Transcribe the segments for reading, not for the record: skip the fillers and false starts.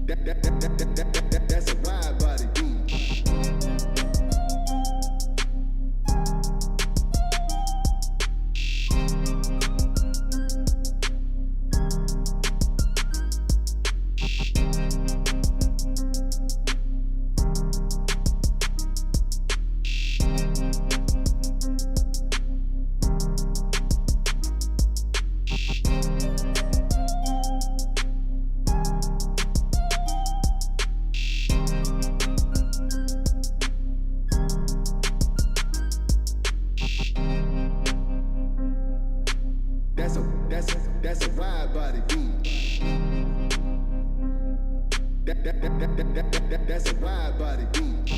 That's a wide body beat. That's a wide body beat. That's a wide body beat.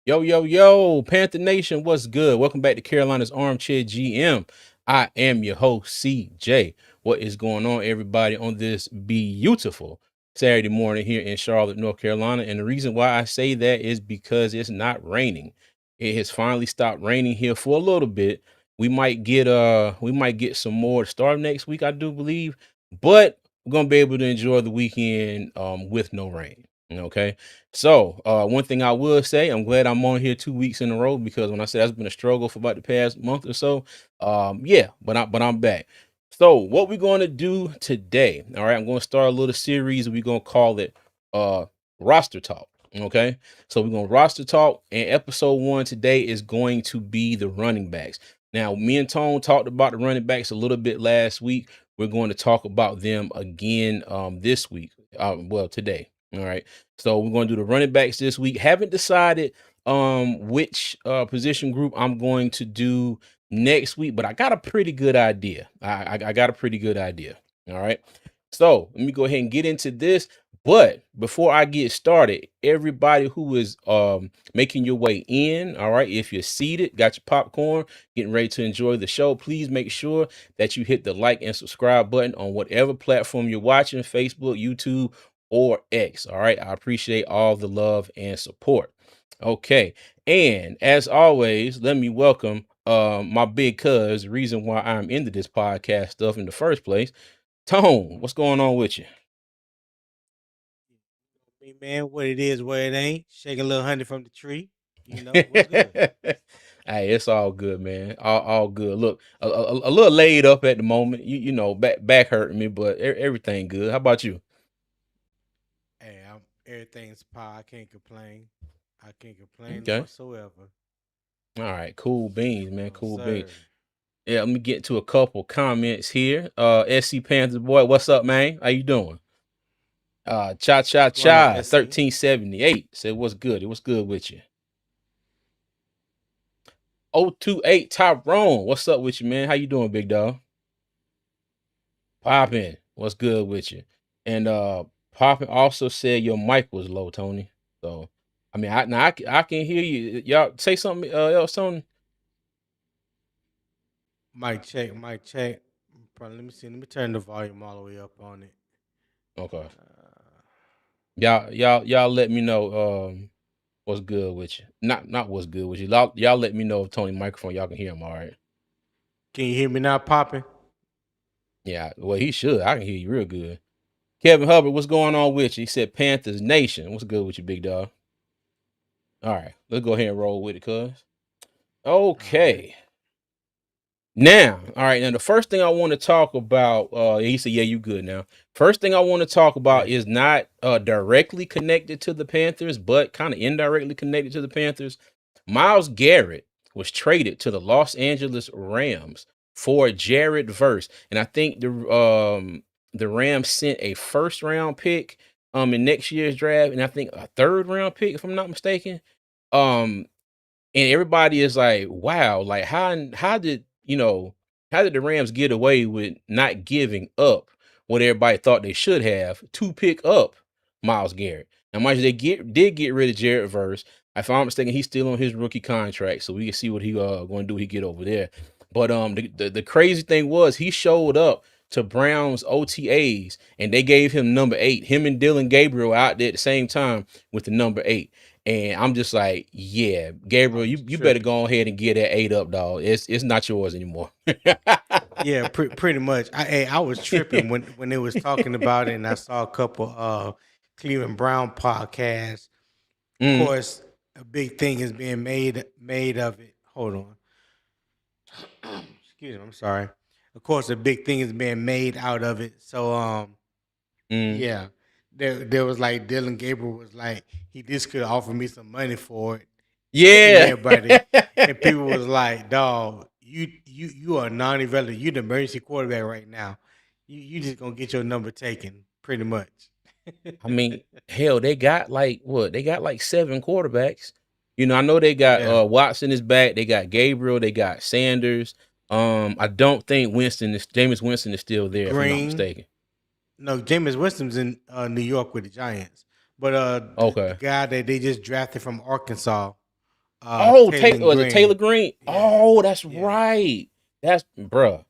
Yo, Panther Nation, what's good? Welcome back to Carolina's Armchair GM. I am your host, CJ. What is going on, everybody, on this beautiful Saturday morning here in Charlotte, North Carolina? And the reason why I say that is because it's not raining. It has finally stopped raining here for a little bit. We might get some more to start next week, I do believe, but we're gonna be able to enjoy the weekend with no rain. Okay. So, one thing I will say, I'm glad I'm on here 2 weeks in a row because when I say that's been a struggle for about the past month or so, yeah, but I'm back. So, what we're going to do today, all right, I'm going to start a little series. We're going to call it roster talk. Okay, so we're going to roster talk, and episode 1 today is going to be the running backs. Now, me and Tone talked about the running backs a little bit last week. We're going to talk about them again this week. Well, today. All right. So we're going to do the running backs this week. Haven't decided which position group I'm going to do next week, but I got a pretty good idea. I got a pretty good idea. All right. So let me go ahead and get into this. But before I get started, everybody who is making your way in, all right, if you're seated, got your popcorn, getting ready to enjoy the show, please make sure that you hit the like and subscribe button on whatever platform you're watching, Facebook, YouTube, or X. All right. I appreciate all the love and support. Okay. And as always, let me welcome my big cuz, reason why I'm into this podcast stuff in the first place. Tone, what's going on with you? Me, man, what it is, what it ain't. Shake a little honey from the tree. What's good? Hey, it's all good, man. All good. Look, a little laid up at the moment. You know, back hurting me, but everything good. How about you? Hey, everything's pie. I can't complain. I can't complain Okay. whatsoever. All right. Cool beans, man. No, Cool beans. sir. Yeah, let me get to a couple comments here. SC Panthers boy, what's up, man? How you doing? Cha Cha What's going on, Cha SC? 1378 said what's good? It was good with you. 028 Tyrone, what's up with you, man? How you doing, big dog? Poppin', what's good with you? And Poppin also said your mic was low, Tony. So I mean, I can hear you. Y'all say something else, Tony. Mic check, mic check. Probably, let me see. Let me turn the volume all the way up on it. Okay. Uh, Y'all let me know what's good with you. Not what's good with you. Y'all let me know if Tony microphone y'all can hear him all right. can you hear me now, popping? Yeah, well he should. I can hear you real good. Kevin Hubbard, what's going on with you? He said Panthers Nation. What's good with you, big dog? All right, let's go ahead and roll with it, cuz. All right. Okay. Now, all right. Now, the first thing I want to talk about, he said, "Yeah, you good now." First thing I want to talk about Great. is not directly connected to the Panthers, but kind of indirectly connected to the Panthers. Myles Garrett was traded to the Los Angeles Rams for Jared Verse, and I think the Rams sent a first round pick in next year's draft, and I think a third round pick, if I'm not mistaken. Um, and everybody is like, wow, like how did the Rams get away with not giving up what everybody thought they should have to pick up Myles Garrett? Now, mind you, did get rid of Jared Verse. If I'm not mistaken, he's still on his rookie contract, so we can see what he going to do. He get over there. But the crazy thing was he showed up to Brown's OTAs and they gave him number 8. Him and Dylan Gabriel out there at the same time with the number 8. And I'm just like, yeah, Gabriel, Oh, you better tripping. go ahead and get that 8 up, dog. It's not yours anymore. Yeah, pretty much. I was tripping when they was talking about it, and I saw a couple Cleveland Brown podcasts. Of Mm, course, a big thing is being made of it. Hold on. Excuse me, I'm sorry. Of course, a big thing is being made out of it. So mm. yeah. There was like Dylan Gabriel was like, he just could offer me some money for it. And Yeah. everybody and people was like, dog, you are non-irrelevant. You the emergency quarterback right now. You just gonna get your number taken, pretty much. I mean, hell, they got like what? They got like 7 quarterbacks. I know they got Yeah. Watson is back. They got Gabriel. They got Sanders. I don't think Jameis Winston is still there, if I'm not Green. mistaken. No, Jameis Winston's in New York with the Giants. But the Okay. guy that they just drafted from Arkansas, Oh, Taylor was it Taylor Green. Green? Yeah. Oh, that's Yeah. right. That's bruh.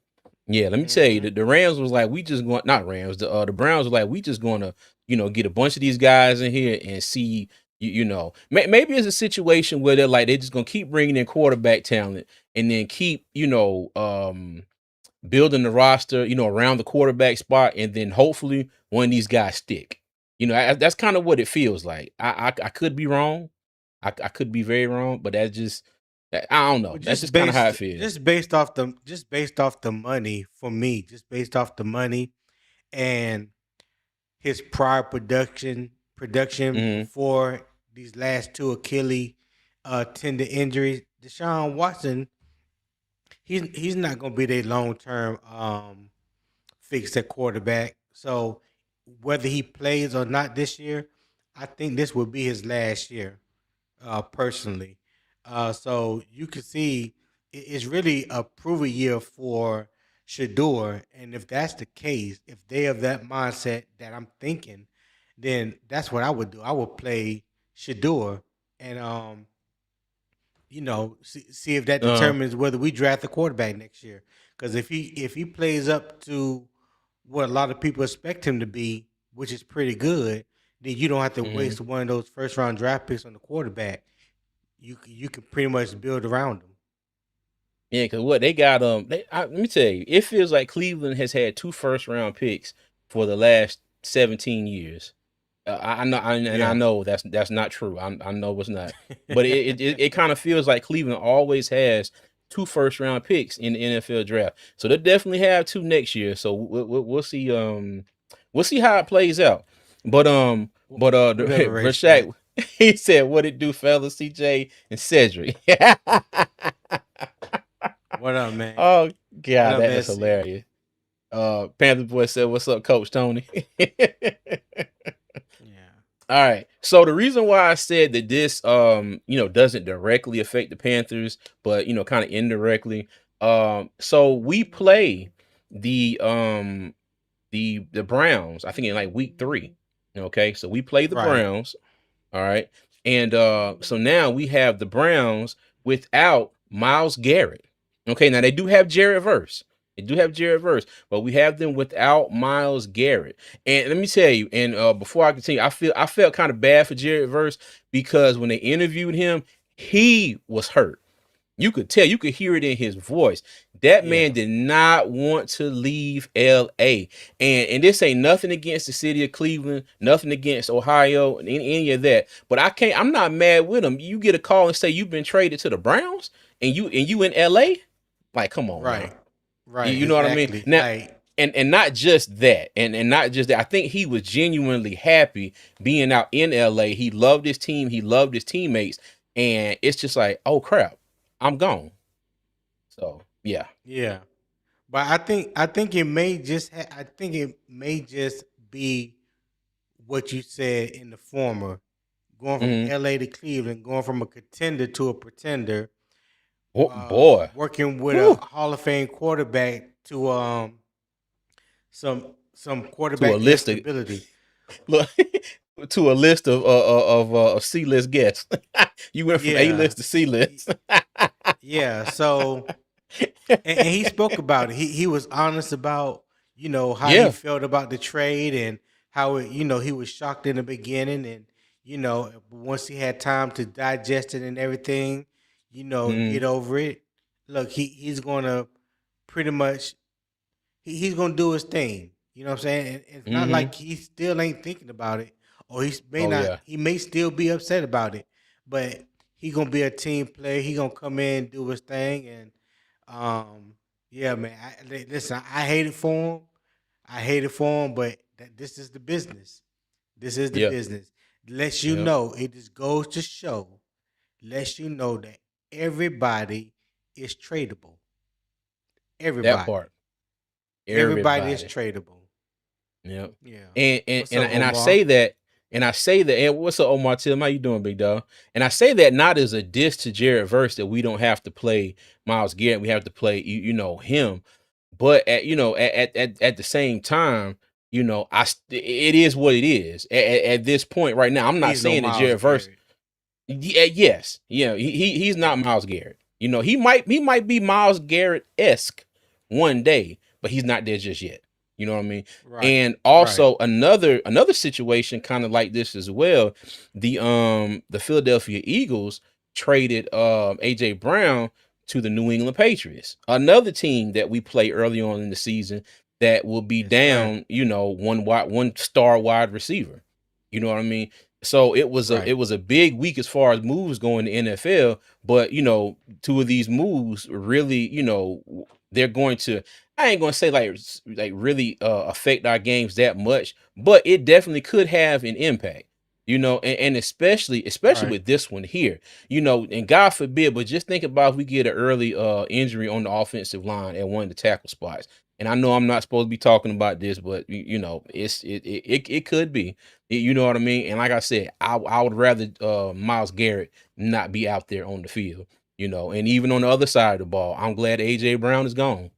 Yeah, let me tell you, Hmm. the Rams was like, we just going not Rams, the Browns was like, we just gonna, get a bunch of these guys in here and see, maybe it's a situation where they're just gonna keep bringing in quarterback talent and then keep, building the roster, around the quarterback spot, and then hopefully one of these guys stick. That's kind of what it feels like. I could be wrong. I could be very wrong, but I don't know. Well, That's just kind of how it feels. just based off the money for me, just based off the money and his prior production Hmm. before these last two Achilles tendon injuries. Deshaun Watson, he's not going to be their long term fix at quarterback. So whether he plays or not this year, I think this will be his last year, personally. So you can see it's really a proven year for Shador. And if that's the case, if they have that mindset that I'm thinking, then that's what I would do. I would play Shador and see if that Uh, determines whether we draft a quarterback next year. Because if he plays up to what a lot of people expect him to be, which is pretty good, then you don't have to mhm. waste one of those first round draft picks on the quarterback. You can pretty much build around him. Yeah, because what they got, let me tell you, it feels like Cleveland has had 2 first round picks for the last 17 years. I know, and I Yeah. know that's not true. I know it's not, but it kind of feels like Cleveland always has 2 first round picks in the NFL draft. So they definitely have 2 next year. So we'll see. We'll see how it plays out. But Whatever race that. Rashad, he said, "What it do, fellas? CJ and Cedric." What up, man? Oh What God, up, that is SC? hilarious. Panther boy said, "What's up, Coach Tony?" Yeah. All right. So the reason why I said that this doesn't directly affect the Panthers, but kind of indirectly. So we play the the Browns, I think in like week 3. Okay. So we play the Right. Browns. All right. And so now we have the Browns without Miles Garrett. Okay, now they do have Jared Verse. They do have Jared Verse, but we have them without Miles Garrett. And let me tell you, and before I continue, I felt kind of bad for Jared Verse because when they interviewed him, he was hurt. You could tell, you could hear it in his voice. That man Yeah. did not want to leave LA. And this ain't nothing against the city of Cleveland, nothing against Ohio, and any of that. But I'm not mad with him. You get a call and say you've been traded to the Browns and you in LA? Like, come on now. Right. You, Right. you know what I mean? Exactly. Now, and not just that, and not just that. I think he was genuinely happy being out in LA. He loved his team, he loved his teammates, and it's just like, oh crap, I'm gone. So yeah. Yeah. But I think it may just I think it may just be what you said in the former, going from Hmm. LA to Cleveland, going from a contender to a pretender, Oh boy. working with a Whew. Hall of Fame quarterback to some To a quarterback list of instability. look to a list of C-list guests. You went from A Yeah. list to C list. Yeah. So and he spoke about it. He was honest about how he Yeah. felt about the trade and how he was shocked in the beginning and once he had time to digest it and everything, get Mm, over it. Look, he's gonna pretty much. he's gonna do his thing. You know what I'm saying? And it's not Mm-hmm. like he still ain't thinking about it, or Oh yeah. he may still be upset about it, but he gonna be a team player. He gonna come in, do his thing, and um, yeah, man. Listen, I hate it for him. I hate it for him, but this is the business. This is the Yeah. business. Lets you Yeah. know, it just goes to show, lets you know that everybody is tradable. That Everybody. part. Everybody is Everybody. tradable. Yeah. Yeah. And What's and up, and I Omar? say that, and what's up, Omar Tim? How you doing, big dog? And I say that not as a diss to Jared Verse that we don't have to play Miles Garrett, we have to play him, but at the same time, it is what it is. At this point right now, I'm not He's no saying that Miles Jared Verse. Garrett. Yeah, yes, yeah, he's not Miles Garrett. He might be Miles Garrett esque one day, but he's not there just yet. You know what I mean? Right. And Right. also another situation kind of like this as well. The Philadelphia Eagles traded AJ Brown to the New England Patriots, another team that we play early on in the season that will be Yes, sir. down, one star wide receiver. You know what I mean? So it Right. was a big week as far as moves going to NFL, but two of these moves really, they're going to, I ain't going to say like really affect our games that much, but it definitely could have an impact. And especially Right. with this one here, and God forbid, but just think about if we get an early injury on the offensive line at one of the tackle spots. And I know I'm not supposed to be talking about this, but it could be. You know what I mean? And like I said, I would rather Miles Garrett not be out there on the field, and even on the other side of the ball, I'm glad AJ Brown is gone,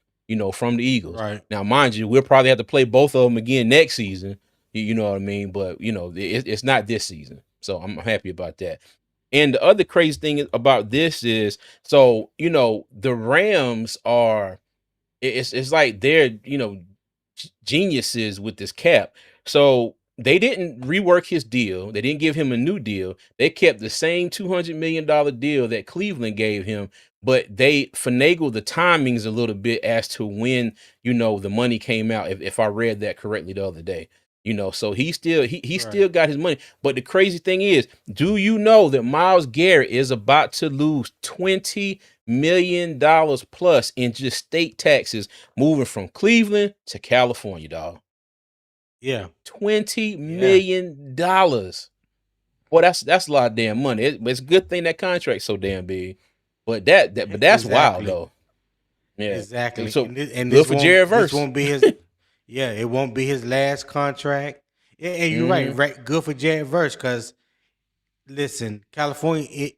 from the Eagles. Right. Now, mind you, we'll probably have to play both of them again next season. You know what I mean? But it's not this season. So I'm happy about that. And the other crazy thing about this is, so the Rams are, it's like they're geniuses with this cap. So they didn't rework his deal. They didn't give him a new deal. They kept the same $200 million deal that Cleveland gave him, but they finagled the timings a little bit as to when the money came out. If I read that correctly the other day. So he Right. still got his money. But the crazy thing is, do you know that Miles Garrett is about to lose $20 million plus in just state taxes moving from Cleveland to California, dog? Yeah. $20 Yeah. million. Well, that's a lot of damn money. It's a good thing that contract's so damn big. But that's wild Exactly. though. Yeah. And Exactly. so And good for Jared this Verse. won't be his yeah, it won't be his last contract. Yeah, and you're right, Hmm. right. Good for Jared Verse, because listen, California,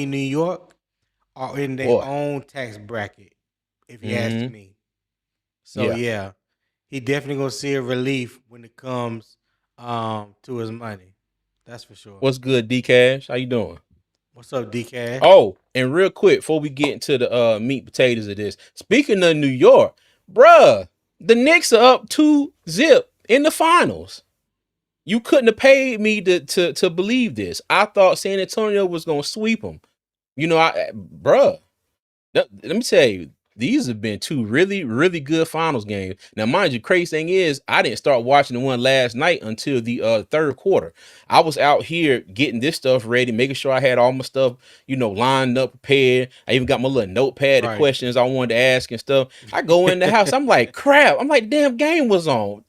New York are in their Boy. own tax bracket, if you ask Hmm. me. So Yeah. yeah, he definitely gonna see a relief when it comes to his money. That's for sure. What's good, D Cash? How you doing? What's up, D Cash? Oh, and real quick, before we get into the meat potatoes of this, speaking of New York, bruh, the Knicks are up 2-0 in the finals. You couldn't have paid me to believe this. I thought San Antonio was gonna sweep them. Bruh, let me tell you, these have been two really, really good finals games. Now, mind you, crazy thing is, I didn't start watching the one last night until the third quarter. I was out here getting this stuff ready, making sure I had all my stuff, lined up, prepared. I even got my little notepad of Right. questions I wanted to ask and stuff. I go in the house, I'm like, crap. I'm like, damn game was on.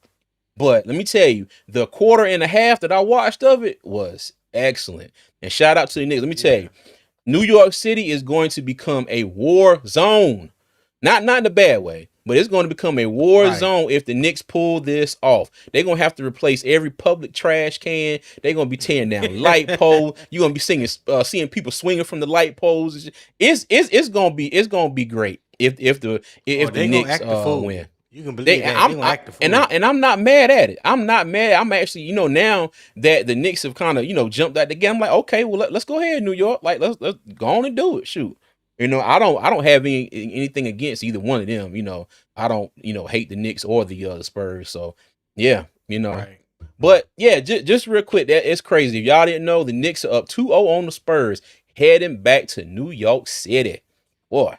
But let me tell you, the quarter and a half that I watched of it was excellent. And shout out to the Knicks. Let me tell Yeah. you, New York City is going to become a war zone. Not in a bad way, but it's going to become a war Right. zone if the Knicks pull this off. They're going to have to replace every public trash can. They're going to be tearing down light poles. You're going to be seeing people swinging from the light poles. It's going to be great if the Oh, they gonna Knicks act the fool. win. You can believe that. They gonna act the fool. I'm not mad at it. I'm not mad. I'm actually, now that the Knicks have kind of, jumped out the game, I'm like, okay, well, let's go ahead, New York. Like, let's go on and do it. Shoot. I don't have anything against either one of them. I don't, hate the Knicks or the Spurs. So yeah, Right. but yeah, just real quick, that it's crazy. If y'all didn't know, the Knicks are up 2-0 on the Spurs, heading back to New York City. Boy,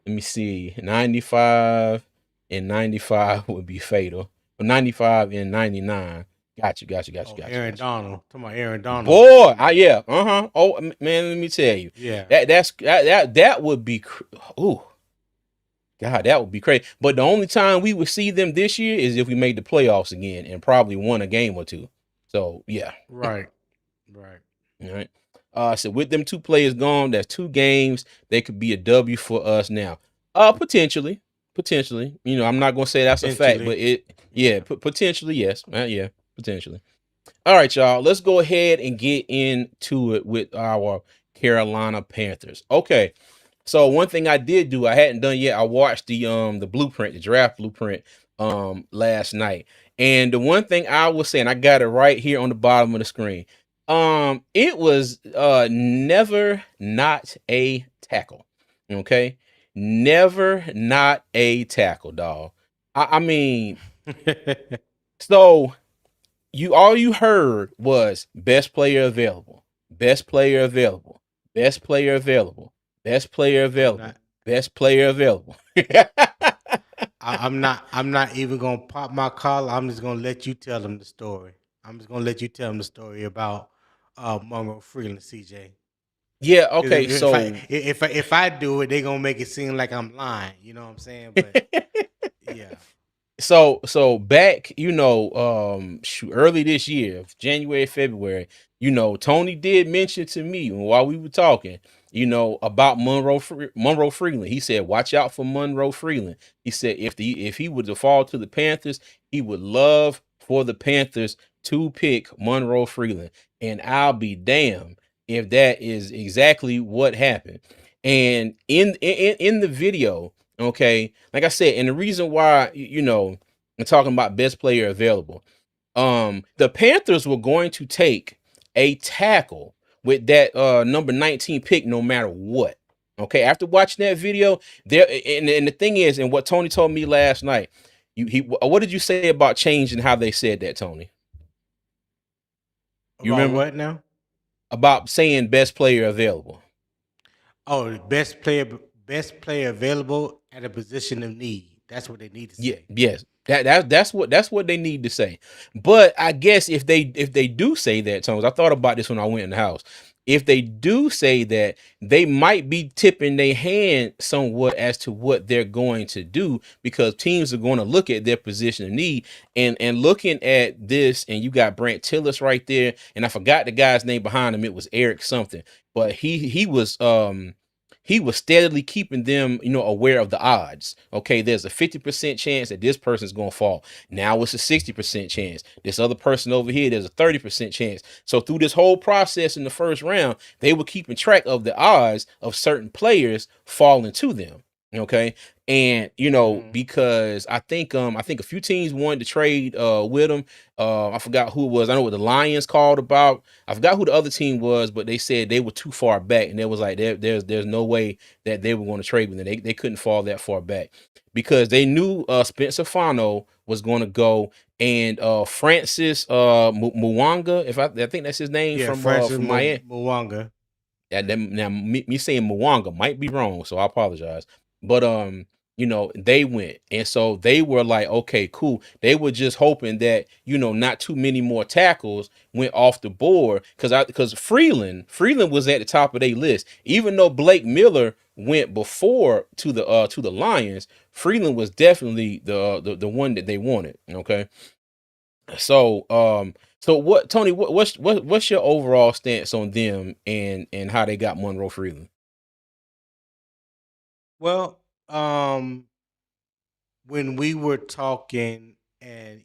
let me see, 95. and 95 would be fatal. 95 and 99. Got you. Oh, Aaron Donald. Talking about Aaron Donald. Boy, yeah, Oh man, let me tell you, Yeah. that would be, ooh, God, that would be crazy. But the only time we would see them this year is if we made the playoffs again and probably won a game or two. So yeah, Right. Right. all right. So with them two players gone, that's 2 games. They could be a W for us now. Potentially. I'm not gonna say that's a fact, but Potentially. Yeah. potentially, yes. Yeah, potentially. All right, y'all. Let's go ahead and get into it with our Carolina Panthers. Okay. So one thing I did do, I hadn't done yet. I watched the blueprint, the draft blueprint last night. And the one thing I was saying, I got it right here on the bottom of the screen. It was never not a tackle. Okay? Never not a tackle, dog. I mean, so all you heard was best player available, best player available, best player available, best player I'm available, not. best player available. I'm not even gonna pop my collar. I'm just gonna let you tell them the story. I'm just gonna let you tell them the story about Monroe Freeland, CJ. Yeah, Because okay, so if I do it, they gonna make it seem like I'm lying. You know what I'm saying? But yeah. so back, shoot, early this year, January, February, Tony did mention to me while we were talking, about Monroe Freeland. He said, "Watch out for Monroe Freeland." He said if he were to fall to the Panthers, he would love for the Panthers to pick Monroe Freeland, and I'll be damned if that is exactly what happened. And in the video, okay, like I said, and the reason why, I'm talking about best player available. The Panthers were going to take a tackle with that number 19 pick no matter what. Okay, after watching that video, there and the thing is, and what Tony told me last night, what did you say about changing how they said that, Tony? You About remember? what now? About saying best player available. Oh, the best player available at a position of need. That's what they need to Yeah, say. yes. That's what they need to say. But I guess if they do say that, Tones, I thought about this when I went in the house. If they do say that, they might be tipping their hand somewhat as to what they're going to do, because teams are going to look at their position of need, and looking at this, and you got Brant Tillis right there, and I forgot the guy's name behind him. It was Eric something, but he was steadily keeping them, aware of the odds. Okay, there's a 50% chance that this person's going to fall. Now it's a 60% chance. This other person over here, there's a 30% chance. So through this whole process in the first round, they were keeping track of the odds of certain players falling to them. Okay. And Hmm. because I think a few teams wanted to trade with him. I forgot who it was. I know what the Lions called about. I forgot who the other team was, but they said they were too far back, and it was like there's no way that they were going to trade with them. They couldn't fall that far back, because they knew Spencer Fano was going to go, and Francis Mwanga, if I think that's his name, Yeah, from Francis from Miami. Mwanga. Now me saying Mwanga might be wrong, so I apologize. But they went, and so they were like, okay, cool. They were just hoping that not too many more tackles went off the board, because Freeland was at the top of their list, even though Blake Miller went before to the Lions. Freeland was definitely the one that they wanted. Okay, so what, Tony? What's your overall stance on them and how they got Monroe Freeland? Well, when we were talking, and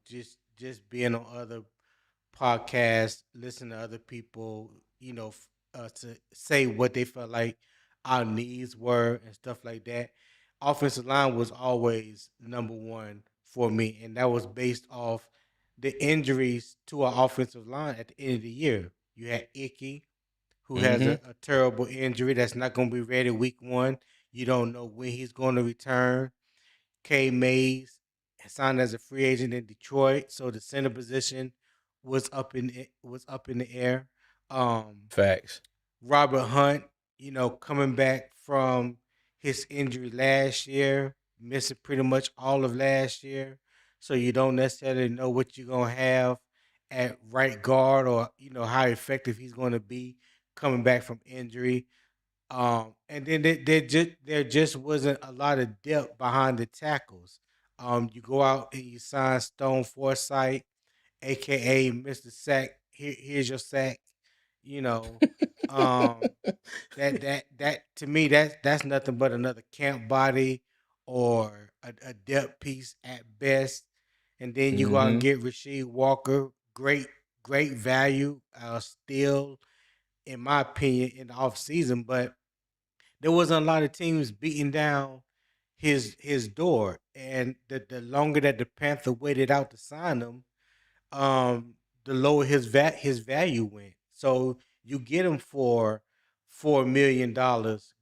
just being on other podcasts, listen to other people, to say what they felt like our needs were and stuff like that. Offensive line was always number one for me, and that was based off the injuries to our offensive line at the end of the year. You had Icky, who has Mm-hmm. a terrible injury that's not going to be ready week one. You don't know when he's going to return. K. Mays signed as a free agent in Detroit, so the center position was up in the air. Um, Facts. Robert Hunt, coming back from his injury last year. missing pretty much all of last year, so you don't necessarily know what you're gonna have at right guard, or how effective he's going to be coming back from injury. And then there just wasn't a lot of depth behind the tackles. You go out and you sign Stone Forsythe, aka Mr. Sack. Here's your sack. You know, um, that to me that's nothing but another camp body or a depth piece at best. And then you go out and Mm-hmm. get Rasheed Walker, great value, still in my opinion in the off season, but there wasn't a lot of teams beating down his door, and the longer that the Panther waited out to sign him, um, the lower his value went. So you get him for $4 million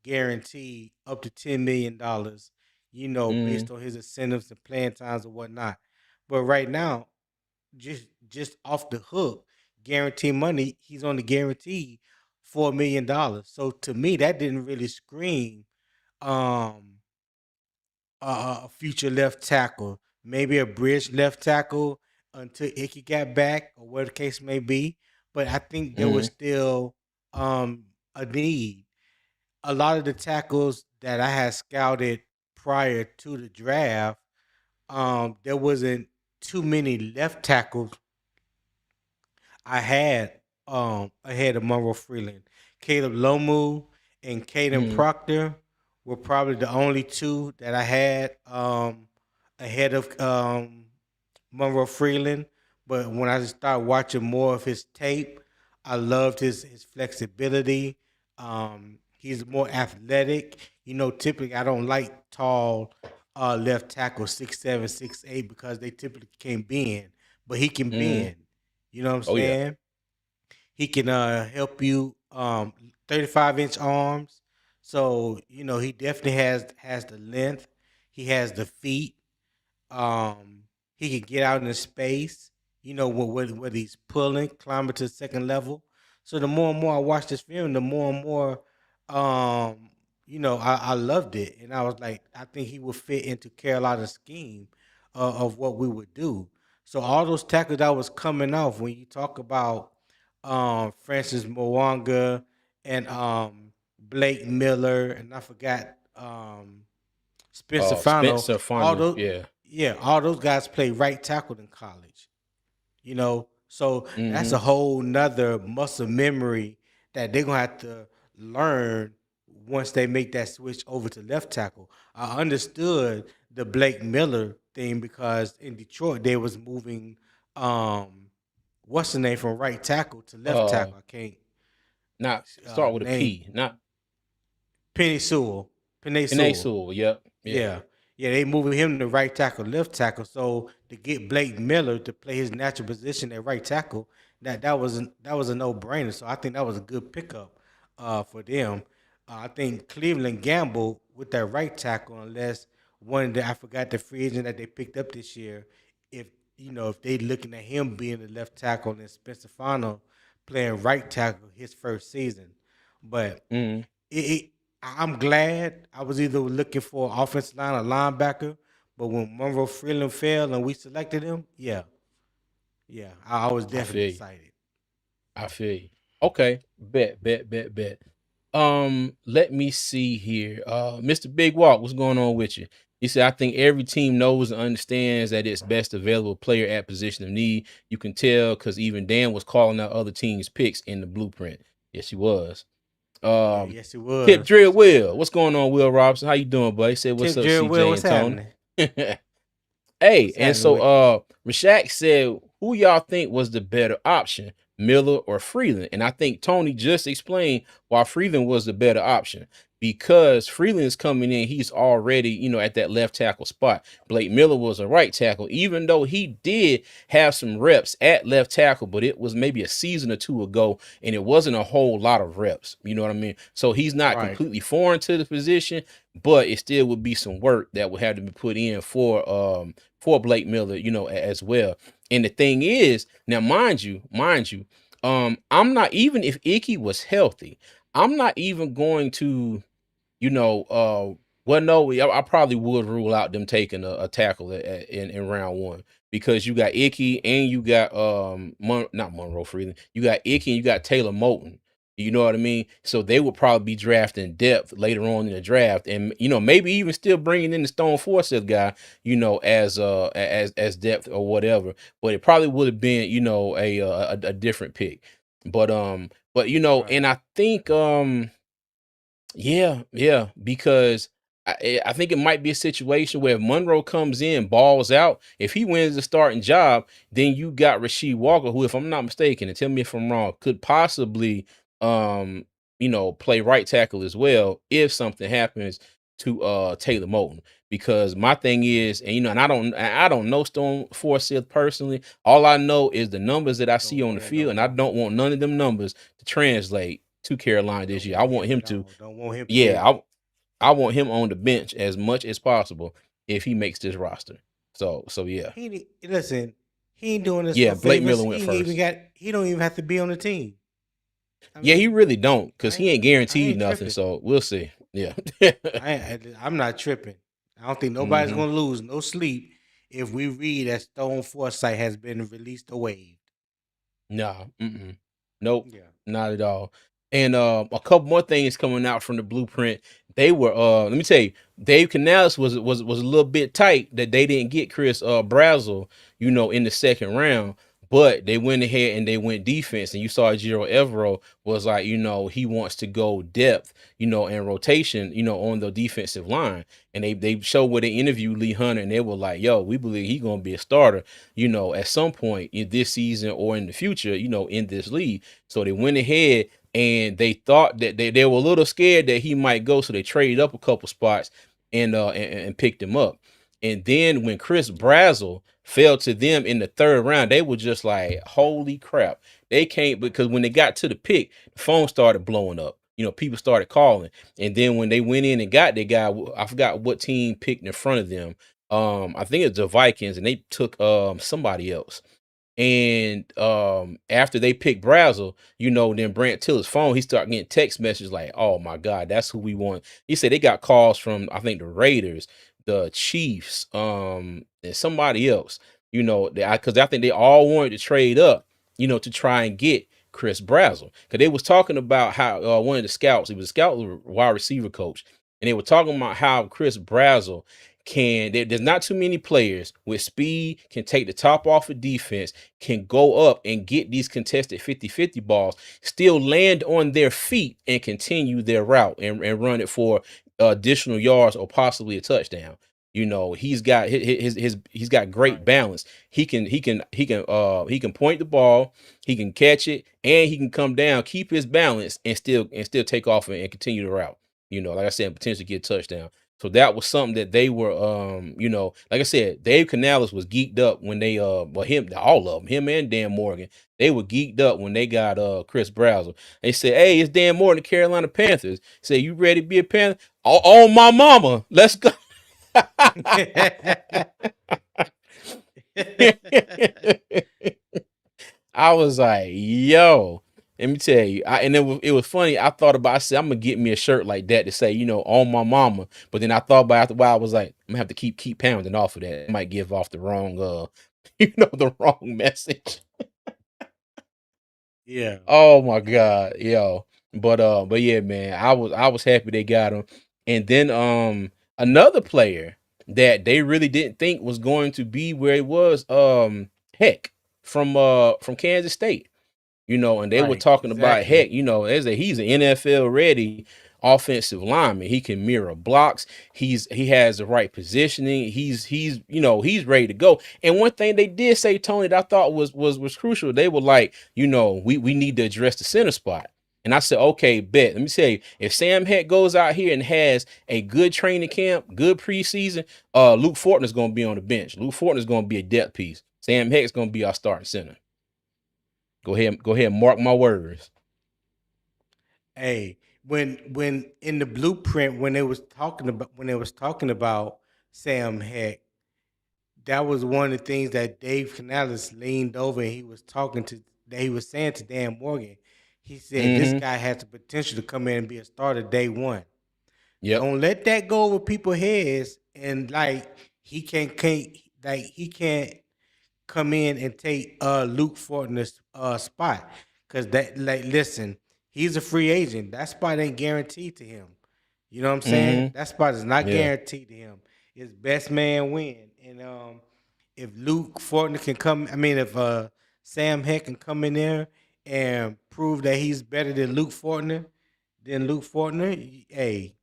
guaranteed, up to $10 million, Mm-hmm. based on his incentives and playing times and whatnot. But right now, just off the hook, guaranteed money, he's on the guarantee $4 million. So to me, that didn't really scream um a future left tackle, maybe a bridge left tackle until Icky got back, or whatever the case may be. But I think there was Mm-hmm. still a need. A lot of the tackles that I had scouted prior to the draft, there wasn't too many left tackles I had ahead of Monroe Freeland. Caleb Lomu and Caden Mm-hmm. Proctor were probably the only two that I had ahead of Monroe Freeland. But when I started watching more of his tape, I loved his flexibility. He's more athletic. Typically I don't like tall left tackle 6'7", 6'8", because they typically can't bend, but he can Mm-hmm. bend. You know what I'm Oh yeah. saying? He can help you 35-inch arms. So, he definitely has the length. He has the feet. He can get out in the space, whether he's pulling, climbing to the second level. So the more and more I watched this film, the more and more, I loved it, and I was like, I think he would fit into Carolina's scheme of what we would do. So all those tackles that was coming off when you talk about Francis Mwanga and Blake Miller, and I forgot Spencer Fano. Spencer All Farmer. those, Yeah. yeah, all those guys play right tackle in college. So that's Mm-hmm. a whole nother muscle memory that they're gonna have to learn once they make that switch over to left tackle. I understood the Blake Miller thing because in Detroit they was moving what's the name from right tackle to left Uh, tackle. I can't not start with a name P. Not Penny Sewell. Penny Panay Sewell. Sewell. Yep. Yeah. Yeah. Yeah, they moving him to right tackle, left tackle. So to get Blake Miller to play his natural position at right tackle, that was a no brainer. So I think that was a good pickup for them. I think Cleveland gambled with that right tackle, unless one of the I forgot the free agent that they picked up this year. If if they looking at him being the left tackle and Spencer Fano playing right tackle his first season, but Mm-hmm. it I'm glad I was either looking for an offensive line or linebacker, but when Monroe Freeland fell and we selected him, yeah, yeah, I was I definitely feel you. excited. I feel you. Okay. Bet. Let me see here. Mr. Big Walk, what's going on with you? He said, I think every team knows and understands that it's best available player at position of need. You can tell because even Dan was calling out other teams' picks in the blueprint. Yes, he was. Yeah, Um, yes, it Tip was for Drill sure. Will. What's going on, Will Robinson? How you doing, buddy? He said, what's Tip up, Jared Will, CJ what's and Tony? happening? Hey, What's and happening so with you? Rashak said, who y'all think was the better option, Miller or Freeland? And I think Tony just explained why Freeland was the better option. Because Freeland's coming in, he's already, at that left tackle spot. Blake Miller was a right tackle, even though he did have some reps at left tackle, but it was maybe a season or two ago, and it wasn't a whole lot of reps. You know what I mean? So he's not Right, completely foreign to the position, but it still would be some work that would have to be put in for Blake Miller, as well. And the thing is, now mind you, I'm not, even if Icky was healthy, I'm not even going to, you know, Well, no, I probably would rule out them taking a tackle in round one because you got Icky and you got not Monroe Freeland. You got Icky and you got Taylor Moton. You know what I mean? So they would probably be drafting depth later on in the draft, and maybe even still bringing in the Stone Forsyth guy, as depth or whatever. But it probably would have been a different pick. But Right. and I think yeah, yeah, because I think it might be a situation where if Monroe comes in, balls out, if he wins the starting job, then you got Rasheed Walker, who, if I'm not mistaken, and tell me if I'm wrong, could possibly play right tackle as well if something happens to Taylor Moton. Because my thing is, and I don't know Stone Forsyth personally. All I know is the numbers that I see Don't on the want it no field, and I more. don't want none of them numbers to translate to Carolina this Don't year. I want want him him at to, all. Don't want him. yeah, Period. I want him on the bench as much as possible if he makes this roster. So yeah. Listen. He ain't doing us Yeah, no Blake favors. Miller went He ain't even first. got. He don't even have to be on the team. I Yeah, he mean, really don't, because he ain't I guaranteed ain't nothing. tripping. So we'll see. Yeah. I'm not tripping. I don't think nobody's hmm gonna lose no sleep if we read that Stone Foresight has been released or waived. Nah, mm-mm. Nope, Yeah. not at all. And a couple more things coming out from the blueprint. They were let me tell you, Dave Canales was a little bit tight that they didn't get Chris Brazel, in the second round, but they went ahead and they went defense. And you saw Jiro Evero was like, he wants to go depth, and rotation, on the defensive line. And they showed where they interviewed Lee Hunter, and they were like, yo, we believe he's gonna be a starter, at some point in this season or in the future, in this league. So they went ahead and they thought that they were a little scared that he might go. So they traded up a couple spots and picked him up. And then when Chris Right. Brazel fell to them in the third round, they were just like, holy crap. They can't, because when they got to the pick, the phone started blowing up. People started calling. And then when they went in and got that guy, I forgot what team picked in front of them. I think it's the Vikings, and they took somebody else. And after they picked Brazel, then Brant Tiller's phone, he started getting text messages like, "Oh my God, that's who we want." He said they got calls from, I think, the Raiders, the Chiefs, and somebody else. Because I think they all wanted to trade up, to try and get Chris Brazel. Because they was talking about how one of the scouts, he was a scout wide receiver coach, and they were talking about how Chris Brazel there's not too many players with speed, can take the top off of defense, can go up and get these contested 50-50 balls, still land on their feet and continue their route and run it for additional yards or possibly a touchdown. He's got he's got great Right. balance. He can point the ball, he can catch it, and he can come down, keep his balance, and still take off and continue the route. Like I said, potentially get a touchdown. So that was something that they were, like I said, Dave Canales was geeked up when they, all of them, him and Dan Morgan, they were geeked up when they got Chris Brazel. They said, "Hey, it's Dan Morgan, the Carolina Panthers. Say, you ready to be a Panther? On my mama, let's go." I was like, yo, let me tell you. And it was funny. I said, I'm gonna get me a shirt like that to say, on my mama. But then I thought about it after a while, I was like, I'm gonna have to keep pounding off of that. It might give off the wrong the wrong message. Yeah. Oh my God, yo. But yeah, man, I was happy they got him. And then another player that they really didn't think was going to be where it was, Heck from Kansas State. And they were Right. talking about Exactly. Heck, he's an NFL ready offensive lineman. He can mirror blocks. He has the right positioning. He's ready to go. And one thing they did say, Tony, that I thought was crucial. They were like, we need to address the center spot. And I said, okay, bet. Let me tell you, if Sam Heck goes out here and has a good training camp, good preseason, Luke Fortner's going to be on the bench. Luke Fortner's going to be a depth piece. Sam Heck's going to be our starting center. Go ahead, mark my words. Hey, when in the blueprint when they was talking about Sam Heck, that was one of the things that Dave Canales leaned over and he was saying to Dan Morgan. He said this Mm-hmm. guy has the potential to come in and be a starter day one. Yep. Don't let that go over people's heads. And like he can't come in and take Luke Fortner's spot. Cause that like listen, he's a free agent. That spot ain't guaranteed to him. You know what I'm saying? Mm-hmm. That spot is not Yeah. guaranteed to him. It's best man win. And if Luke Fortner can come, I mean if Sam Heck can come in there and prove that he's better than Luke Fortner, hey,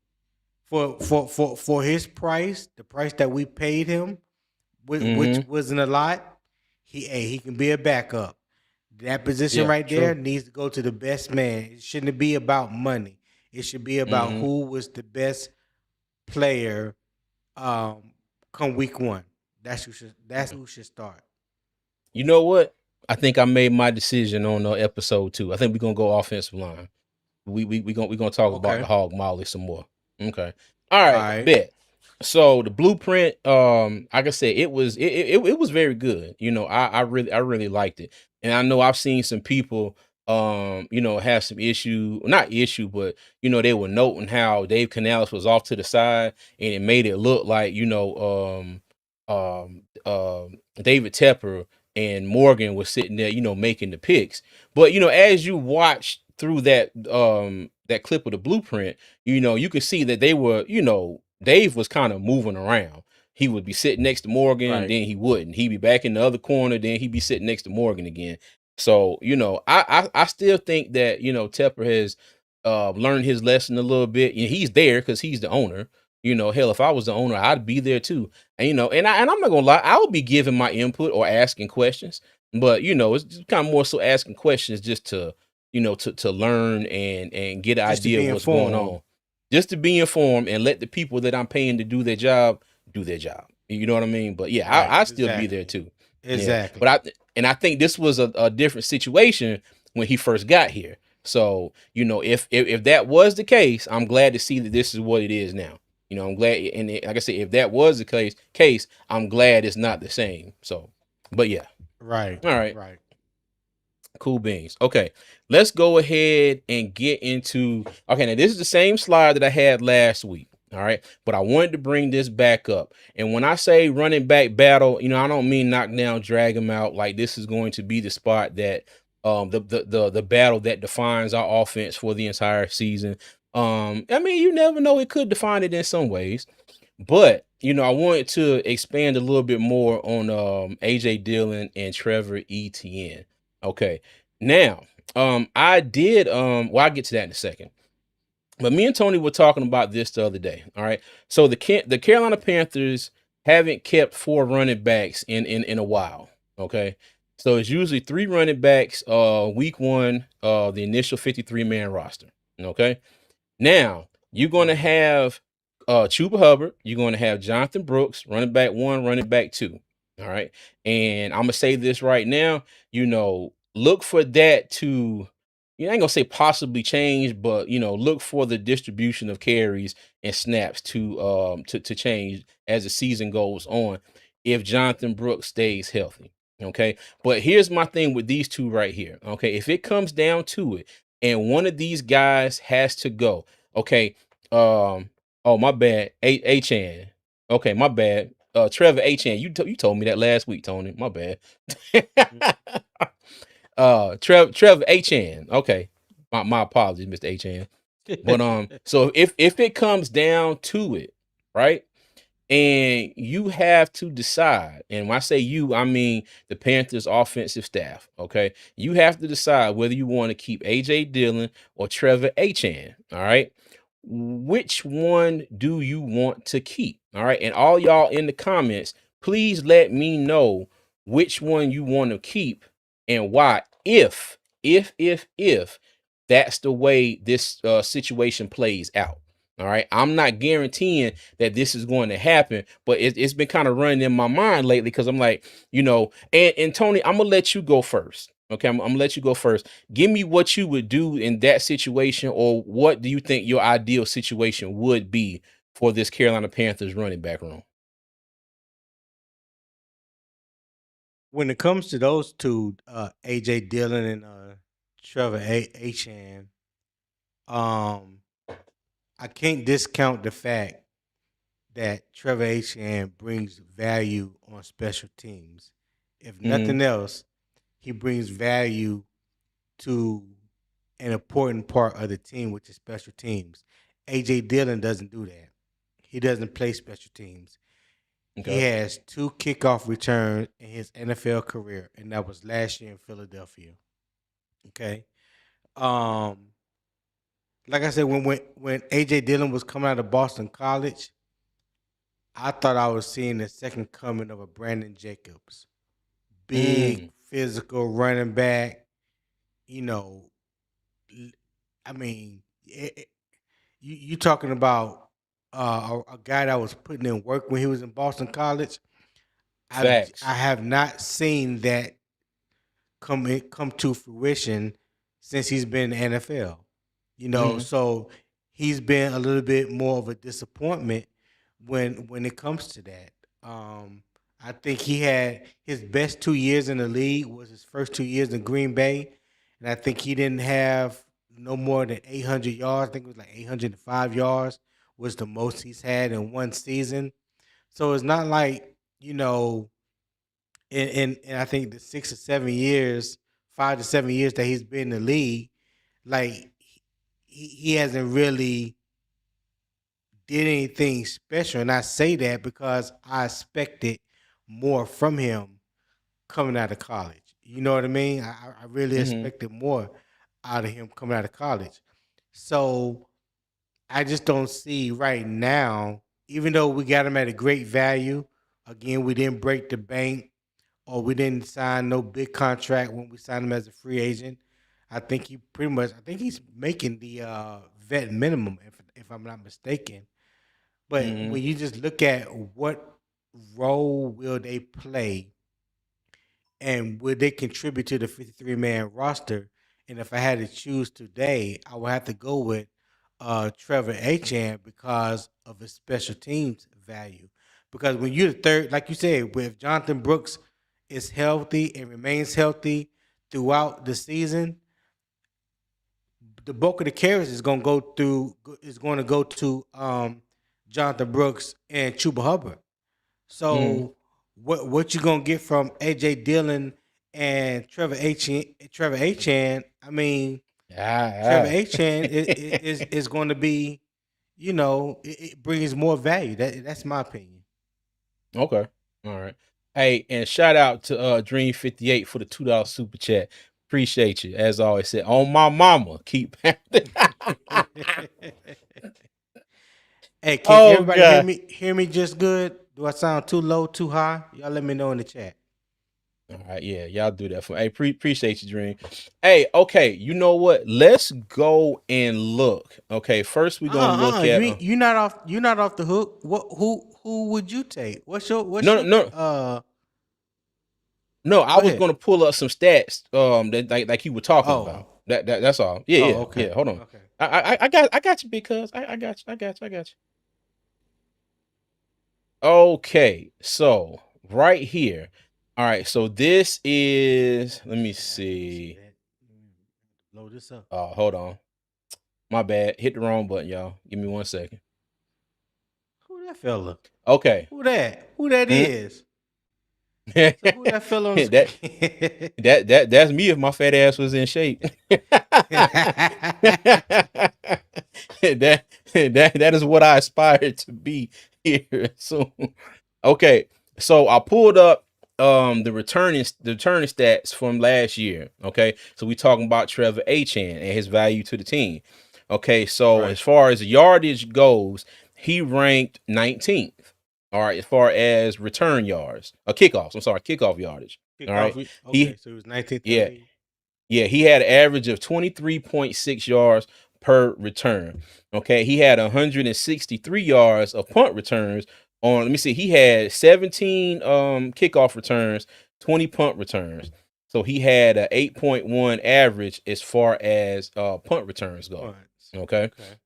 for his price, the price that we paid him, which Mm-hmm. wasn't a lot, he can be a backup. That position Yeah. right there True. needs to go to the best man. It shouldn't be about money. It should be about Mm-hmm. who was the best player come week one. That's who should start. You know what? I think I made my decision on episode 2. I think we're gonna go offensive line. We gonna talk about the Okay. hog molly some more. Okay. All All right, right. bet. So the blueprint, like I said, it was very good. I really liked it. And I know I've seen some people have some not issue, but they were noting how Dave Canales was off to the side and it made it look like, David Tepper and Morgan was sitting there, making the picks. But as you watch through that clip of the blueprint, you could see that they were, Dave was kind of moving around. He would be sitting next to Morgan, Right. then he wouldn't. He'd be back in the other corner, then he'd be sitting next to Morgan again. So, I still think that, Tepper has learned his lesson a little bit. He's there because he's the owner. Hell, if I was the owner, I'd be there too. And I'm not gonna lie, I would be giving my input or asking questions, but it's kind of more so asking questions just to to learn and get an Just to idea of be what's going informed. on, just to be informed and let the people that I'm paying to do their job do their job. You know what I mean? But yeah, Right. I still be there Exactly. too. Yeah, Exactly. but I think this was a different situation when he first got here. So if that was the case, I'm glad to see that this is what it is now. I'm glad, and like I said, if that was the case, I'm glad it's not the same. So, but yeah, Right. all right. Right. Cool beans. Okay, let's go ahead and get into. Okay, now this is the same slide that I had last week. All right, but I wanted to bring this back up. And when I say running back battle, I don't mean knock down, drag them out. Like this is going to be the spot that the battle that defines our offense for the entire season. I mean, you never know; it could define it in some ways. But I wanted to expand a little bit more on AJ Dillon and Trevor Etienne. Okay. Now, I did well, I'll get to that in a second. But me and Tony were talking about this the other day. All right. So the Carolina Panthers haven't kept 4 running backs in a while. Okay. So it's usually 3 running backs week 1, the initial 53-man roster. Okay. Now, you're going to have Chuba Hubbard. You're going to have Jonathan Brooks, running back 1, running back 2. All right. And I'm going to say this right now, look for that to, I ain't going to say possibly change, but, look for the distribution of carries and snaps to change as the season goes on if Jonathan Brooks stays healthy. Okay. But here's my thing with these two right here. Okay. If it comes down to it, and one of these guys has to go. Okay. Oh, my bad. A-Chan. Okay, my bad. Trevor A-Chan. You told me that last week, Tony. My bad. Trevor A-Chan. Okay. My apologies, Mr. A-Chan. But so if it comes down to it, right? And you have to decide. And when I say you, I mean the Panthers offensive staff. Okay. You have to decide whether you want to keep AJ Dillon or Trevor Achan. All right. Which one do you want to keep? All right. And all y'all in the comments, please let me know which one you want to keep and why. If that's the way this situation plays out. All right. I'm not guaranteeing that this is going to happen, but it's been kind of running in my mind lately because I'm like, and Tony, I'm gonna let you go first. Okay, I'm gonna let you go first. Give me what you would do in that situation, or what do you think your ideal situation would be for this Carolina Panthers running back room? When it comes to those two, AJ Dillon and Trevor Achan, um, I can't discount the fact that Trevor Etienne brings value on special teams. If Mm-hmm. nothing else, he brings value to an important part of the team, which is special teams. AJ Dillon doesn't do that. He doesn't play special teams. He Okay. has 2 kickoff returns in his NFL career, and that was last year in Philadelphia. Okay. Um, like I said, when AJ Dillon was coming out of Boston College, I thought I was seeing the second coming of a Brandon Jacobs. Big, Mm. physical running back. You know, I mean, you talking about a guy that was putting in work when he was in Boston College. I Facts. have not seen that come to fruition since he's been in the NFL. Mm-hmm. So he's been a little bit more of a disappointment when it comes to that. Um, I think he had his best 2 years in the league was his first 2 years in Green Bay, and I think he didn't have no more than 800 yards. I think it was like 805 yards was the most he's had in one season. So it's not like in I think the 6 or 7 years, 5 to 7 years that he's been in the league, like he hasn't really did anything special. And I say that because I expected more from him coming out of college. You know what I mean? I really Mm-hmm. expected more out of him coming out of college. So I just don't see right now, even though we got him at a great value. Again, we didn't break the bank or we didn't sign no big contract when we signed him as a free agent. I think he's making the vet minimum, if I'm not mistaken. But Mm-hmm. when you just look at what role will they play and will they contribute to the 53-man roster, and if I had to choose today, I would have to go with Trevor Etienne because of his special teams value. Because when you're the third, like you said, if Jonathan Brooks is healthy and remains healthy throughout the season, the bulk of the carries is going to go to Jonathan Brooks and Chuba Hubbard. Mm-hmm. So what you gonna get from AJ Dillon and Trevor Etienne? I mean, Trevor Ah, Etienne ah. is going to be, it brings more value. That's my opinion. Okay. All right. Hey, and shout out to Dream 58 for the $2 super chat. Appreciate you. As I always said, on my mama, keep Hey, can Oh everybody hear God. me? Hear me just good? Do I sound too low, too high? Y'all let me know in the chat. All right, yeah, y'all do that for. Hey, appreciate you, Dream. Hey, okay, you know what? Let's go and look. Okay, first we're gonna look You at you're not off the hook. Who would you take? What's no, your no, no. I Go was ahead. gonna pull up some stats that like you were talking Oh. about. That's all. Yeah, Oh, yeah, okay. yeah. Hold on. Okay. I got you because I got you. I got you. I got you. Okay, so right here. All right, so this is. Let me Let me see see. that. Load this up. Hold on. My bad. Hit the wrong button, y'all. Give me 1 second. Who that fella? Okay. Who that? Who that Mm. is? So who that fella on the that screen? that's me if my fat ass was in shape. That is what I aspire to be here soon. Okay, so I pulled up the returning stats from last year. Okay, so we talking about Trevor Etienne and his value to the team. Okay, so Right. as far as yardage goes, he ranked 19th. All right, as far as return yards, kickoffs. I'm sorry, kickoff yardage. All right, Okay, he so he was 19th in the yeah, league. yeah, he had an average of 23.6 yards per return. Okay, he had 163 yards of punt returns on. Let me see, he had 17 kickoff returns, 20 punt returns. So he had a 8.1 average as far as punt returns go. Punts. Okay. Okay.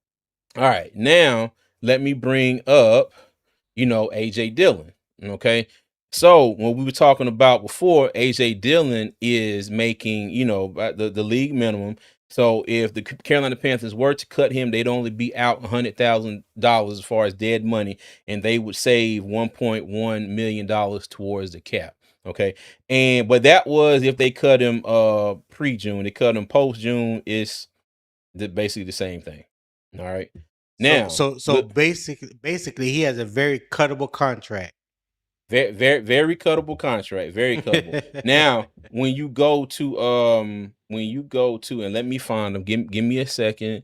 All right. Now let me bring up, AJ Dillon. Okay. So when we were talking about before, AJ Dillon is making, the league minimum, So if the Carolina Panthers were to cut him, they'd only be out $100,000 as far as dead money, and they would save $1.1 million towards the cap. Okay. But that was if they cut him pre-June. They cut him post-June, it's basically the same thing. All right. Now, So basically he has a very cuttable contract. very, very, very cuttable contract. Very cuttable. Now, when you go to and let me find them. Give me a second,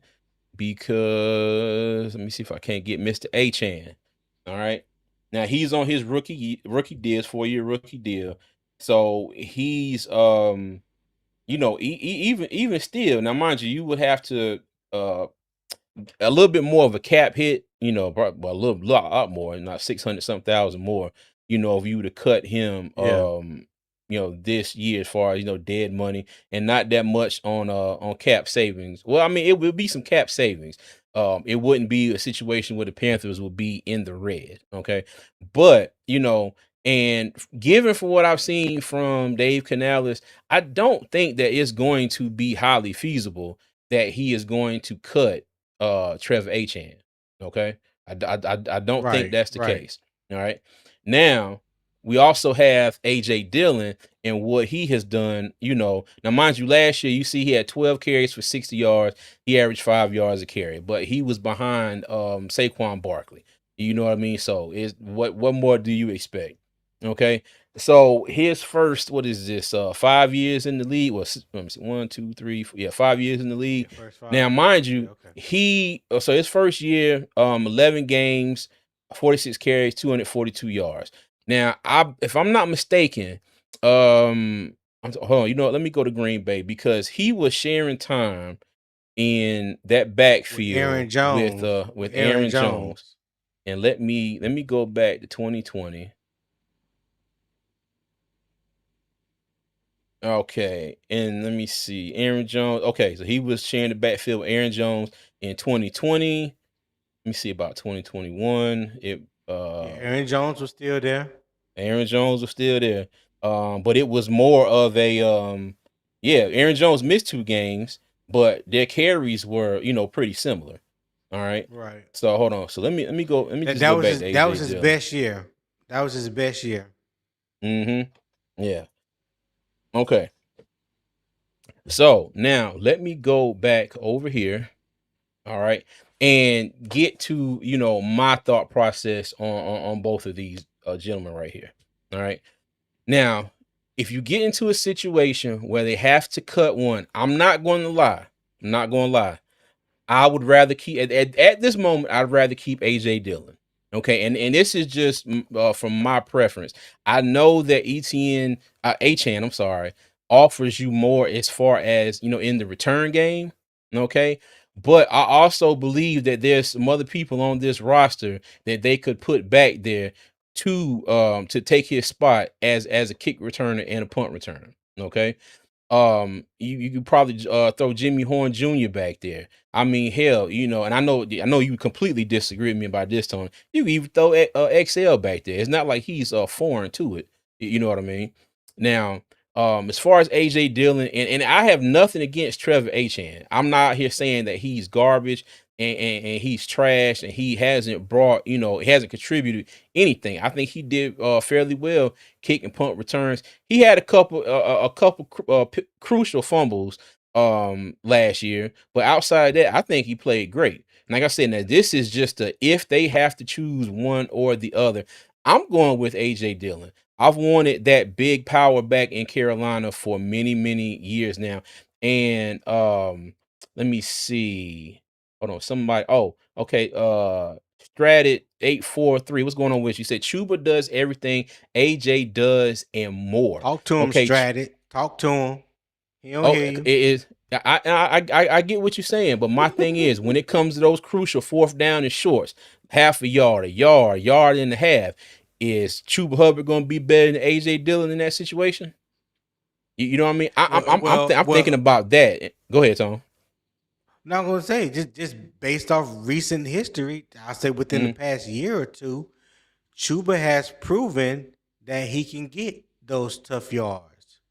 because let me see if I can't get Mr. Achan. All right. Now he's on his rookie deal, 4-year rookie deal. So he's even still, now mind you, you would have to a little bit more of a cap hit, a lot more, not 600 something thousand more, if you were to cut him, Yeah. this year as far as, dead money, and not that much on cap savings. Well, I mean, it would be some cap savings. It wouldn't be a situation where the Panthers would be in the red. Okay. But, and given for what I've seen from Dave Canales, I don't think that it's going to be highly feasible that he is going to cut Trevor Achan. Okay. I don't think that's the case. All right. Now, we also have AJ Dillon and what he has done, Now, mind you, last year, you see he had 12 carries for 60 yards. He averaged 5 yards a carry, but he was behind Saquon Barkley. You know what I mean? So what more do you expect? Okay. So his first, what is this? 5 years in the league. Well, let me see, 1, 2, 3, 4, 5 years in the league. Now, mind you, so his first year, 11 games, 46 carries, 242 yards. Now, if I'm not mistaken, hold on, let me go to Green Bay, because he was sharing time in that backfield with Aaron Jones. And let me go back to 2020. Okay, and let me see. Aaron Jones. Okay, so he was sharing the backfield with Aaron Jones in 2020. Let me see about 2021. Aaron Jones was still there. Aaron Jones was still there. But it was more of a Aaron Jones missed 2 games, but their carries were, pretty similar. All right. Right. So hold on. So let me go back to AJ that was his Dillon. best year. That was his best year. Mm-hmm. Yeah. Okay. So now let me go back over here. All right. And get to, my thought process on both of these gentlemen right here. All right. Now, if you get into a situation where they have to cut one, I'm not going to lie. I would rather keep at this moment. I'd rather keep AJ Dillon. Okay, and this is just from my preference. I know that Achan, I'm sorry, offers you more as far as in the return game. Okay, but I also believe that there's some other people on this roster that they could put back there to take his spot as a kick returner and a punt returner. Okay. You could probably throw Jimmy Horn Jr. back there. I mean, hell, and I know you completely disagree with me about this, Tony. You can even throw XL back there. It's not like he's foreign to it. You know what I mean? Now, as far as AJ Dillon, and I have nothing against Trevor Achan. I'm not here saying that he's garbage and he's trash and he hasn't brought, he hasn't contributed anything. I think he did fairly well kick and punt returns. He had a couple crucial fumbles last year, but outside that, I think he played great. And like I said, now this is just if they have to choose one or the other, I'm going with AJ Dillon. I've wanted that big power back in Carolina for many, many years now. And let me see. Hold on, somebody. Oh, okay. Stratted 843. What's going on with you? Said Chuba does everything AJ does and more. Talk to him, okay, Stratted. Talk to him. He don't hear you. It is. I get what you're saying, but my thing is when it comes to those crucial 4th down and shorts, half a yard, yard and a half, is Chuba Hubbard going to be better than AJ Dillon in that situation? You know what I mean? I'm thinking about that. Go ahead, Tom. Not gonna say just based off recent history. I say within the past year or two, Chuba has proven that he can get those tough yards.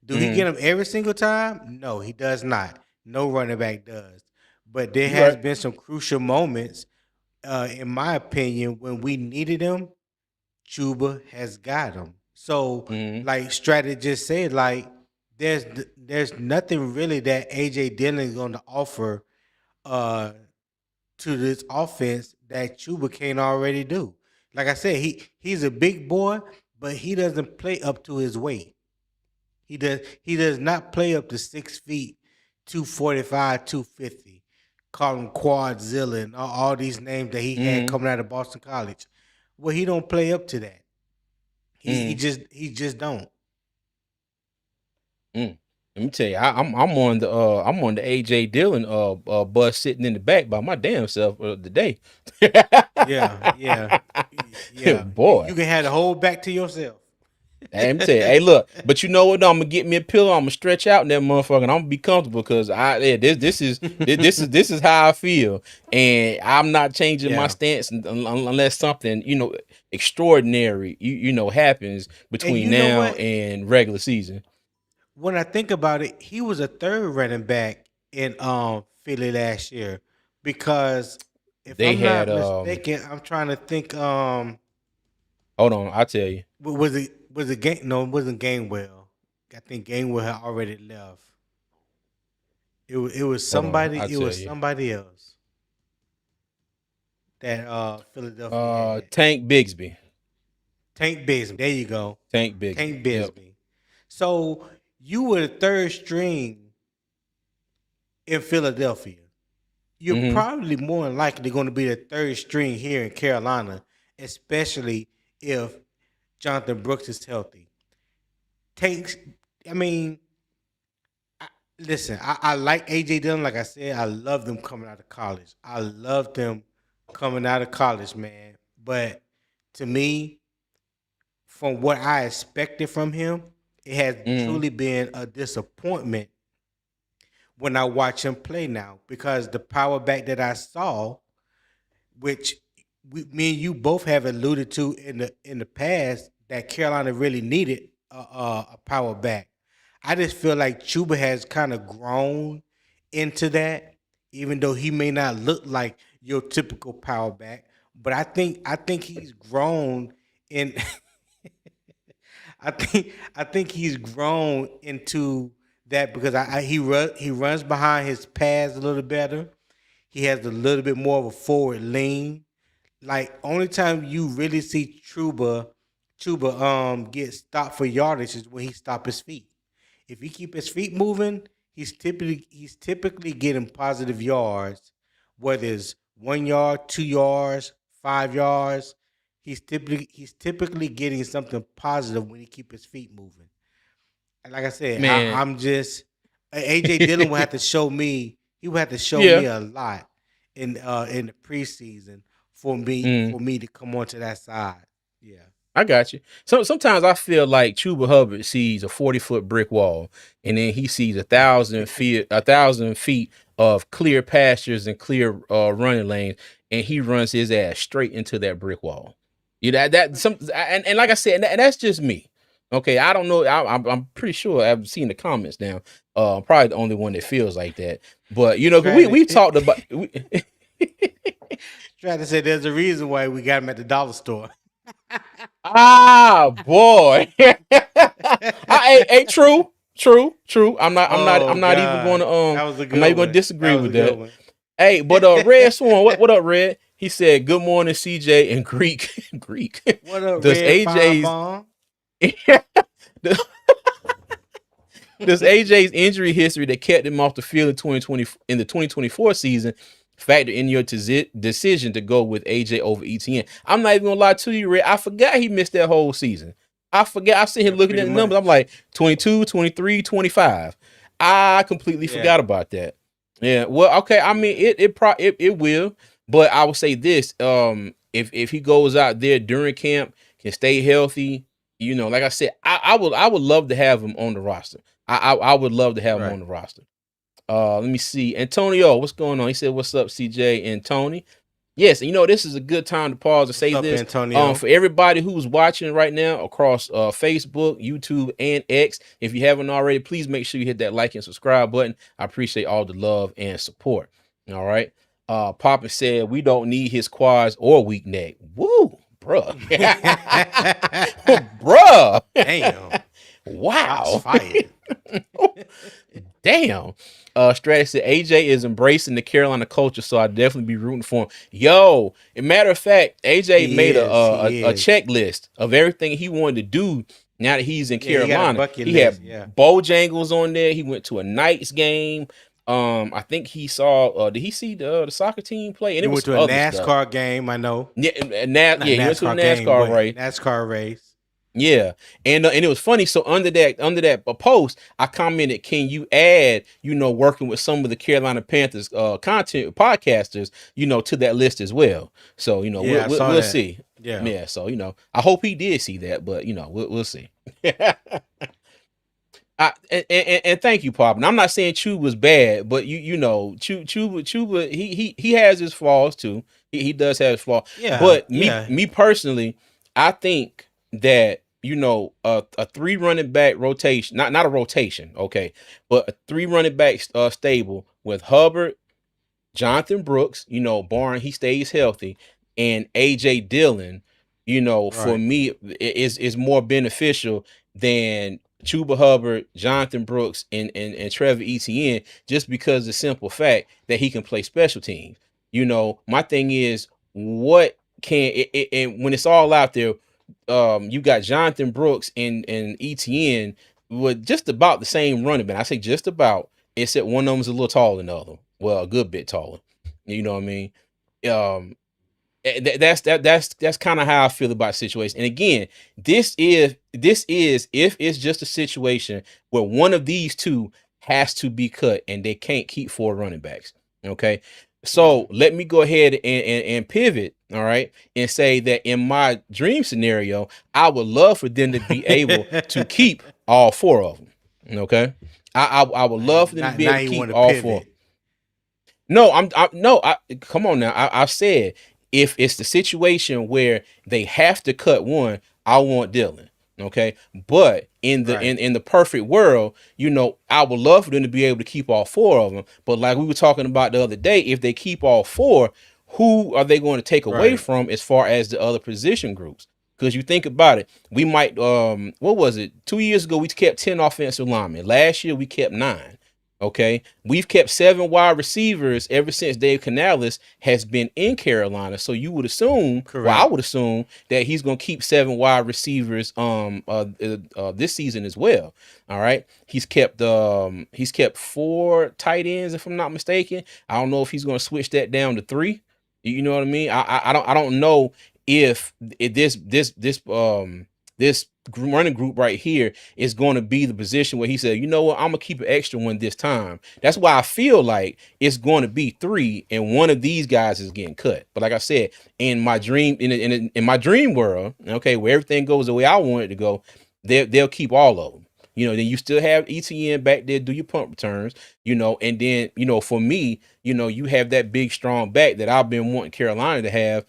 Do he get them every single time? No, he does not. No running back does. But there You has right. been some crucial moments, in my opinion, when we needed him. Chuba has got him. So, Mm-hmm. like strategist said, like there's nothing really that AJ Dillon is going to offer uh to this offense that Chuba can't already do. Like I said, he's a big boy, but he doesn't play up to his weight. He does not play up to 6 feet, 245, 250. Call him Quadzilla and all these names that he had Mm-hmm. coming out of Boston College. Well, he don't play up to that. He Mm-hmm. just don't. Mm. Let me tell you, I'm on the AJ Dillon bus sitting in the back by my damn self today. Yeah, yeah, yeah. Boy. You can have the whole back to yourself. Hey, let me tell you, hey, look, but you know what? Though? I'm gonna get me a pillow. I'm gonna stretch out in that motherfucker, and I'm gonna be comfortable because this is how I feel, and I'm not changing my Yeah. stance unless something extraordinary happens And between you know now what? and regular season. When I think about it, he was a third running back in Philly last year because if They I'm had not mistaken, I'm trying to think. Hold on, I'll tell you. Was it game? No, it wasn't Gainwell. I think Gainwell had already left. It was Hold on, somebody. I'll It tell was you. somebody else that Philadelphia had. Tank Bigsby. Tank Bigsby. There you go. Tank Bigsby. Tank Yep. Bigsby. So you were the third string in Philadelphia. You're Mm-hmm. probably more than likely going to be the third string here in Carolina, especially if Jonathan Brooks is healthy. Takes, I mean, listen, I like AJ Dillon. Like I said, I love them coming out of college. I love them coming out of college, man. But to me, from what I expected from him, it has Mm-hmm. truly been a disappointment when I watch him play now because the power back that I saw, which me and you both have alluded to in the past, that Carolina really needed a power back. I just feel like Chuba has kind of grown into that, even though he may not look like your typical power back. But I think he's grown in. I think he's grown into that because he runs behind his pads a little better. He has a little bit more of a forward lean. Like only time you really see Chuba get stopped for yardage is when he stop his feet. If he keep his feet moving, he's typically getting positive yards, whether it's 1 yard, 2 yards, 5 yards. He's typically getting something positive when he keep his feet moving. And like I said, Man. I'm just AJ Dillon will have to show me. He will have to show Yeah. me a lot in the preseason for me Mm. for me to come onto that side. Yeah. I got you. So sometimes I feel like Chuba Hubbard sees a 40-foot brick wall, and then he sees 1,000 feet of clear pastures and clear running lanes, and he runs his ass straight into that brick wall. You know that some and like I said, and that's just me. Okay, I don't know. I'm pretty sure I've seen the comments now. I'm probably the only one that feels like that. But 'cause we talked about. Trying to say there's a reason why we got him at the dollar store. Ah, boy. Hey, true. I'm not. Oh I'm not even going God, to. that was a I'm not good even going to one. That disagree was a with good that. one. Hey, but Red Swan, what up, Red? He said, "Good morning, CJ and Greek." Greek. What up, Does Red Fire AJ's Bomb? does AJ's injury history that kept him off the field in the 2024 season factor in your decision to go with AJ over ETN? I'm not even gonna lie to you, Red. I forgot he missed that whole season. I forgot. I sitting Yeah, here looking at pretty the numbers. I'm much. like 22, 23, 25. I completely Yeah. forgot about that. Yeah. Well, okay. I mean, it will, but I will say this: if he goes out there during camp, can stay healthy, like I said, I would love to have him on the roster. I would love to have him Right. on the roster. Let me see. Antonio, what's going on? He said, "What's up, CJ and Tony?" Yes, and this is a good time to pause to What's say up, this. Antonio? For everybody who's watching right now across Facebook, YouTube, and X, if you haven't already, please make sure you hit that like and subscribe button. I appreciate all the love and support. All right. Papa said we don't need his quads or weak neck. Woo, bruh. Bruh. Damn. Shots Wow. fired. Damn. Stratus said AJ is embracing the Carolina culture, so I'd definitely be rooting for him. Yo, as a matter of fact, AJ He made is. a checklist of everything he wanted to do now that he's in Yeah, he got a Carolina. bucket He list. had Yeah. Bojangles on there. He went to a Knights game. I think he saw. Did he see the soccer team play? And He it was went to some a other stuff. NASCAR game, I know. Yeah, Not he went to the NASCAR game, NASCAR but race. NASCAR race. Yeah, and it was funny. So under that post, I commented, "Can you add, working with some of the Carolina Panthers content podcasters, to that list as well?" So Yeah, I saw we'll that. see. Yeah. Yeah. So I hope he did see that, but we'll see. And thank you, Pop. And I'm not saying Chuba was bad, but Chuba he has his flaws too. He does have his flaws. Yeah. But yeah. me personally, I think that a 3 running back rotation, not a rotation, okay, but a 3 running back stable with Hubbard, Jonathan Brooks, barring he stays healthy, and AJ Dillon, for Right. me is more beneficial than Chuba Hubbard, Jonathan Brooks, and Trevor Etienne, just because of the simple fact that he can play special teams. My thing is, what can it, and when it's all out there, you got Jonathan Brooks and Etienne with just about the same running back. I say just about, except one of them's a little taller than the other. Well, a good bit taller. You know what I mean? That's kind of how I feel about the situation. And again, this is if it's just a situation where one of these two has to be cut and they can't keep 4 running backs. Okay. So let me go ahead and pivot, all right, and say that in my dream scenario, I would love for them to be able to keep all 4 of them. Okay. I would love for them to be able to keep all 4. No, come on now. I said if it's the situation where they have to cut one, I want Dillon. Okay. But in the in the perfect world, I would love for them to be able to keep all 4 of them. But like we were talking about the other day, if they keep all 4, who are they going to take away from as far as the other position groups? Because you think about it, we might what was it? 2 years ago, we kept 10 offensive linemen. Last year we kept 9. Okay, we've kept 7 wide receivers ever since Dave Canales has been in Carolina. So you would assume, well, I would assume that he's going to keep 7 wide receivers this season as well. All right, he's kept 4 tight ends if I'm not mistaken. I don't know if he's going to switch that down to 3. You know what I mean? I don't know if this running group right here is going to be the position where he said, you know what, I'm gonna keep an extra one this time. That's why I feel like it's going to be 3 and one of these guys is getting cut. But like I said, in my dream, in my dream world, okay, where everything goes the way I want it to go, they'll keep all of them. Then you still have ETN back there, do your punt returns, and then, for me, you have that big, strong back that I've been wanting Carolina to have,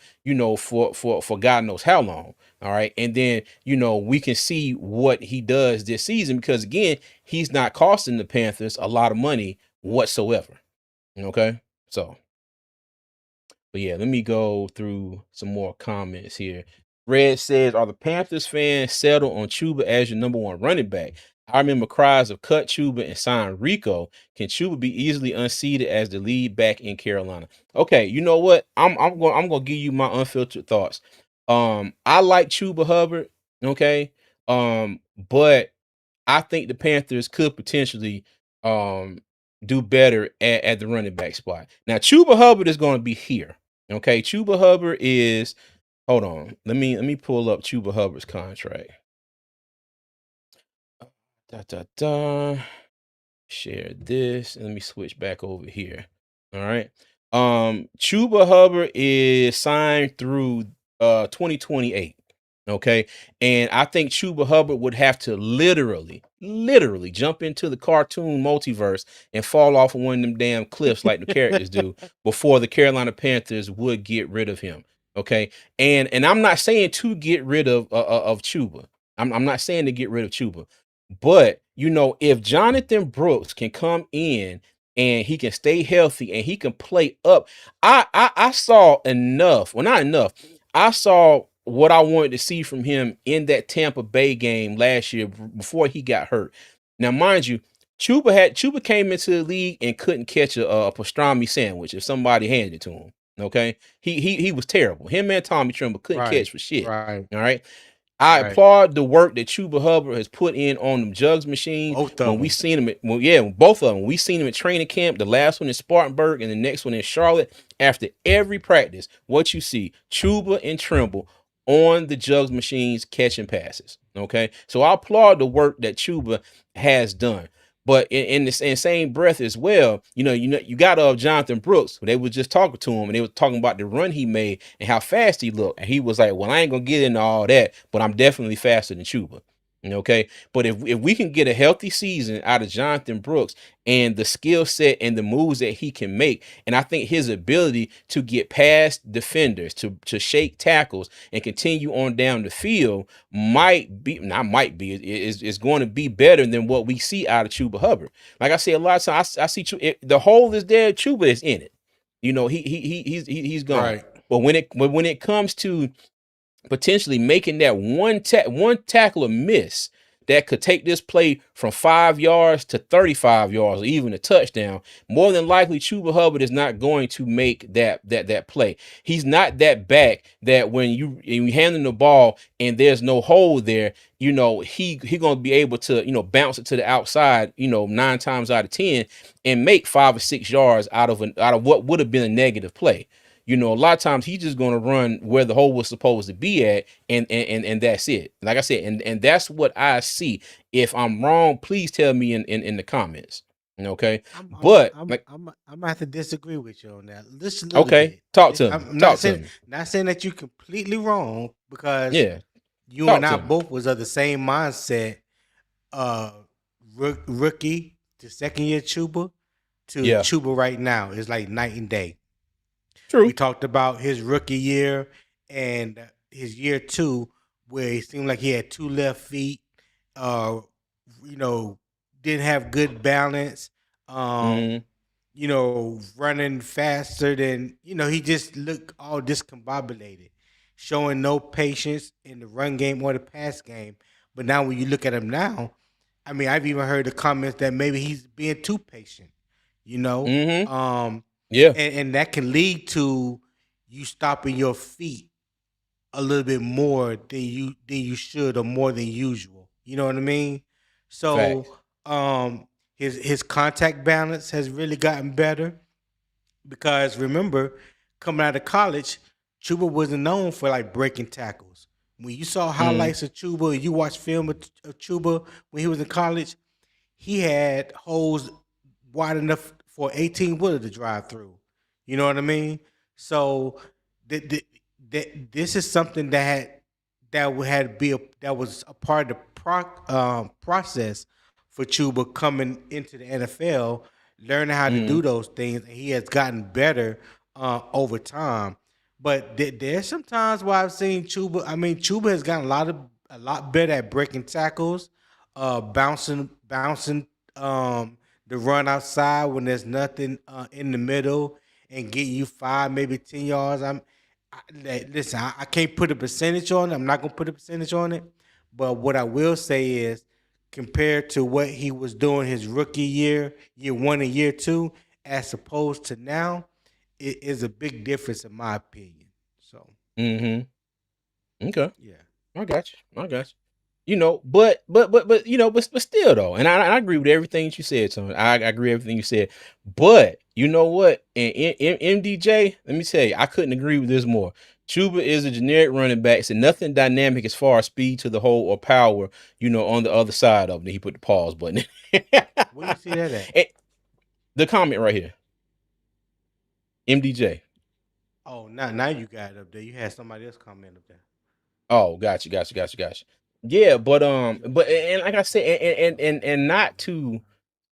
for God knows how long. All right. And then, we can see what he does this season because, again, he's not costing the Panthers a lot of money whatsoever. Okay. So, but yeah, let me go through some more comments here. Red says, are the Panthers fans settled on Chuba as your number 1 running back? I remember cries of cut Chuba and sign Rico. Can Chuba be easily unseated as the lead back in Carolina? Okay, you know what? I'm gonna give you my unfiltered thoughts. I like Chuba Hubbard, okay. But I think the Panthers could potentially do better at the running back spot. Now, Chuba Hubbard is going to be here. Okay, Chuba Hubbard is. Hold on. Let me pull up Chuba Hubbard's contract. Share this. And let me switch back over here. All right. Chuba Hubbard is signed through 2028. Okay. And I think Chuba Hubbard would have to literally jump into the cartoon multiverse and fall off of one of them damn cliffs like the characters do before the Carolina Panthers would get rid of him. Okay. And I'm not saying to get rid of Chuba. I'm not saying to get rid of Chuba. But if Jonathan Brooks can come in and he can stay healthy and he can play up, I saw enough. Well, not enough. I saw what I wanted to see from him in that Tampa Bay game last year before he got hurt. Now, mind you, Chuba came into the league and couldn't catch a pastrami sandwich if somebody handed it to him. Okay, he was terrible. Him and Tommy Tremble couldn't catch for shit. Right. All right. I applaud the work that Chuba Hubbard has put in on them jugs machines. Both of When we them. seen him, both of them. We seen him at training camp, the last one in Spartanburg and the next one in Charlotte. After every practice, what you see, Chuba and Trimble on the jugs machines catching passes. Okay, so I applaud the work that Chuba has done. But in the same breath as well, you got Jonathan Brooks. They was just talking to him and they were talking about the run he made and how fast he looked. And he was like, well, I ain't gonna get into all that, but I'm definitely faster than Chuba. Okay. But if we can get a healthy season out of Jonathan Brooks and the skill set and the moves that he can make, and I think his ability to get past defenders, to shake tackles and continue on down the field is going to be better than what we see out of Chuba Hubbard. Like I say, a lot of times I see the hole is there, Chuba is in it. He's gone. Right. But when it comes to potentially making that one tackle a miss that could take this play from 5 yards to 35 yards or even a touchdown, more than likely Chuba Hubbard is not going to make that play. He's not that back that when you hand him the ball and there's no hole there, he gonna be able to bounce it to the outside 9 times out of 10 and make 5 or 6 yards out of what would have been a negative play. A lot of times he's just going to run where the hole was supposed to be at, and that's it. Like I said, and that's what I see. If I'm wrong, please tell me in the comments. Okay, I'm gonna have to disagree with you on that. Just a little bit. Talk to me. I'm Talk to me. not saying that you're completely wrong because Yeah, you talk and I to me. both was of the same mindset. Rookie to second year Chuba to Yeah. Chuba right now is like night and day. True. We talked about his rookie year and his year 2, where he seemed like he had 2 left feet. Uh, didn't have good balance. Mhm. Running faster than he just looked all discombobulated, showing no patience in the run game or the pass game. But now when you look at him now, I mean, I've even heard the comments that maybe he's being too patient. Mhm. Um, Yeah. and that can lead to you stopping your feet a little bit more than you should or more than usual. You know what I mean? So Facts. his contact balance has really gotten better because remember, coming out of college, Chuba wasn't known for like breaking tackles. When you saw highlights of Chuba, you watched film of Chuba when he was in college, he had holes wide enough for 18 wheeler to drive through. You know what I mean? So this is something that was a part of the process for Chuba coming into the NFL, learning how to do those things, and he has gotten better over time. But there's some times where I've seen Chuba. I mean, Chuba has gotten a lot better at breaking tackles, bouncing the run outside when there's nothing in the middle, and getting you 5, maybe 10 yards. Listen. I can't put a percentage on it. I'm not gonna put a percentage on it. But what I will say is, compared to what he was doing his rookie year 1 and year 2, as opposed to now, it is a big difference in my opinion. So Mhm. Okay. yeah. I got you. But still though, and I agree with everything that you said, son. I agree with everything you said. But you know what? In MDJ, let me tell you, I couldn't agree with this more. Chuba is a generic running back, so nothing dynamic as far as speed to the hole or power, on the other side of it. He put the pause button. Where you see that at? The comment right here. MDJ. Oh, now you got it up there. You had somebody else comment up there. Oh, got you. Yeah, but and like I said, and not to,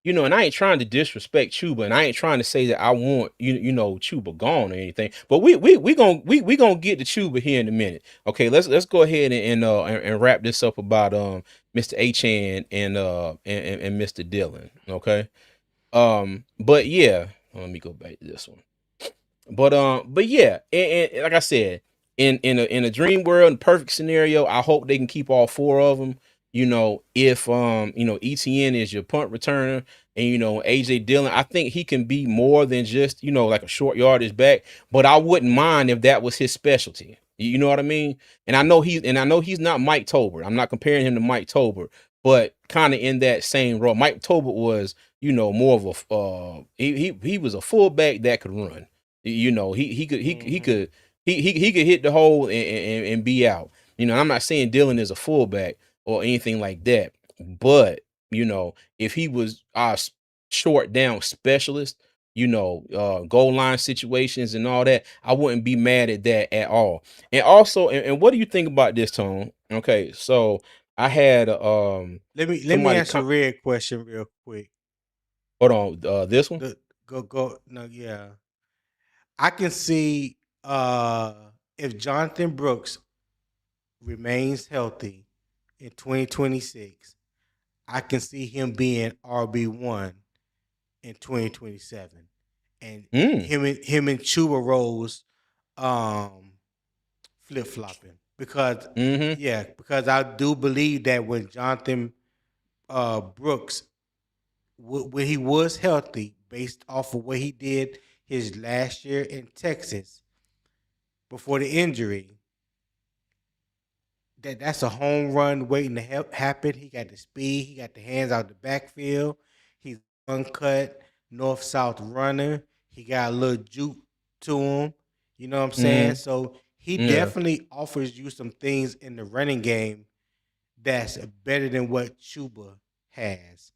and I ain't trying to disrespect Chuba, and I ain't trying to say that I want Chuba gone or anything. But we gonna get to Chuba here in a minute. Okay, let's go ahead and wrap this up about Mr. Achan and Mr. Dillon. Okay, but yeah, let me go back to this one. But yeah, and like I said, in a dream world, in perfect scenario, I hope they can keep all four of them. If ETN is your punt returner, and AJ Dillon, I think he can be more than just like a short yardage back. But I wouldn't mind if that was his specialty. You know what I mean? And I know he's not Mike Tolbert. I'm not comparing him to Mike Tolbert, but kind of in that same role. Mike Tolbert was more of a he was a fullback that could run. He could he could hit the hole and be out. I'm not saying Dylan is a fullback or anything like that, but if he was our short down specialist, goal line situations and all that, I wouldn't be mad at that at all. And also, and what do you think about this, Tone? Okay, so I had Let me somebody answer Red question real quick. hold on, this one. Go no, yeah. I can see if Jonathan Brooks remains healthy in 2026, I can see him being RB1 in 2027. And Mm, him and Chuba Rose flip flopping. Because mm-hmm, yeah, because I do believe that when Jonathan Brooks when he was healthy, based off of what he did his last year in Texas before the injury, that's a home run waiting to happen. He got the speed, he got the hands out the backfield. He's uncut north south runner. He got a little juke to him. You know what I'm saying? mm-hmm, So he yeah, definitely offers you some things in the running game that's better than what Chuba has.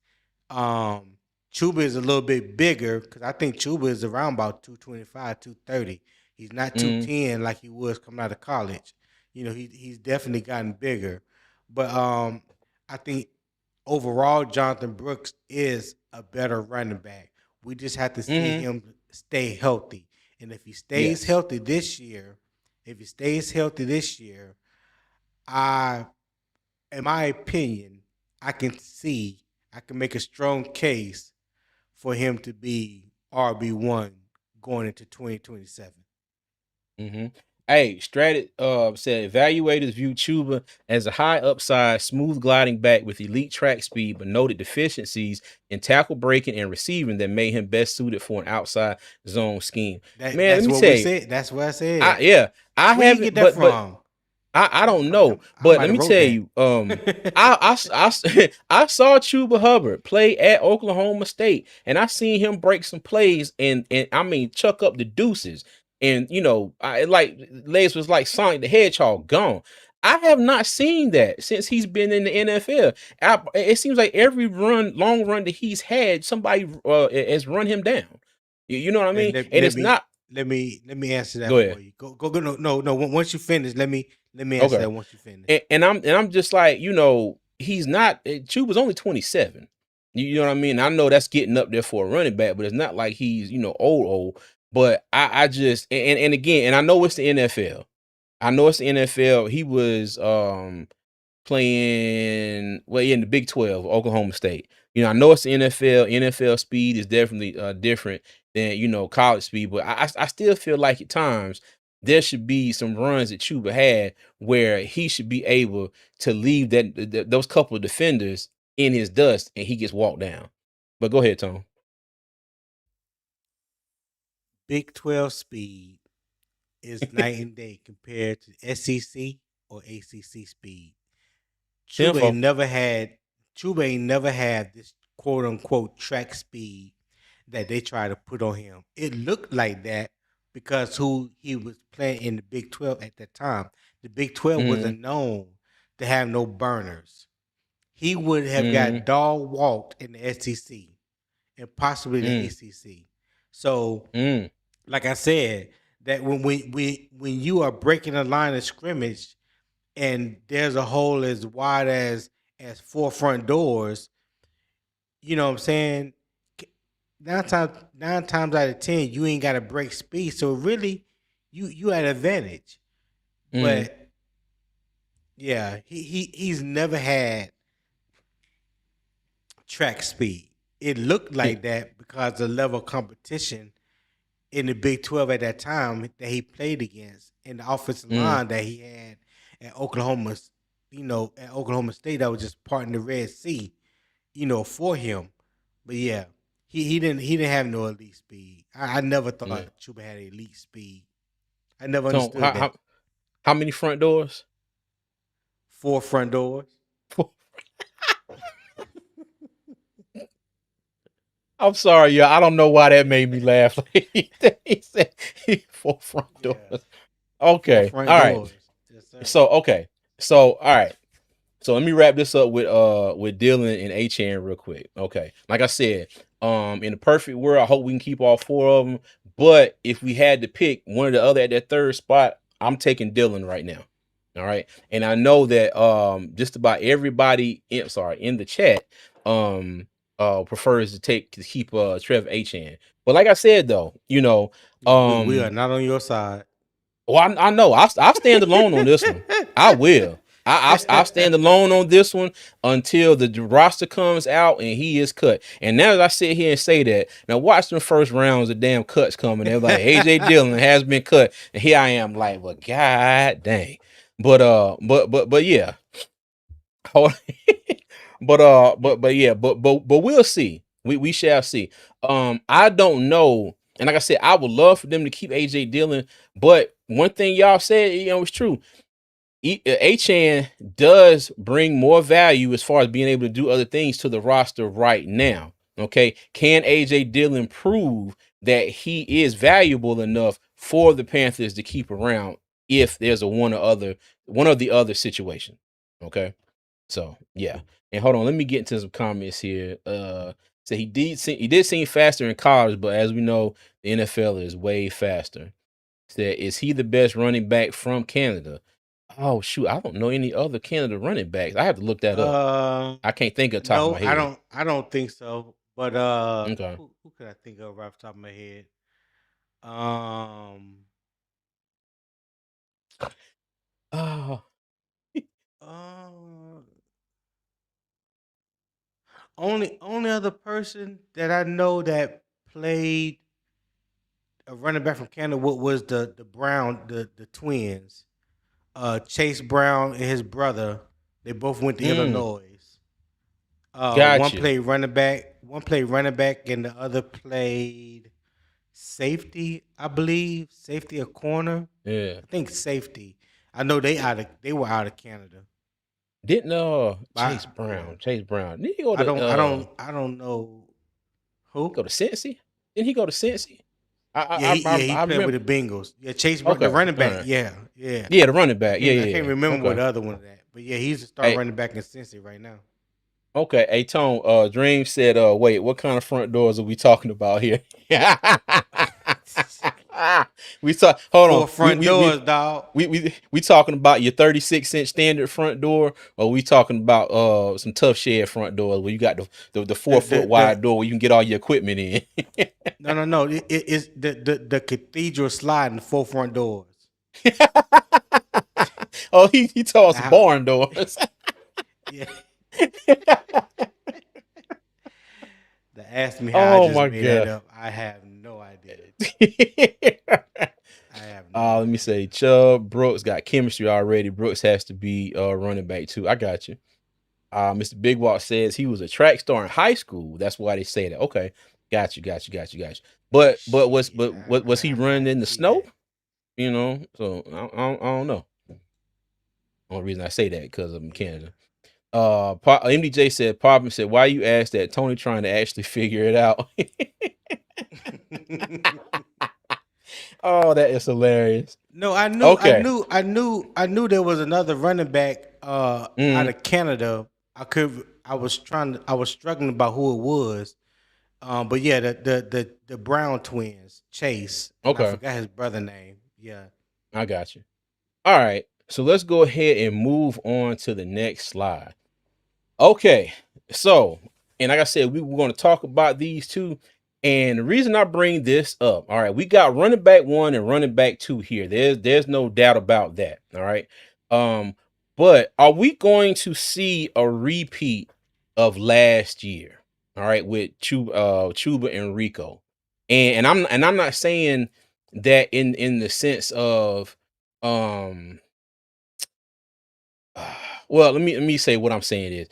Um, Chuba is a little bit bigger because I think Chuba is around about 225, 230. He's not mm, 210 like he was coming out of college. He's definitely gotten bigger. But I think overall Jonathan Brooks is a better running back. We just have to see mm-hmm, him stay healthy. And if he stays yes. healthy this year, if he stays healthy this year, I in my opinion, I can make a strong case for him to be RB1 going into 2027. Mm-hmm. Hey, Strat said evaluators view Chuba as a high upside, smooth gliding back with elite track speed, but noted deficiencies in tackle breaking and receiving that made him best suited for an outside zone scheme. Man, let That's me what tell we you, said. That's what I said. I Where you get haven't, that but from? I don't know, I but might let have me wrote tell that. you, I saw Chuba Hubbard play at Oklahoma State, and I seen him break some plays and I mean chuck up the deuces, and I like legs was like Sonic the Hedgehog gone. I have not seen that since he's been in the NFL. It seems like every long run that he's had, somebody has run him down. You know what I let, mean? let, And let it's me not. let me answer that Go for ahead. you. Go. No. Once you finish, let me answer Okay. that once you finish. And I'm just like, he's not. Chuba's only 27. You know what I mean? I know that's getting up there for a running back, but it's not like he's old. But I just and again, and I know it's the NFL. I know it's the NFL. He was playing well in the Big 12, Oklahoma State. I know it's the NFL. NFL speed is definitely different than college speed, but I still feel like at times there should be some runs that Chuba had where he should be able to leave those couple of defenders in his dust and he gets walked down. But go ahead, Tom. Big 12 speed is night and day compared to SEC or ACC speed. Chuba ain't Tenfold. never had Chuba ain't never had this quote unquote track speed that they try to put on him. It looked like that because who he was playing in the Big 12 at that time. The Big 12 Mm, wasn't known to have no burners. He would have got mm, dog walked in the SEC and possibly the mm, ACC. So, mm, like I said, that when you are breaking a line of scrimmage and there's a hole as wide as 4 front doors. You know what I'm saying? K- nine times out of 10, you ain't got to break speed. So really, you at advantage. Mm, But yeah, he's never had track speed. It looked mm, like that because the level of competition in the Big 12 at that time that he played against and the offensive mm, line that he had at Oklahoma, at Oklahoma State that was just parting the Red Sea, for him. But yeah, he didn't have no elite speed. I never yeah. thought Chuba had elite speed. I never So understood that. how many front doors? 4 front doors. I'm sorry, yeah. I don't know why that made me laugh. He said 4 front Yeah, doors. four Okay. front All right. doors. Yes, sir. So okay. So all right. So let me wrap this up with Dylan and Achan real quick. Okay. Like I said, in the perfect world, I hope we can keep all 4 of them. But if we had to pick one or the other at that third spot, I'm taking Dylan right now. All right. And I know that just about everybody in the chat prefers to keep Trev Achan. But like I said though, We are um not on your side. well, I know. I'll stand alone on this one. I will. I'll stand alone on this one until the roster comes out and he is cut. And now that I sit here and say that, now watch the first rounds of damn cuts coming. They're like AJ Dillon has been cut, and here I am like, well, god dang. But yeah. Hold- but yeah, but we'll see. We shall see. I don't know. And like I said, I would love for them to keep AJ Dillon, but one thing y'all said, it's true. Achan does bring more value as far as being able to do other things to the roster right now. Okay. Can AJ Dillon prove that he is valuable enough for the Panthers to keep around if there's a one of the other situation? Okay. So yeah. And hold on, let me get into some comments here. So he did seem faster in college, but as we know, the NFL is way faster. Said, is he the best running back from Canada? Oh shoot, I don't know any other Canada running backs. I have to look that up. uh, I can't think of the top of no, my I head. don't. I don't think so. But Okay. who could I think of right off the top of my head? Um, Oh, uh, only other person that I know that played a running back from Canada was the Brown the twins. Chase Brown and his brother. They both went to mm, Illinois. One gotcha. played running back. One played running back, and the other played safety. I believe safety or corner. Yeah. I think safety. I know they were out of Canada. Didn't But yeah, Chase Brown. Did he go I to don't I don't I don't know who. Cincy? Didn't he go to Cincy? He I played with remember. the Bengals. Yeah, Chase Brown, the Okay, running all back. right. Yeah, yeah. Yeah, the running back. Yeah, I yeah, can't yeah. remember what Okay. the other one is at. But yeah, he's a star Hey, running back in Cincy right now. okay. Hey, Tone, Dream said, wait, what kind of front doors are we talking about here? We talk. Hold on. Four front doors, dog. We talking about your 36-inch standard front door, or we talking about some tough shed front doors where you got the The 4 foot the wide the door where you can get all your equipment in. no. It's the cathedral sliding 4 front doors. Oh, he told us Now, barn doors. yeah. The ask me how I Oh just my made that god. up. I have no idea. I have no Let me idea. say, Chubb Brooks got chemistry already. Brooks has to be running back too. I got you. Mr. Big Walk says he was a track star in high school. That's why they say that. Okay, got you. But Shit, was he I running in the see snow? that. So I don't know. Only reason I say that because I'm in Yeah. Canada. MDJ said, Poppin said, why you ask that? Tony trying to actually figure it out. Oh, that is hilarious. No, Okay. I knew there was another running back out Mm, of Canada. I was struggling about who it was. But yeah, the Brown twins, Chase, and I okay. forgot his brother name. Yeah. I got you. All right. So let's go ahead and move on to the next slide. Okay, so and like I said, we were going to talk about these two. And the reason I bring this up, all right, we got running back 1 and running back 2 here. There's no doubt about that. All right. Um, but are we going to see a repeat of last year? All right, with Chuba and Rico. And I'm not saying that in the sense of um well, let me say what I'm saying is,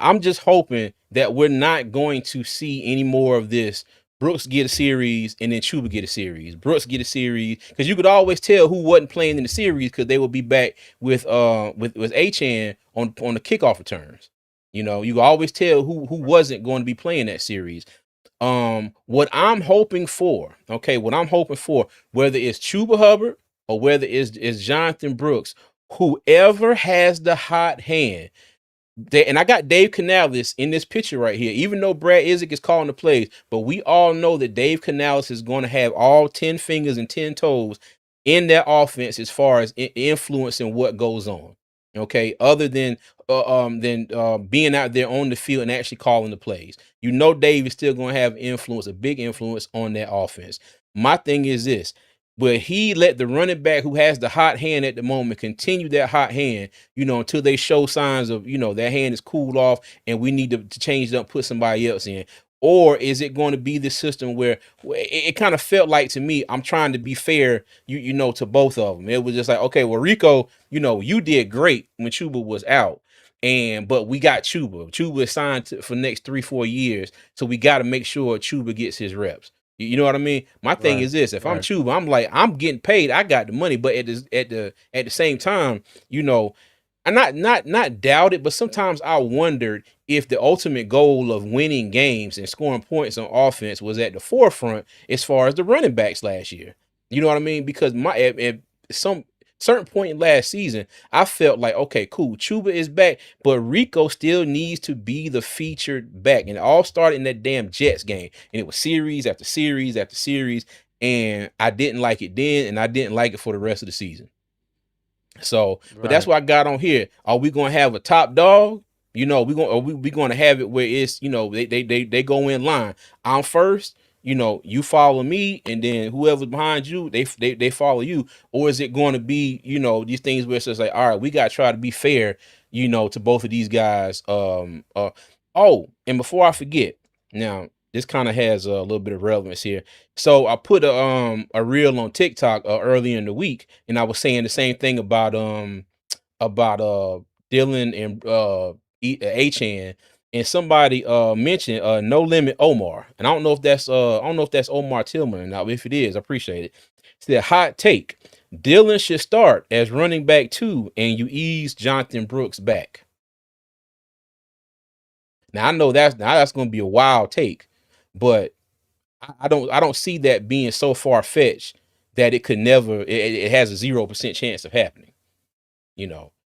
I'm just hoping that we're not going to see any more of this. Brooks get a series and then Chuba get a series. Brooks get a series because you could always tell who wasn't playing in the series because they would be back with Achan on the kickoff returns. You could always tell who wasn't going to be playing that series. What I'm hoping for, okay, whether it's Chuba Hubbard or whether it's Jonathan Brooks, whoever has the hot hand. And I got Dave Canales in this picture right here, even though Brad Isaac is calling the plays, but we all know that Dave Canales is going to have all 10 fingers and 10 toes in that offense as far as influencing what goes on. Okay, other than being out there on the field and actually calling the plays. Dave is still going to have influence, a big influence on that offense. My thing is this. But he let the running back who has the hot hand at the moment continue that hot hand, until they show signs of, that hand is cooled off and we need to change it up, put somebody else in. Or is it going to be this system where it kind of felt like to me, I'm trying to be fair, to both of them. It was just like, okay, well, Rico, you did great when Chuba was out. But we got Chuba. Chuba is signed for the next 3-4 years. So we got to make sure Chuba gets his reps. You know what I mean? My thing is this: if I'm Chuba, I'm like, I'm getting paid. I got the money, but at the same time, I not doubt it, but sometimes I wondered if the ultimate goal of winning games and scoring points on offense was at the forefront as far as the running backs last year. You know what I mean? Because at some certain point in last season, I felt like, okay, cool, Chuba is back, but Rico still needs to be the featured back. And it all started in that damn Jets game. And it was series after series after series. And I didn't like it then, and I didn't like it for the rest of the season. So, but that's what I got on here. Are we gonna have a top dog? We gonna have it where it's they go in line. I'm first. You follow me, and then whoever's behind you, they follow you. Or is it going to be these things where it's just like, all right, we gotta try to be fair, to both of these guys. Oh, and before I forget, now this kind of has a little bit of relevance here. So I put a reel on TikTok earlier in the week, and I was saying the same thing about Dylan and Achan, and somebody mentioned No Limit Omar, and I don't know if that's Omar Tillman or not. If it is, I appreciate it. It's the hot take: Dylan should start as running back 2, and you ease Jonathan Brooks back. Now I know that's going to be a wild take, but I don't see that being so far fetched that it could never. It has a 0% chance of happening.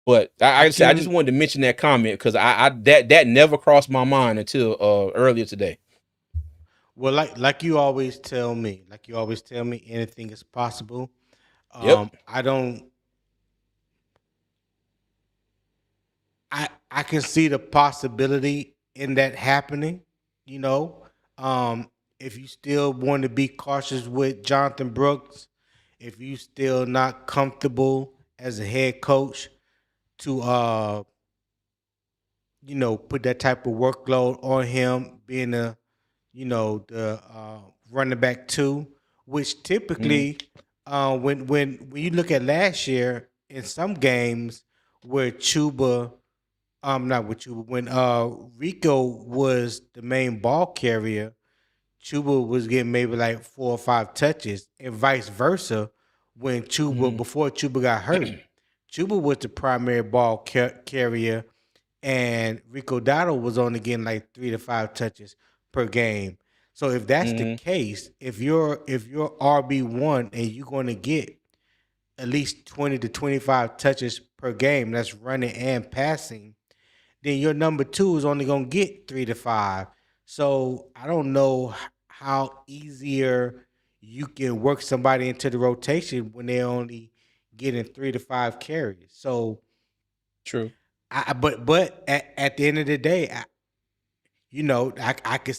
But I just wanted to mention that comment because that never crossed my mind until earlier today. Well, like you always tell me, anything is possible. Yep. I can see the possibility in that happening, you know. If you still want to be cautious with Jonathan Brooks, if you still not comfortable as a head coach to put that type of workload on him being the running back 2, which typically when you look at last year in some games where Chuba not with Chuba. When Rico was the main ball carrier, Chuba was getting maybe like 4 or 5 touches, and vice versa. When before Chuba got hurt, Chuba was the primary ball carrier, and Rico Dotto was only getting like 3 to 5 touches per game. So if that's the case, if you're RB1 and you're going to get at least 20 to 25 touches per game, that's running and passing, then your number 2 is only going to get 3 to 5. So I don't know how easier you can work somebody into the rotation when they're only getting 3 to 5 carries. So True. but at the end of the day, I can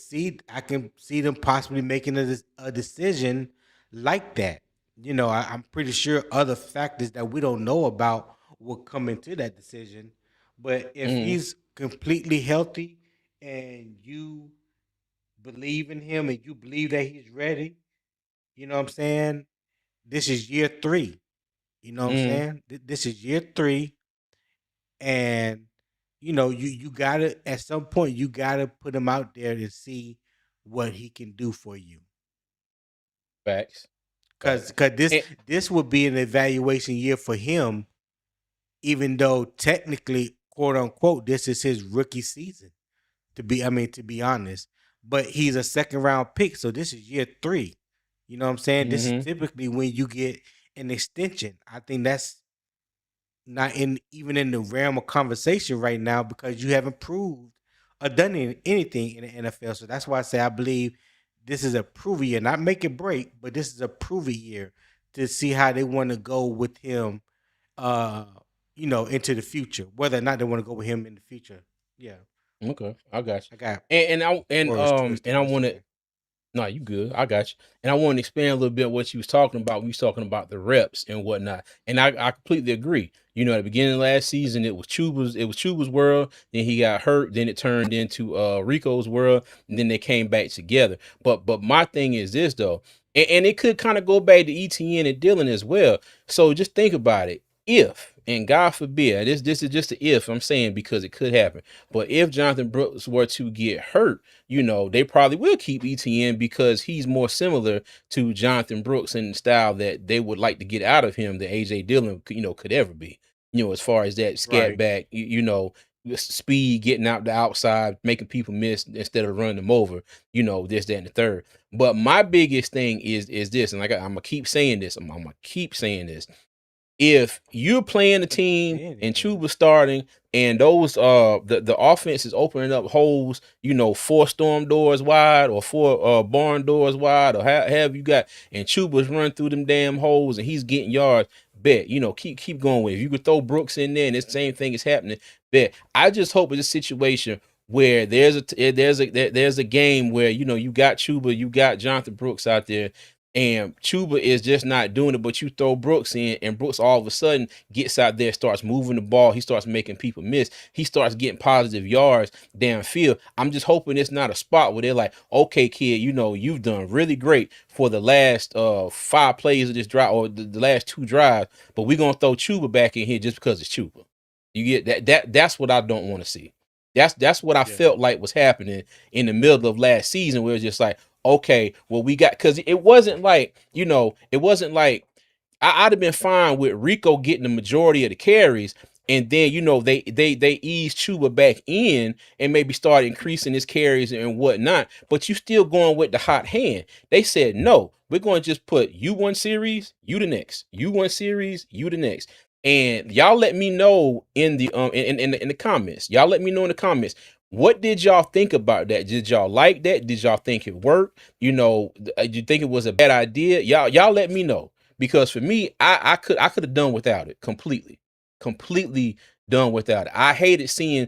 see them possibly making a decision like that. I'm pretty sure other factors that we don't know about will come into that decision. But if Mm, he's completely healthy and you believe in him and you believe that he's ready, you know what I'm saying? This is year 3. You know what I'm mm. saying? This is year 3, and you gotta, at some point, you gotta put him out there to see what he can do for you. Facts. Cause, Facts. cause this And this would be an evaluation year for him, even though technically, quote unquote, this is his rookie season. To be honest, but he's a second round pick, so this is year 3. You know what I'm saying? This is mm-hmm. typically when you get an extension. I think that's not in even in the realm of conversation right now because you haven't proved or done anything in the NFL. So that's why I say I believe this is a prove year, not make it break, but this is a prove year to see how they want to go with him, uh, into the future. Whether or not they want to go with him in the future. Yeah, Okay, I got you. I got And twisted. I I'm want to. sorry. No, you good. I got you. And I want to expand a little bit what you was talking about. We was talking about the reps and whatnot. And I completely agree. At the beginning of last season, it was Chuba's world. Then he got hurt. Then it turned into Rico's world. And then they came back together. But my thing is this though, and it could kind of go back to ETN and Dylan as well. So just think about it. If, and God forbid, this is just an if I'm saying because it could happen. But if Jonathan Brooks were to get hurt, they probably will keep ETN because he's more similar to Jonathan Brooks in the style that they would like to get out of him than AJ Dillon, could ever be. As far as that scat Right. back, the speed, getting out the outside, making people miss instead of running them over, this, that, and the third. But my biggest thing is this, and I'm gonna keep saying this. I'm gonna keep saying this. If you're playing the team Saying it, and man. Chuba starting and those the offense is opening up holes, 4 storm doors wide or 4 barn doors wide or have you got, and Chuba's run through them damn holes and he's getting yards, bet, keep going with it. If you could throw Brooks in there and this same thing is happening, bet. I just hope it's a situation where there's a game where you got Chuba, you got Jonathan Brooks out there, and Chuba is just not doing it, but you throw Brooks in, and Brooks all of a sudden gets out there, starts moving the ball. He starts making people miss. He starts getting positive yards downfield. I'm just hoping it's not a spot where they're like, okay, kid, you've done really great for the last 5 plays of this drive or the last 2 drives, but we're gonna throw Chuba back in here just because it's Chuba. You get that's what I don't want to see. That's what I Yeah. felt like was happening in the middle of last season, where it's just like, okay, well, we got, because it wasn't like, I'd have been fine with Rico getting the majority of the carries, and then they ease Chuba back in and maybe start increasing his carries and whatnot. But you still going with the hot hand. They said no, we're going to just put you one series, you the next, you one series, you the next. And y'all let me know in the in the comments. Y'all let me know in the comments. What did y'all think about that? Did y'all like that? Did y'all think it worked? Did you think it was a bad idea? Y'all let me know, because for me, I could have done without it completely done without it. I hated seeing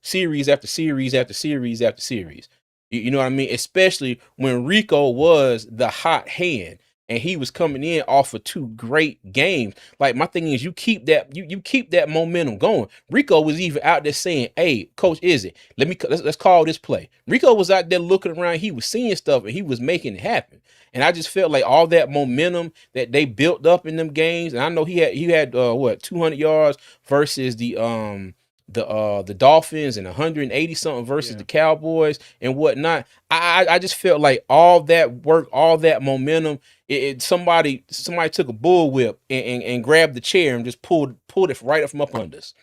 series after series after series after series. You know what I mean? Especially when Rico was the hot hand and he was coming in off of 2 great games. Like, my thing is, you keep that momentum going. Rico was even out there saying, "Hey, Coach Izzy, let's call this play." Rico was out there looking around. He was seeing stuff and he was making it happen. And I just felt like all that momentum that they built up in them games. And I know he had 200 yards versus the Dolphins and 180 something versus Yeah. the Cowboys and whatnot. I just felt like all that work, all that momentum, somebody took a bullwhip and grabbed the chair and just pulled it right up from up under us.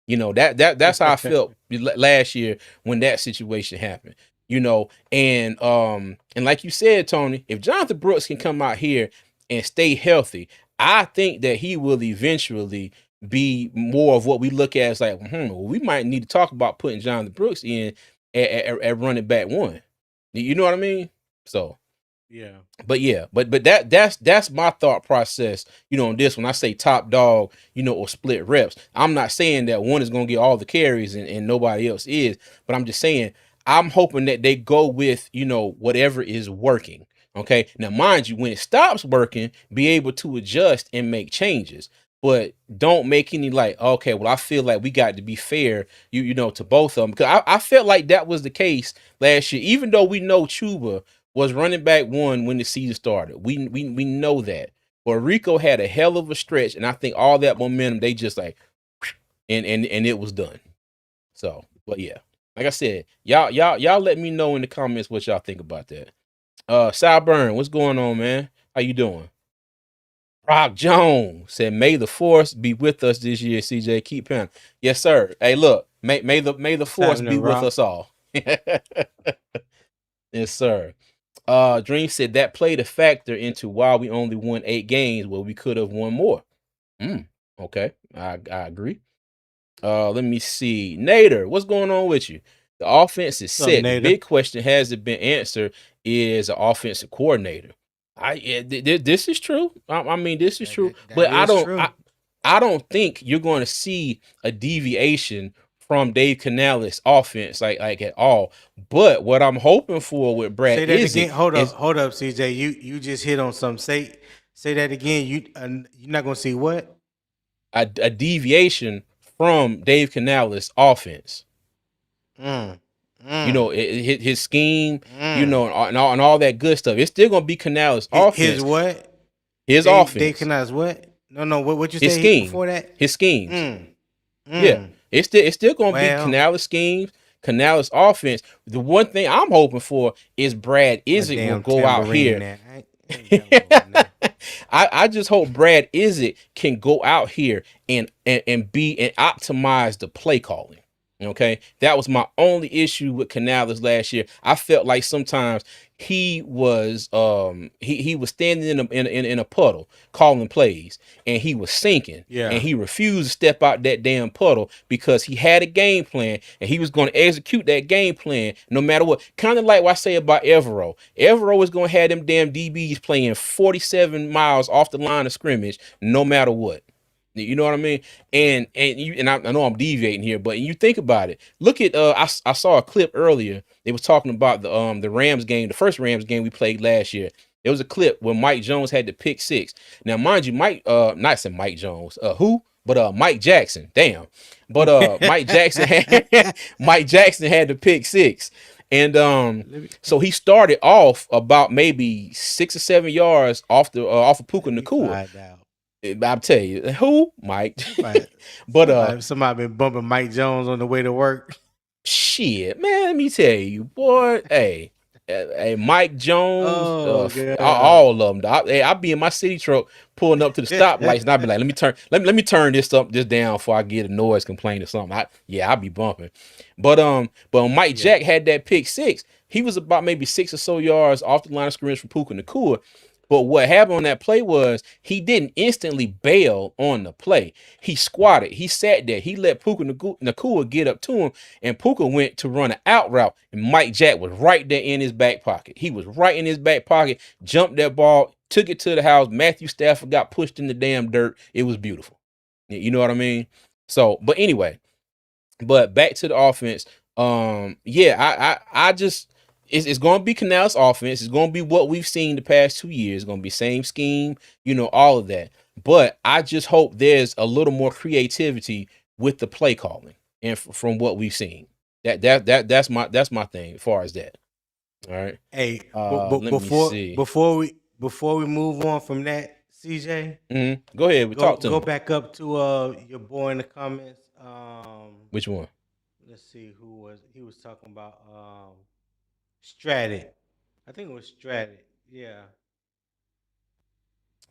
That's how I felt last year when that situation happened. And like you said, Tony, if Jonathan Brooks can come out here and stay healthy, I think that he will eventually be more of what we look at as like, well, we might need to talk about putting Jonathan Brooks in at running back 1. You know what I mean? So Yeah. But yeah, but that's my thought process. On this when I say top dog, or split reps, I'm not saying that one is gonna get all the carries and nobody else is, but I'm just saying I'm hoping that they go with whatever is working. Okay, now mind you, when it stops working, be able to adjust and make changes, but don't make any like, okay, well I feel like we got to be fair, to both of them, because I felt like that was the case last year, even though we know Chuba was running back one when the season started. We know that. But Rico had a hell of a stretch, and I think all that momentum they just like and it was done. So, but yeah. Like I said, y'all let me know in the comments what y'all think about that. Sideburn, what's going on, man? How you doing? Rock Jones said, "May the force be with us this year, CJ. Keep him." Yes, sir. Hey, look, may the What's force be happening, with Rock? us all. Yes, sir. Dream said that played a factor into why we only won 8 games where we could have won more. Okay, I agree. Let me see. Nader, what's going on with you? The offense is What's up, set. The Nader? big question hasn't been answered is an offensive coordinator. This is true. I mean, this is true. That But is true. I don't think you're going to see a deviation from Dave Canales' offense like at all. But what I'm hoping for with Brad Say that Izzy again. Hold is up, CJ. You just hit on something. Say that again. You're not gonna see what? a deviation from Dave Canales' offense. Mm. Mm. His scheme, Mm. and all that good stuff. It's still gonna be Canales' His offense. what? His Dave offense, Canales what? No. What you his say scheme, before that? his schemes. Mm. Yeah, Mm. it's still gonna be Well, Canales schemes, Canales offense. The one thing I'm hoping for is Brad my Izzy will damn go out tambourine here. there. I ain't going there. I just hope Brad Izzy can go out here and be and optimize the play calling. Okay, that was my only issue with Canales last year. I felt like sometimes he was standing in a puddle calling plays, and he was sinking, and Yeah. he refused to step out that damn puddle because he had a game plan and he was going to execute that game plan no matter what. Kind of like what I say about Evero. Evero is going to have them damn DBs playing 47 miles off the line of scrimmage no matter what. You know what I mean? I know I'm deviating here, but you think about it. Look at I saw a clip earlier. They was talking about the Rams game, the first Rams game we played last year. There was a clip where Mike Jones had to pick six. Now, mind you, not said Mike Jones, Mike Jackson. Damn. But Mike Jackson had Mike Jackson had to pick six. And so he started off about maybe 6 or 7 yards off of Puka Let me Nakua. find out. I'll tell you who, Mike. But Somebody been bumping Mike Jones on the way to work. shit, man, let me tell you, boy. Hey, Mike Jones, Oh god. all of them. I be in my city truck pulling up to the stoplights, and I be like, let me turn this down before I get a noise complaint or something. I'll be bumping. But when Mike Jack had that pick six, he was about maybe 6 or so yards off the line of scrimmage from Puka Nakua. But what happened on that play was he didn't instantly bail on the play. He squatted. He sat there. He let Puka Nakua get up to him, and Puka went to run an out route, and Mike Jack was right there in his back pocket. He was right in his back pocket, jumped that ball, took it to the house. Matthew Stafford got pushed in the damn dirt. It was beautiful. You know what I mean? So, but anyway, but back to the offense. I just it's going to be Canales' offense. It's going to be what we've seen the past 2 years. It's going to be same scheme, all of that. But I just hope there's a little more creativity with the play calling, and from what we've seen. That's my thing as far as that. All right. Hey, Let me see. before we move on from that, CJ, Go ahead. We talk to go me. back up to your boy in the comments. Which one? Let's see he was talking about Stratted. I think it was Stratted. Yeah.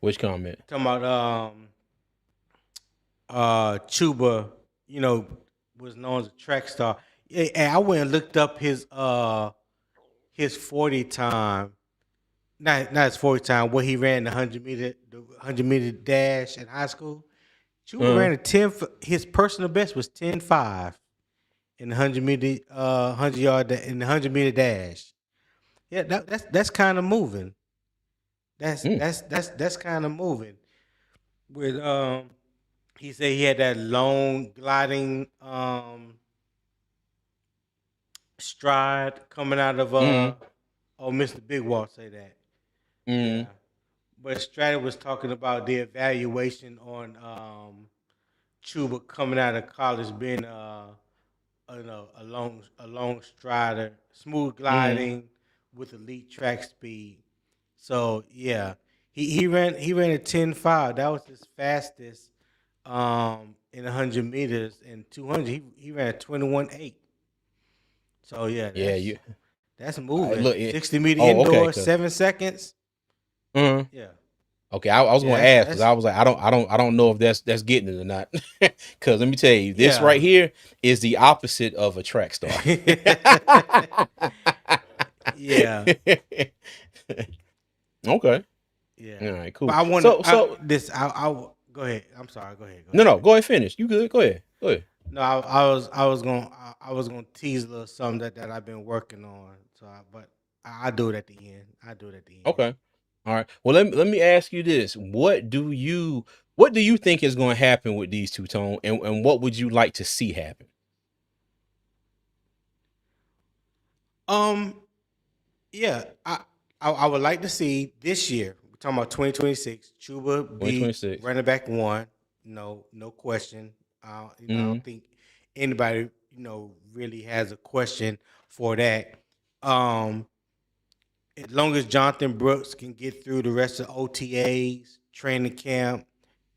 Which comment? Talking about Chuba, was known as a track star. And I went and looked up his 40 time. Not his 40 time, what he ran the 100 meter dash in high school. Chuba ran a 10 his personal best was 10.5 in the 100 yard in the 100 meter dash. Yeah, that's kind of moving. Mm, That's kind of moving. With he said he had that long gliding stride coming out of mm, Mr. Big Wall say that. Yeah. mm, But Stratter was talking about the evaluation on Chuba coming out of college being a long strider, smooth mm. gliding with elite track speed. So yeah, he ran a 10.5. That was his fastest in 100 meters, and 200 he ran a 21.8. So yeah, Yeah, you. that's I moving. look. 60-meter Oh, okay. indoor, 7 seconds. Cause, Yeah, okay, I was yeah, gonna ask because I was like, I don't know if that's getting it or not. Because let me tell you, this yeah. right here is the opposite of a track star. Yeah, Okay. yeah. All right. But Cool. I want to So go ahead. I'm sorry. Go ahead. Go no, ahead. no. Go ahead. Finish. You good? Go ahead. Go ahead. No, I was gonna tease a little something that I've been working on. But I do it at the end. I do it at the end. Okay. All right. Well, let me ask you this: what do you think is going to happen with these two tone, and what would you like to see happen? Um, yeah, I would like to see this year. We're talking about 2026. Chuba Twenty twenty be six. running back one. No question. I Mm-hmm. don't think anybody really has a question for that. Um, as long as Jonathan Brooks can get through the rest of OTAs, training camp,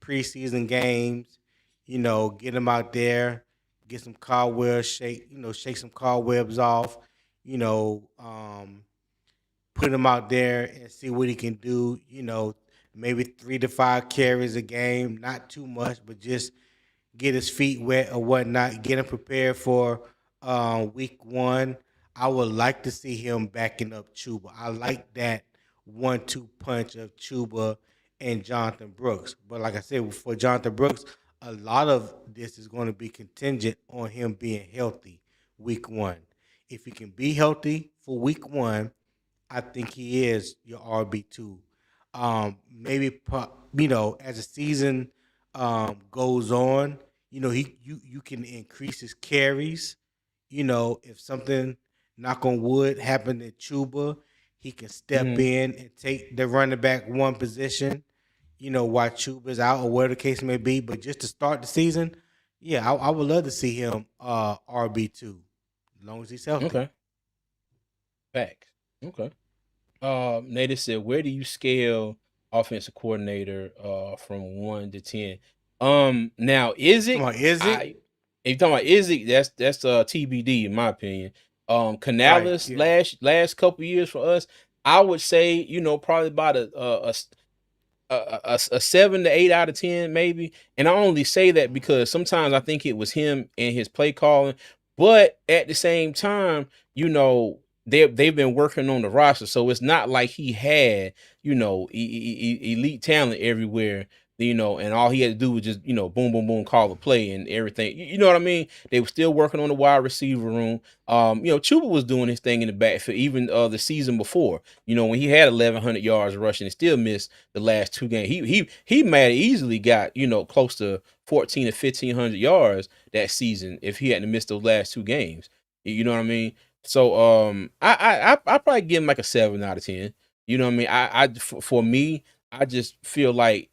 preseason games, get him out there, get some cobwebs, shake some cobwebs off, you know, um, put him out there and see what he can do. Maybe 3 to 5 carries a game, not too much, but just get his feet wet or whatnot, get him prepared for week one. I would like to see him backing up Chuba. I like that 1-2 punch of Chuba and Jonathan Brooks. But like I said, for Jonathan Brooks, a lot of this is going to be contingent on him being healthy week one. If he can be healthy for week one, I think he is your RB2. Maybe as the season goes on, you can increase his carries. If something, knock on wood, happened to Chuba, he can step Mm-hmm. in and take the running back one position. While Chuba's out or whatever the case may be. But just to start the season, yeah, I would love to see him RB2, as long as he's healthy. Okay. Back. Okay. Native said, where do you scale offensive coordinator from 1 to 10? Now Come Isaac, on, is it? I if you're talking about Isaac, that's TBD in my opinion. Right. Canales Yeah. last couple years for us, I would say, probably about a 7 to 8 out of 10 maybe. And I only say that because sometimes I think it was him and his play calling, but at the same time, they've been working on the roster, so it's not like he had elite talent everywhere. And all he had to do was just boom, boom, boom, call the play and everything. You know what I mean? They were still working on the wide receiver room. Chuba was doing his thing in the backfield even the season before. When he had 1,100 yards rushing and still missed the last two games. He might have easily got close to 14 or 1,500 yards that season if he hadn't missed those last two games. You know what I mean? So I probably give him like a 7 out of 10. You know what I mean? For me, I just feel like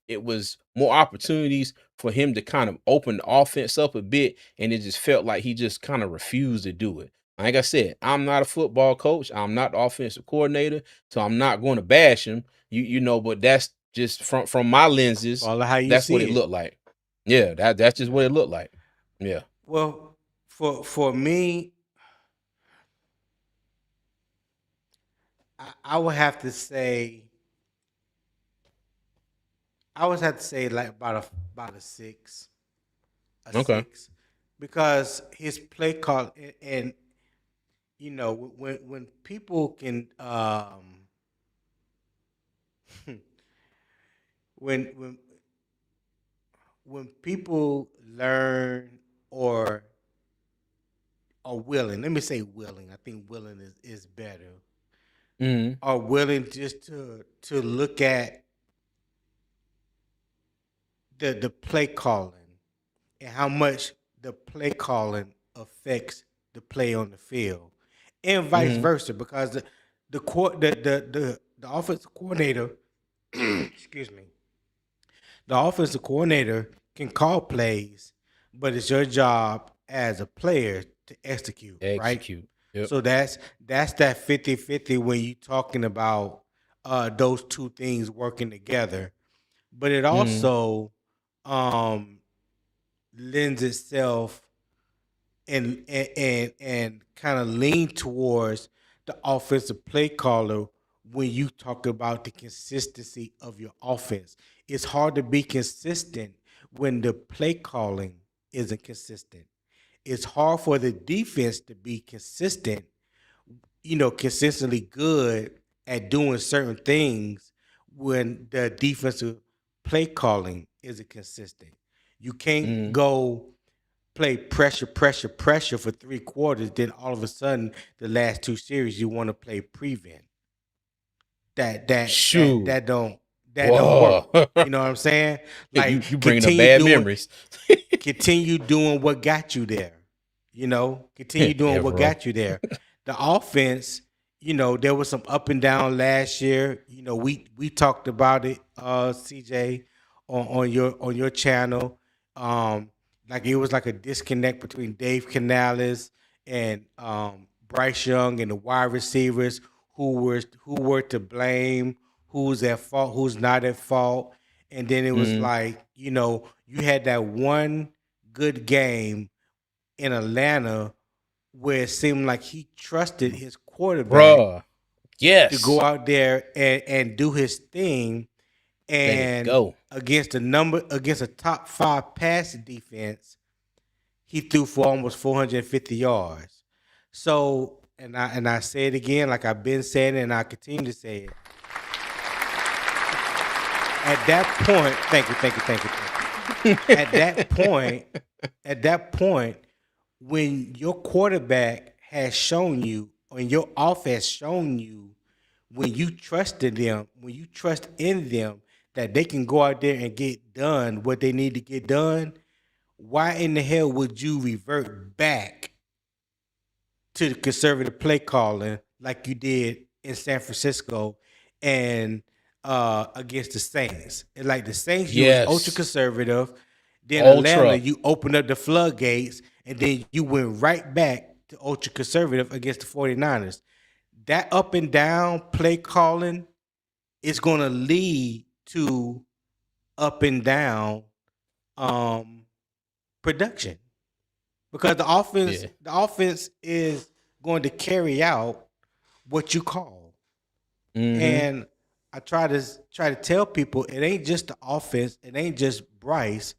it was more opportunities for him to kind of open the offense up a bit, and it just felt like he just kind of refused to do it. Like I said, I'm not a football coach. I'm not the offensive coordinator, so I'm not going to bash him. But that's just from my lenses. Follow how you That's what see it it. looked like. Yeah, that's just what Yeah. it looked like. Yeah. Well, for me, I would have to say like about a six, a Okay. six, because his play call and when people can when when when people learn or are willing, let me say willing. I think willing is better. Mm-hmm. are willing just to look at the play calling and how much the play calling affects the play on the field, and vice Mm-hmm. versa. Because the offensive coordinator, excuse me, the offensive coordinator can call plays, but it's your job as a player to execute, right? Execute. Yep. So that's that 50-50 when you talking about those two things working together. But it Mm-hmm. also um, lends itself and kind of lean towards the offensive play caller when you talk about the consistency of your offense. It's hard to be consistent when the play calling isn't consistent. It's hard for the defense to be consistent, consistently good at doing certain things when the defensive play calling isn't consistent. You can't Mm-hmm. go play pressure, pressure, pressure for 3 quarters. Then all of a sudden, the last 2 series, you want to play prevent. That that that Shoot. that don't that don't work. Whoa. You know what I'm saying? You Like bringing up bad memories. continue doing what got you there. Continue doing Yeah, what bro. got you there. The offense, there was some up and down last year. We talked about it, CJ, on your channel. Like it was like a disconnect between Dave Canales and Bryce Young and the wide receivers who were to blame, who's at fault, who's not at fault. And then it was Mm-hmm. like, you had that one good game in Atlanta where it seemed like he trusted his quarterback Bruh. to go Yes. out there and do his thing. Let it And go. against a top 5 passing defense, he threw for almost 450 yards. So, and I say it again, like I've been saying it, and I continue to say it. At that point, thank you. At that point, when your quarterback has shown you, when your offense shown you, when you trusted them, when you trust in them that they can go out there and get done what they need to get done, why in the hell would you revert back to the conservative play calling like you did in San Francisco and against the Saints? And like the Saints, you was ultra Yes. conservative. Then Atlanta, Ultra. you opened up the floodgates, and then you went right back to ultra conservative against the 49ers. That up and down play calling is going to lead to up and down um, production because the offense Yeah. the offense is going to carry out what you call. Mm-hmm. And I try to tell people it ain't just the offense, it ain't just Bryce.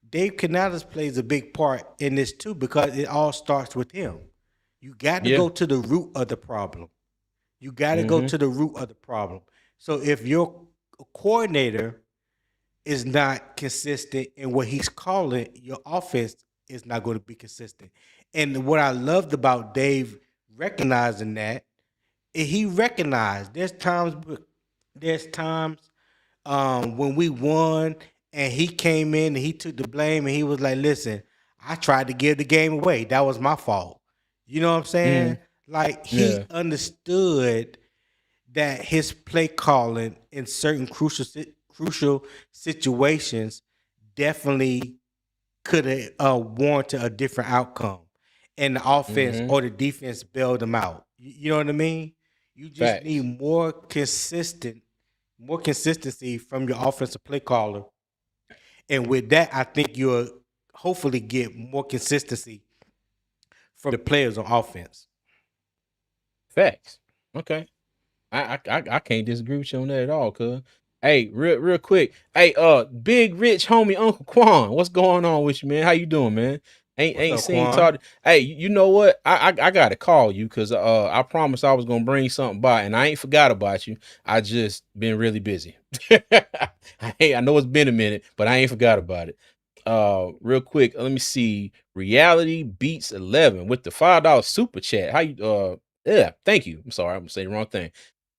Dave Canales plays a big part in this too because it all starts with him. You got to Yeah. go to the root of the problem. You got to go Mm-hmm. to the root of the problem. So if your coordinator is not consistent in what he's calling, your offense is not going to be consistent. And what I loved about Dave recognizing that, he recognized there's times when we won and he came in and he took the blame and he was like, listen, I tried to give the game away. That was my fault. You know what I'm saying? Mm-hmm. Like he Yeah. understood that his play calling in certain crucial situations definitely could have warranted a different outcome, and the offense Mm-hmm. or the defense bailed them out. You know what I mean? You just need Facts. more consistency from your offensive play caller, and with that, I think you'll hopefully get more consistency from the players on offense. Facts. Okay. I can't disagree with you on that at all, cuz. Hey, real quick. Hey, big rich homie Uncle Quan, what's going on with you, man? How you doing, man? Ain't What's ain't up, seen Quan? talk. Hey, you know what? I gotta call you because I promised I was gonna bring something by, and I ain't forgot about you. I just been really busy. Hey, I know it's been a minute, but I ain't forgot about it. Real quick, let me see. Reality Beats 11 with the $5 super chat. How you yeah, thank you. I'm sorry, I'm saying the wrong thing.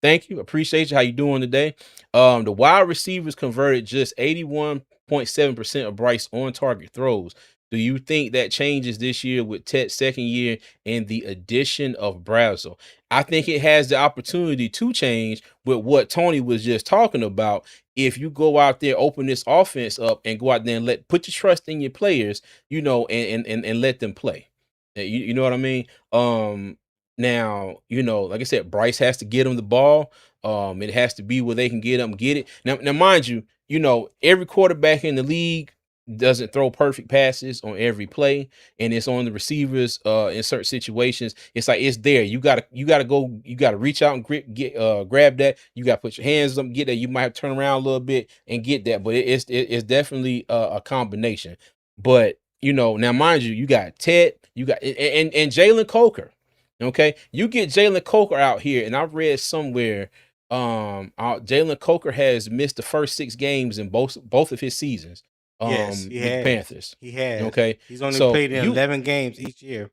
Thank you. Appreciate you. How you doing today? The wide receivers converted just 81.7% of Bryce on target throws. Do you think that changes this year with Tet's second year and the addition of Brazel? I think it has the opportunity to change with what Tony was just talking about. If you go out there, open this offense up, and go out there and put your trust in your players, and let them play. You know what I mean? Now, like I said, Bryce has to get him the ball. It has to be where they can get it. Now, mind you, every quarterback in the league doesn't throw perfect passes on every play, and it's on the receivers in certain situations. It's like it's there. You gotta reach out and grab that. You gotta put your hands up, get that. You might have to turn around a little bit and get that, but it's definitely a combination. But now mind you, you got Ted, you got and Jalen Coker. Okay, you get Jalen Coker out here, and I've read somewhere Jalen Coker has missed the first 6 games in both of his seasons Yes, he with the has. Panthers. He has. Okay, He's only so played in 11 games each year.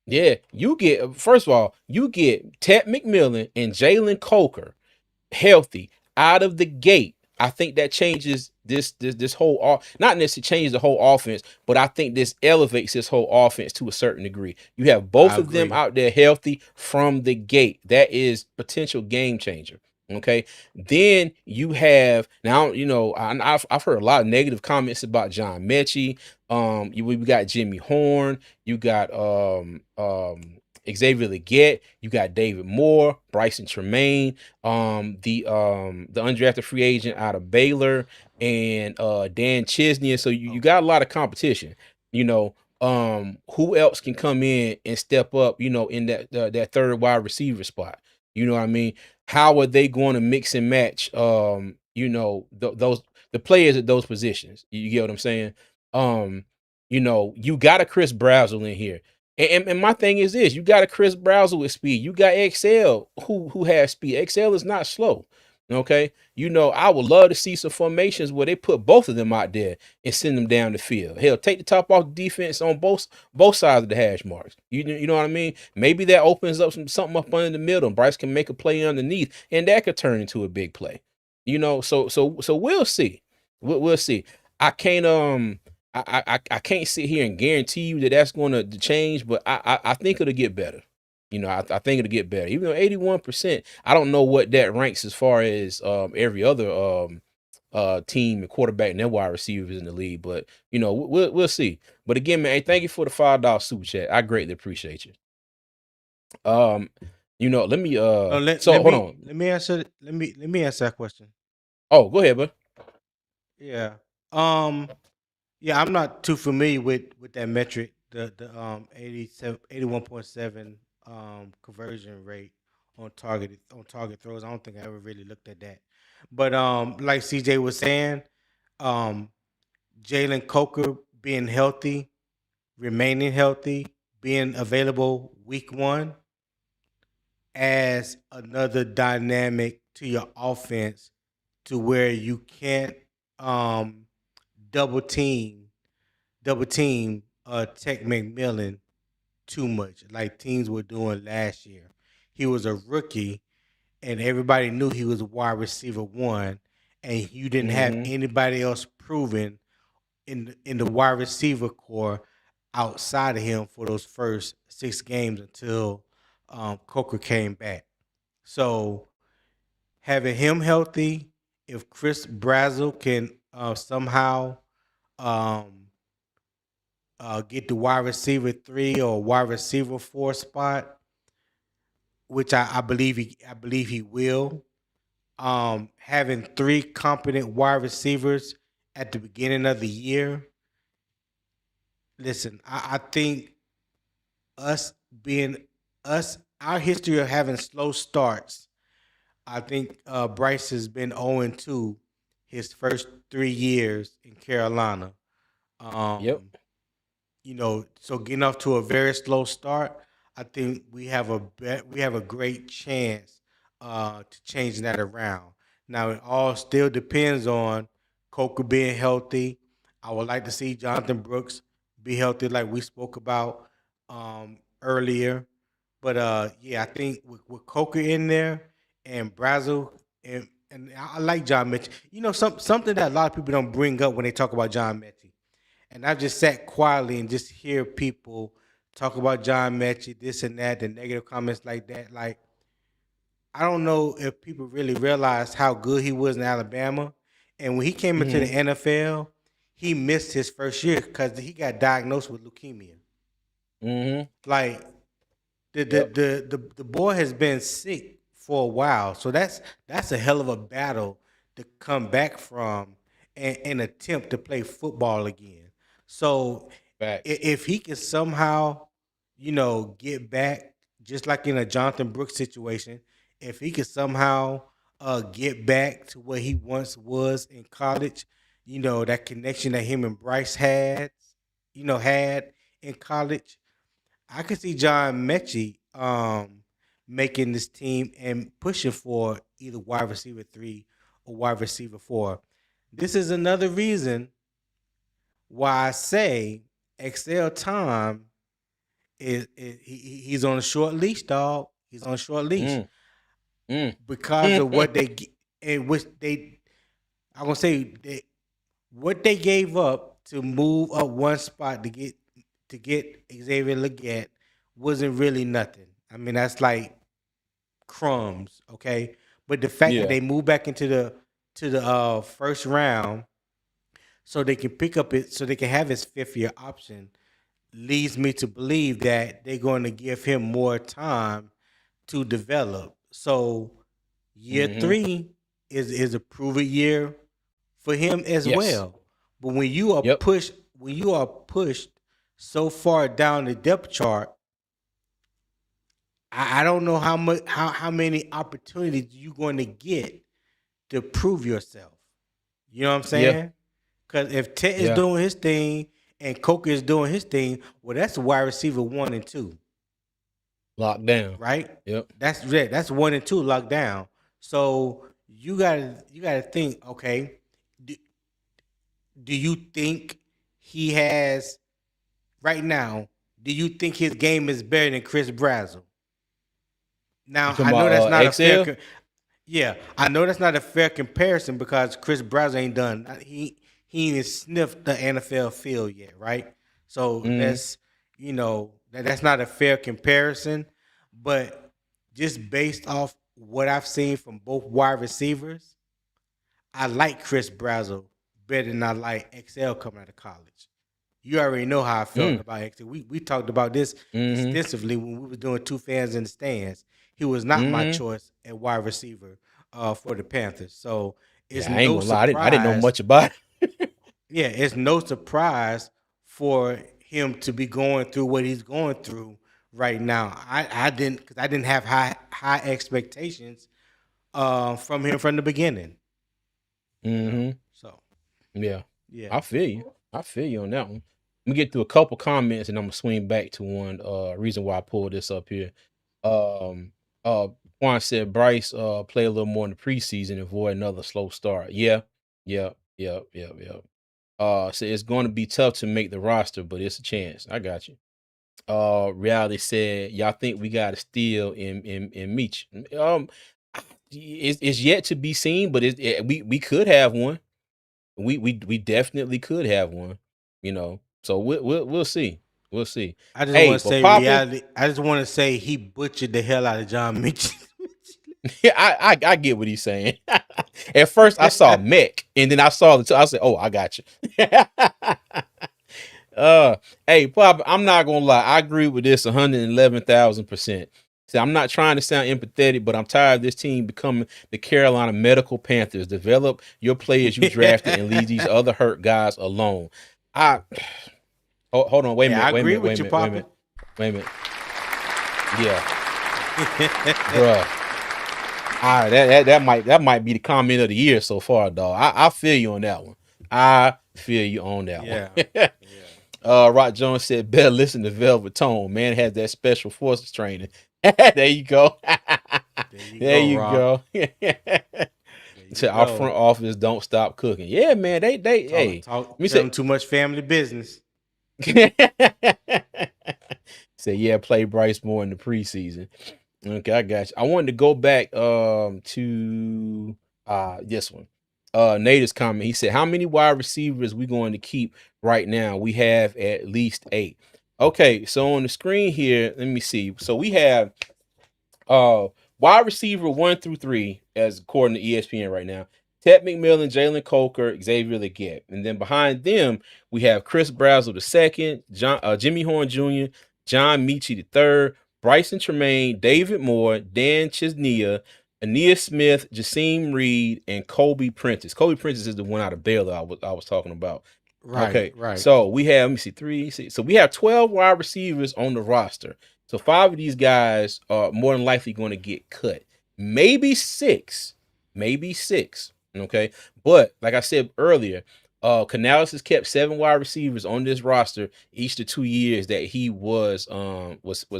yeah, you get first of all, you get Ted McMillan and Jalen Coker healthy out of the gate. I think that changes this whole not necessarily changes the whole offense, but I think this elevates this whole offense to a certain degree. You have both I of them agree. out there healthy from the gate. That is potential game changer. Okay, then you have now. I've heard a lot of negative comments about John Mechie. We got Jimmy Horn. You got Xavier Legette. You got David Moore, Bryson Tremaine, the undrafted free agent out of Baylor, and Dan Chisney. And so you got a lot of competition. Who else can come in and step up, in that third wide receiver spot? You know what I mean? How are they going to mix and match those the players at those positions? You get what I'm saying? You got a Chris Brazel in here. And my thing is this: you got a Chris Brazel with speed. You got XL who has speed. XL is not slow. Okay, I would love to see some formations where they put both of them out there and send them down the field. Hell, take the top off the defense on both sides of the hash marks. You know what I mean? Maybe that opens up something up under the middle, and Bryce can make a play underneath, and that could turn into a big play. So we'll see. We'll see. I can't I can't sit here and guarantee you that that's going to change, but I think it'll get better. I think it'll get better. Even though 81%, I don't know what that ranks as far as every other team and quarterback and their wide receivers in the league. But we'll see. But again, man, hey, thank you for the $5 super chat. I greatly appreciate you. Let me hold on. Let me answer that question. Oh, go ahead, bud. Yeah. Yeah, I'm not too familiar with that metric, the 81.7 conversion rate on target throws. I don't think I ever really looked at that. But like CJ was saying, Jalen Coker being healthy, remaining healthy, being available week 1 adds another dynamic to your offense to where you can't double team Tech McMillan too much like teams were doing last year. He was a rookie and everybody knew he was a wide receiver 1, and you didn't have anybody else proven in the wide receiver core outside of him for those first 6 games until Coker came back. So having him healthy, if Chris Brazel can somehow get the wide receiver 3 or wide receiver 4 spot, which I believe he will. Having 3 competent wide receivers at the beginning of the year. Listen, I think our history of having slow starts. I think Bryce has been 0-2 his first 3 years in Carolina. Yep. So getting off to a very slow start, I think we have a great chance to change that around. Now it all still depends on Coker being healthy. I would like to see Jonathan Brooks be healthy, like we spoke about earlier. But yeah, I think with Coker in there, and Brazil, and I like John Mechie. You know, something that a lot of people don't bring up when they talk about John Mechie. And I've just sat quietly and just hear people talk about John Mechie, this and that, the negative comments like that. Like, I don't know if people really realized how good he was in Alabama. And when he came into the Mm-hmm. NFL, he missed his first year because he got diagnosed with leukemia. Mm-hmm. Like the the, Yep. the the the boy has been sick for a while, so that's a hell of a battle to come back from and attempt to play football again. So Facts. if he can somehow, get back, just like in a Jonathan Brooks situation, if he could somehow get back to what he once was in college, that connection that him and Bryce had in college, I could see John Mechie making this team and pushing for either wide receiver 3 or wide receiver 4. This is another reason why I say Excel time he's on a short leash, dog. He's on a short leash Mm. Mm. because of what they and which they I'm gonna say what they gave up to move up one spot to get Xavier Leggett wasn't really nothing. I mean, that's like crumbs, okay? But the fact that Yeah. they moved back into the first round so they can pick up it so they can have his 5th year option leads me to believe that they're going to give him more time to develop. So year Mm-hmm. 3 is a proven year for him as Yes. well. But Yep. when you are pushed so far down the depth chart, I don't know how many opportunities you're going to get to prove yourself. You know what I'm Yeah. saying? Because if Ted is Yeah. doing his thing and Coker is doing his thing, well, that's wide receiver 1 and 2, Locked down. right? Yep. That's 1 and 2 locked down. So you gotta think, okay, do, do you think he has right now? Do you think his game is better than Chris Brazzell? You Now talking I know about that's not a fair. XL? Yeah, I know that's not a fair comparison because Chris Brazzell ain't done. He ain't even sniffed the NFL field yet, right? So Mm-hmm. that's not a fair comparison. But just based off what I've seen from both wide receivers, I like Chris Brazzell better than I like XL coming out of college. You already know how I felt Mm. about XL. We talked about this Mm-hmm. extensively when we were doing two fans in the stands. He was not my Mm-hmm. choice at wide receiver for the Panthers. So it's Yeah, I ain't no gonna lie. I didn't know surprise. much about it. Yeah, it's no surprise for him to be going through what he's going through right now. I didn't have high expectations from him from the beginning. Mm-hmm. So Yeah. yeah. I feel you. I feel you on that one. Let me get through a couple comments and I'm gonna swing back to one reason why I pulled this up here. Um Juan said Bryce play a little more in the preseason and avoid another slow start. Yeah. Yeah. Yeah. Yeah. Yeah. So it's going to be tough to make the roster, but it's a chance. I got you. Reality said, y'all think we got a steal in Meach. It's yet to be seen, but we could have one. We definitely could have one, So we'll see. We'll see. I just Hey, want to but say Papa, reality. I just want to say he butchered the hell out of John Mitchell. yeah, I get what he's saying. At first I saw Mech, and then I saw I said, "Oh, I got you." uh, hey, Papa, I'm not gonna lie. I agree with this 111,000%. See, I'm not trying to sound empathetic, but I'm tired of this team becoming the Carolina Medical Panthers. Develop your players you drafted and leave these other hurt guys alone. I hold on, wait a Hey, I minute, wait a agree minute, wait with a you, minute, wait a Papa. minute, wait a minute. Yeah, bruh. That might be the comment of the year so far, dog. I feel you on that one. I feel you on that Yeah, one. yeah. Rock Jones said, better listen to Velvet Tone. Man has that special forces training. There you go. There you There go, you Rock. go. There you Said our front go. office don't stop cooking. Yeah, man. They hey. Let me Tell say him too much family business. say, yeah, play Bryce more in the preseason. Okay, I got you. I wanted to go back to this one. Nader's comment. He said, "How many wide receivers we going to keep right now? We have at least 8." Okay, so on the screen here, let me see. So we have uh, wide receiver 1 through 3, as according to ESPN right now. Ted McMillan, Jalen Coker, Xavier Legette. And then behind them, we have Chris Brazzle II, Jimmy Horn Jr., John Michie III, Bryson Tremaine, David Moore, Dan Chisnia, Aeneas Smith, Jasim Reed, and Kobe Prentice. Kobe Prentice is the one out of Baylor I was talking about. Right, Okay, right. so we have, let me see, 3, 6. So we have 12 wide receivers on the roster. So 5 of these guys are more than likely going to get cut. Maybe 6. Maybe 6. Okay. But like I said earlier, Canales has kept 7 wide receivers on this roster each the 2 years that he was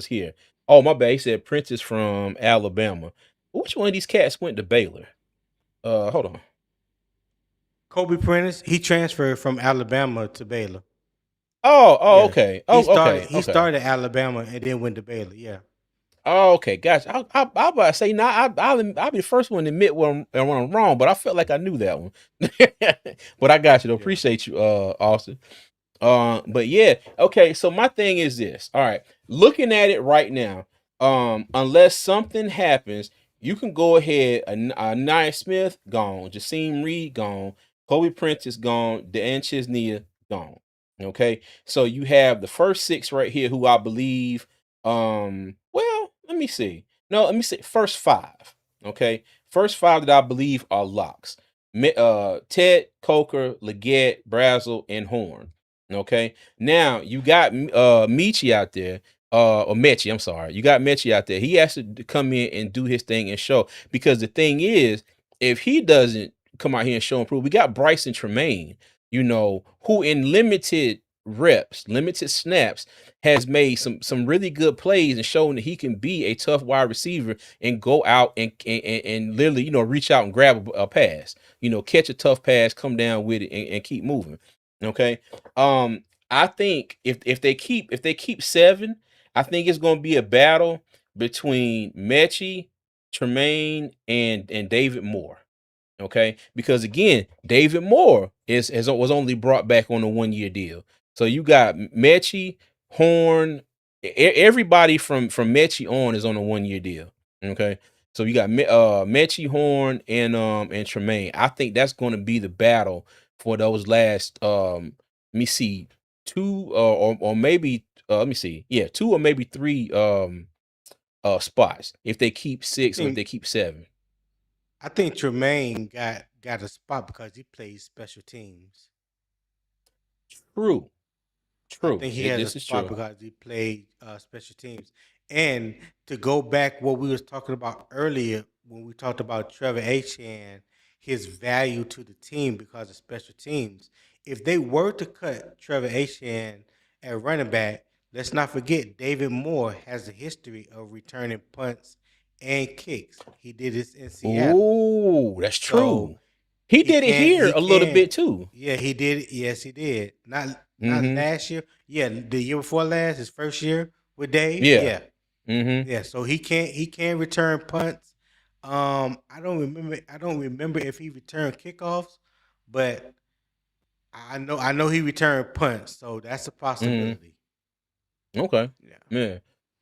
here. Oh, my bad. He said Prentice from Alabama. Which one of these cats went to Baylor? Hold on. Kobe Prentice, he transferred from Alabama to Baylor. Oh, Yeah. okay. He Oh, started okay. he Okay. started Alabama and then went to Baylor. Yeah. Oh, okay, gotcha. I about to say now. I'll be the first one to admit when I'm wrong, but I felt like I knew that one. But I got you. Though. Yeah. Appreciate you, Austin. But yeah, okay. So my thing is this. All right, looking at it right now, unless something happens, you can go ahead. Nia Smith gone, Jasim Reed gone, Kobe Prentice gone, Dan Chisnia gone. Okay, so you have the first 6 right here, who I believe. Well, let me see. No, let me see. First 5. Okay, first 5 that I believe are locks. Ted, Coker, Leggett, Brazel, and Horn. Okay. Now you got Michi out there, or Mechie, I'm sorry. You got Mechie out there. He has to come in and do his thing and show. Because the thing is, if he doesn't come out here and show and prove, we got Bryson Tremaine, who in limited reps, limited snaps, has made some really good plays and shown that he can be a tough wide receiver and go out and literally, reach out and grab a pass, catch a tough pass, come down with it and keep moving. Okay. I think if they keep 7, I think it's going to be a battle between Mechie, Tremaine, and David Moore. Okay, because again, David Moore was only brought back on a 1-year deal. So you got Mechie, Horn, everybody from Mechie on is on a 1-year deal. Okay, so you got Mechie, Horn, and Tremaine. I think that's going to be the battle for those last let me see, 2 or maybe let me see, yeah, 2 or maybe 3 spots if they keep I 6 or if think they keep 7. I think Tremaine got a spot because he plays special teams. True. I True. think he has a This is spot true. because he played special teams. And to go back what we was talking about earlier when we talked about Trevor Etienne, his value to the team because of special teams. If they were to cut Trevor Etienne at running back, let's not forget David Moore has a history of returning punts and kicks. He did this in Seattle. Oh, that's So true. He he did it can't. here He a little can't. bit too. Yeah, he did. Yes, he did. Not Mm-hmm. last year. Yeah, the year before last, his first year with Dave. Yeah. Yeah, Mm-hmm. yeah. So he can't. He can return punts. I don't remember. I don't remember if he returned kickoffs, but I know. I know he returned punts. So that's a Mm-hmm. possibility. Okay. Yeah. Yeah.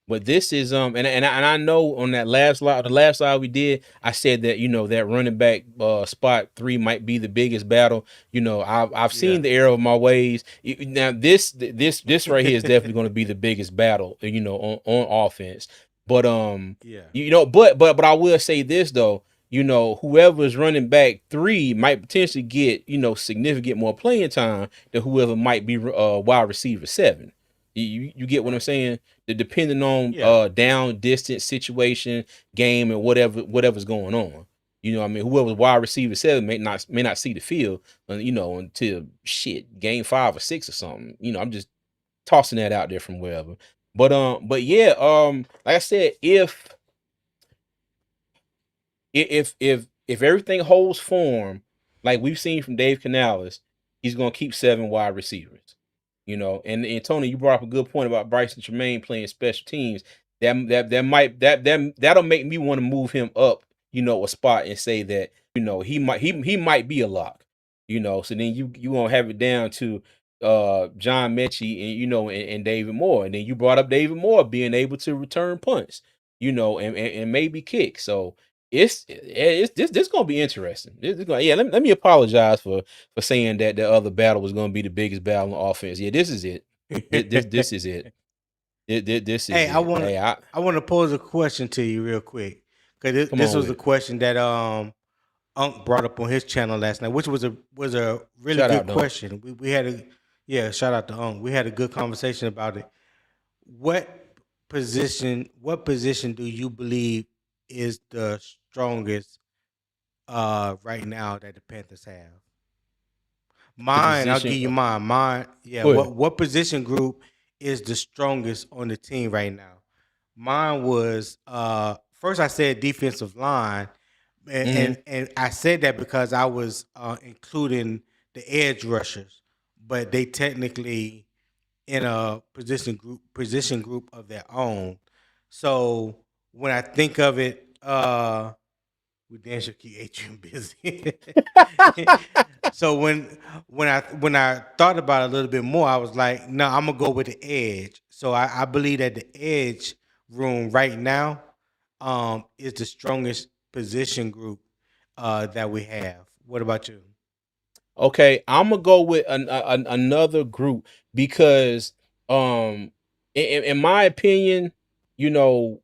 But this is and I know on that last slide we did, I said that that running back spot 3 might be the biggest battle. I've Yeah. seen the error of my ways. Now this right here is definitely going to be the biggest battle, on offense. But Yeah. but I will say this though, whoever's running back 3 might potentially get, significant more playing time than whoever might be wide receiver 7. You get what I'm saying? Depending on Yeah. down distance situation, game, and whatever's going on. I mean, whoever's wide receiver 7 may not see the field, until shit game 5 or 6 or something. I'm just tossing that out there from wherever. But yeah, like I said, if everything holds form, like we've seen from Dave Canales, he's gonna keep 7 wide receivers. And Tony, you brought up a good point about Bryson Tremaine playing special teams. that'll make me want to move him up, a spot and say that, he might be a lock, So then you gonna have it down to John Mechie and and David Moore. And then you brought up David Moore being able to return punts, and maybe kick. So it's this gonna be interesting. Let me apologize for saying that the other battle was gonna be the biggest battle on offense. Yeah, this is it. This is it. This is Hey, it. Hey, I want to pose a question to you real quick, because come this on was with a it. question that Unc brought up on his channel last night, which was a really Shout good out, Dunk. question. We had shout out to Unc. We had a good conversation about it. What position do you believe is the strongest right now that the Panthers have? The Mine, I'll give position. you mine. Mine, yeah. Go ahead. What position group is the strongest on the team right now? Mine was first I said defensive line, and Hmm. I said that because I was including the edge rushers, but they technically in a position group of their own. So when I think of it, we damn sure keep Adrian busy. So when I thought about it a little bit more, I was like, no, I'm gonna go with the edge. So I believe that the edge room right now is the strongest position group that we have. What about you? Okay, I'm gonna go with another group because, in my opinion, you know,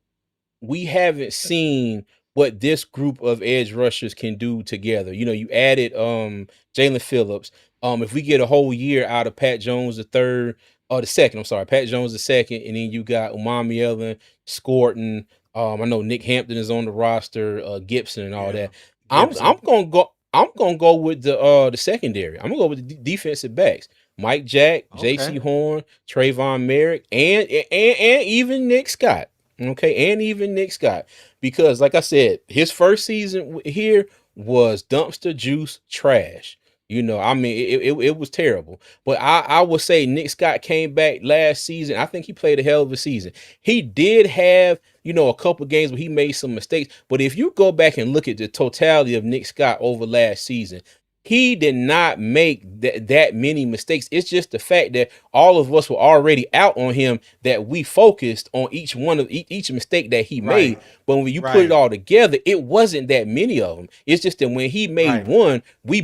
we haven't seen what this group of edge rushers can do together. You added Jalen Phillips. If we get a whole year out of Pat Jones the third or the second, I'm sorry, Pat Jones the second, and then you got Umami Ellen, Scorton. I know Nick Hampton is on the roster, Gibson and all Yeah, that. I'm Gibson. gonna go. I'm gonna go with the secondary. I'm gonna go with the defensive backs. Mike Jack, Okay. J.C. Horn, Trayvon Merrick, and even Nick Scott. Okay, and even Nick Scott, because like I said, his first season here was dumpster juice trash. I mean, it was terrible. But I would say Nick Scott came back last season. I think he played a hell of a season. He did have, a couple games where he made some mistakes. But if you go back and look at the totality of Nick Scott over last season, he did not make that many mistakes. It's just the fact that all of us were already out on him, that we focused on each one of each mistake that he made. Right. But when you put it Right. all together, it wasn't that many of them. It's just that when he made Right. one, we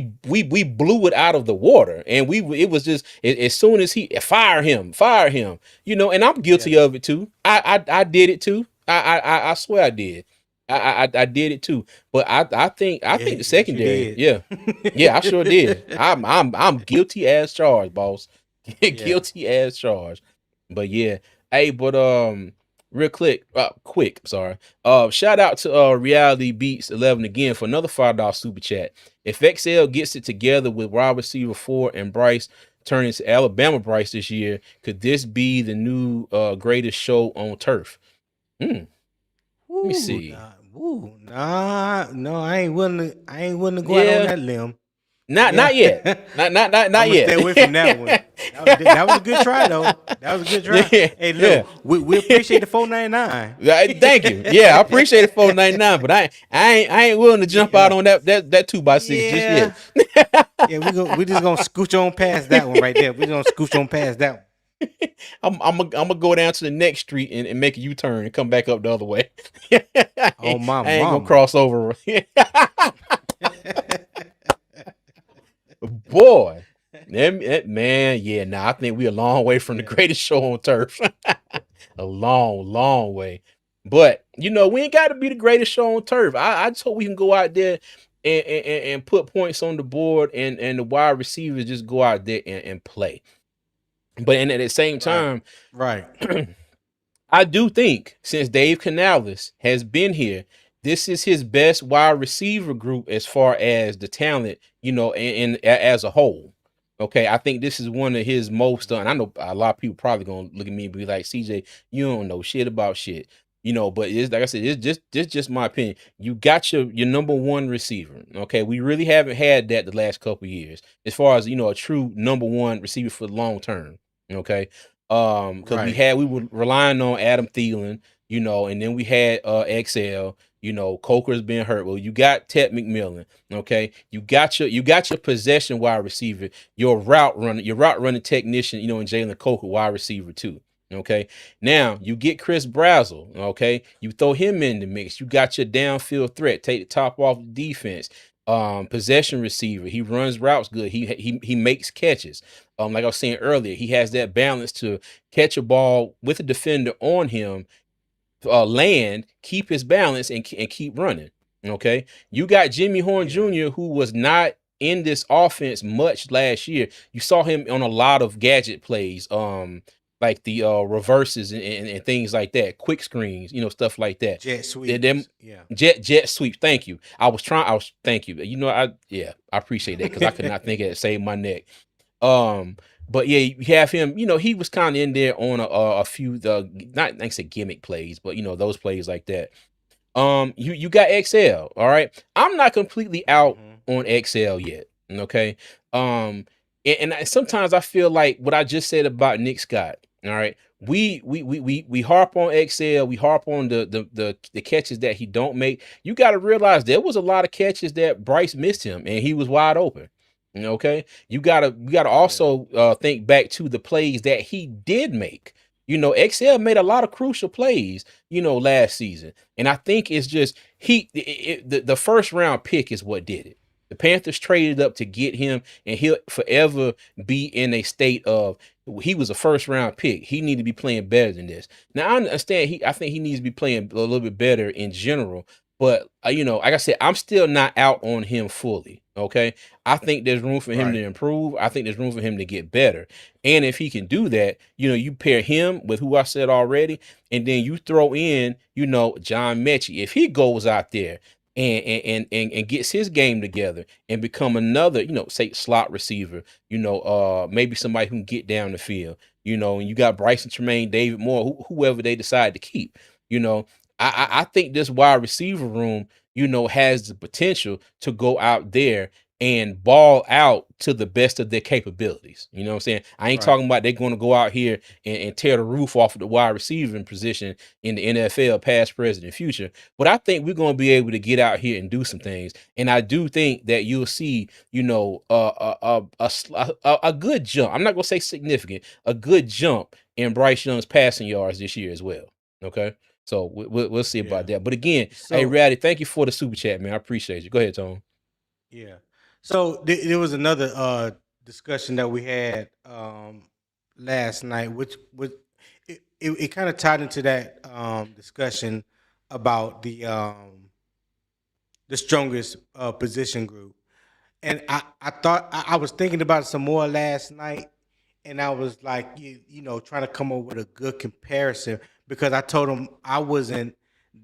blew it out of the water, and it was just as soon as he fire him. And I'm Yeah. guilty of it too. I did it too. I swear I did. I did it too. But I think Yeah. the Yes, you secondary, did. yeah. Yeah, I sure did. I'm guilty as charged, boss. Yeah. Guilty as charged. But yeah. Hey, but real quick, sorry. Shout out to Reality Beats 11 again for another $5 super chat. If XL gets it together with wide receiver 4 and Bryce turning to Alabama Bryce this year, could this be the new greatest show on turf? Let me see. No, I ain't willing to. I ain't willing to go out on Yeah, that limb. not Yeah, not yet. Not I'm gonna yet. stay away from that one. That was a good try though. That was a good try. Yeah, Hey, yeah. look, we appreciate the 4.99. Thank you. Yeah, I appreciate it, 4.99, but I ain't willing to jump out Yeah, on that 2x6 just yeah, yet. yeah. We just gonna scooch on past that one right there. We gonna scooch on past that one. I'm gonna go down to the next street and make a U-turn and come back up the other way. I Oh my ain't gonna mama. cross over. Boy, man, yeah. Nah, I think we a long way from the Yeah. greatest show on turf. A long, long way. But we ain't got to be the greatest show on turf. I just hope we can go out there and put points on the board, and the wide receivers just go out there and play. But and at the same Right. time, Right. I do think since Dave Canales has been here, this is his best wide receiver group as far as the talent, as a whole. Okay, I think this is one of his most, and I know a lot of people probably gonna look at me and be like, "CJ, you don't know shit about shit," But it's like I said, it's just my opinion. You got your number one receiver. Okay, we really haven't had that the last couple years, as far as a true number one receiver for the long term. Okay, because Right. we were relying on Adam Thielen. and then we had XL. Coker's been hurt. Well, you got Ted McMillan. Okay, you got your possession wide receiver, your route running technician, and Jalen Coker wide receiver too. Okay, now you get Chris Brazzle. Okay, you throw him in the mix. You got your downfield threat. Take the top off the defense. Possession receiver. He runs routes good. He makes catches. Like I was saying earlier, he has that balance to catch a ball with a defender on him, land, keep his balance, and keep running. Okay, you got Jimmy Horn Yeah. Jr., who was not in this offense much last year. You saw him on a lot of gadget plays, like the reverses and things like that, quick screens, stuff like that. Jet Them sweeps. Yeah. jet sweeps. Thank you. Thank you. I appreciate that because I could not think of it. Save my neck. Um, but yeah, you have him. He was kind of in there on a few not like I said gimmick plays, but those plays like that. You got XL. All right, I'm not completely out Mhm. on XL yet. Okay. Sometimes I feel like what I just said about Nick Scott. All right, we harp on XL. We harp on the catches that he don't make. You got to realize there was a lot of catches that Bryce missed him, and he was wide open. Okay, you gotta Yeah. also think back to the plays that he did make. XL made a lot of crucial plays, last season. And I think it's just the first round pick is what did it. The Panthers traded up to get him, and he'll forever be in a state of he was a first round pick. He need to be playing better than this. Now I understand I think he needs to be playing a little bit better in general. But like I said, I'm still not out on him fully. Okay. I think there's room for him to Right. improve. I think there's room for him to get better. And if he can do that, you pair him with who I said already, and then you throw in, John Mechie. If he goes out there and gets his game together and become another, say slot receiver, maybe somebody who can get down the field, and you got Bryson Tremaine, David Moore, whoever they decide to keep, you know. I think this wide receiver room, has the potential to go out there and ball out to the best of their capabilities. You know what I'm saying? I ain't Right. talking about they're going to go out here and tear the roof off of the wide receiving position in the NFL, past, present, and future. But I think we're going to be able to get out here and do some things. And I do think that you'll see, a good jump. I'm not going to say significant, a good jump in Bryce Young's passing yards this year as well. Okay. So we'll see about Yeah. that. But again, hey, So Ratty, thank you for the super chat, man. I appreciate you. Go ahead, Tone. yeah. So there was another discussion that we had last night, which was it kind of tied into that discussion about the strongest position group. And I thought I was thinking about it some more last night, and I was like, trying to come up with a good comparison because I told him I wasn't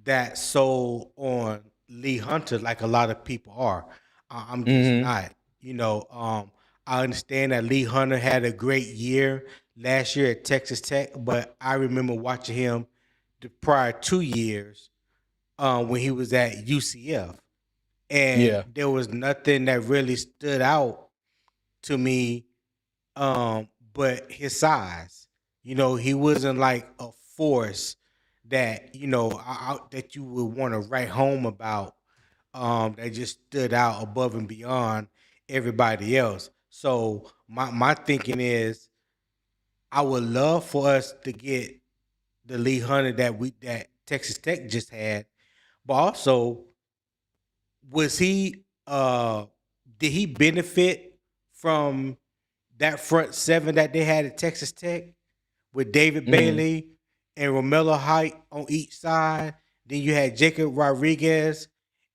that sold on Lee Hunter like a lot of people are. I'm just Mm-hmm. not. I understand that Lee Hunter had a great year last year at Texas Tech, but I remember watching him the prior 2 years when he was at UCF, and Yeah. there was nothing that really stood out to me but his size. He wasn't like a force that that you would want to write home about. That just stood out above and beyond everybody else. So my thinking is, I would love for us to get the Lee Hunter that Texas Tech just had, but also was he did he benefit from that front seven that they had at Texas Tech with David Mm-hmm. Bailey and Romello Height on each side? Then you had Jacob Rodriguez,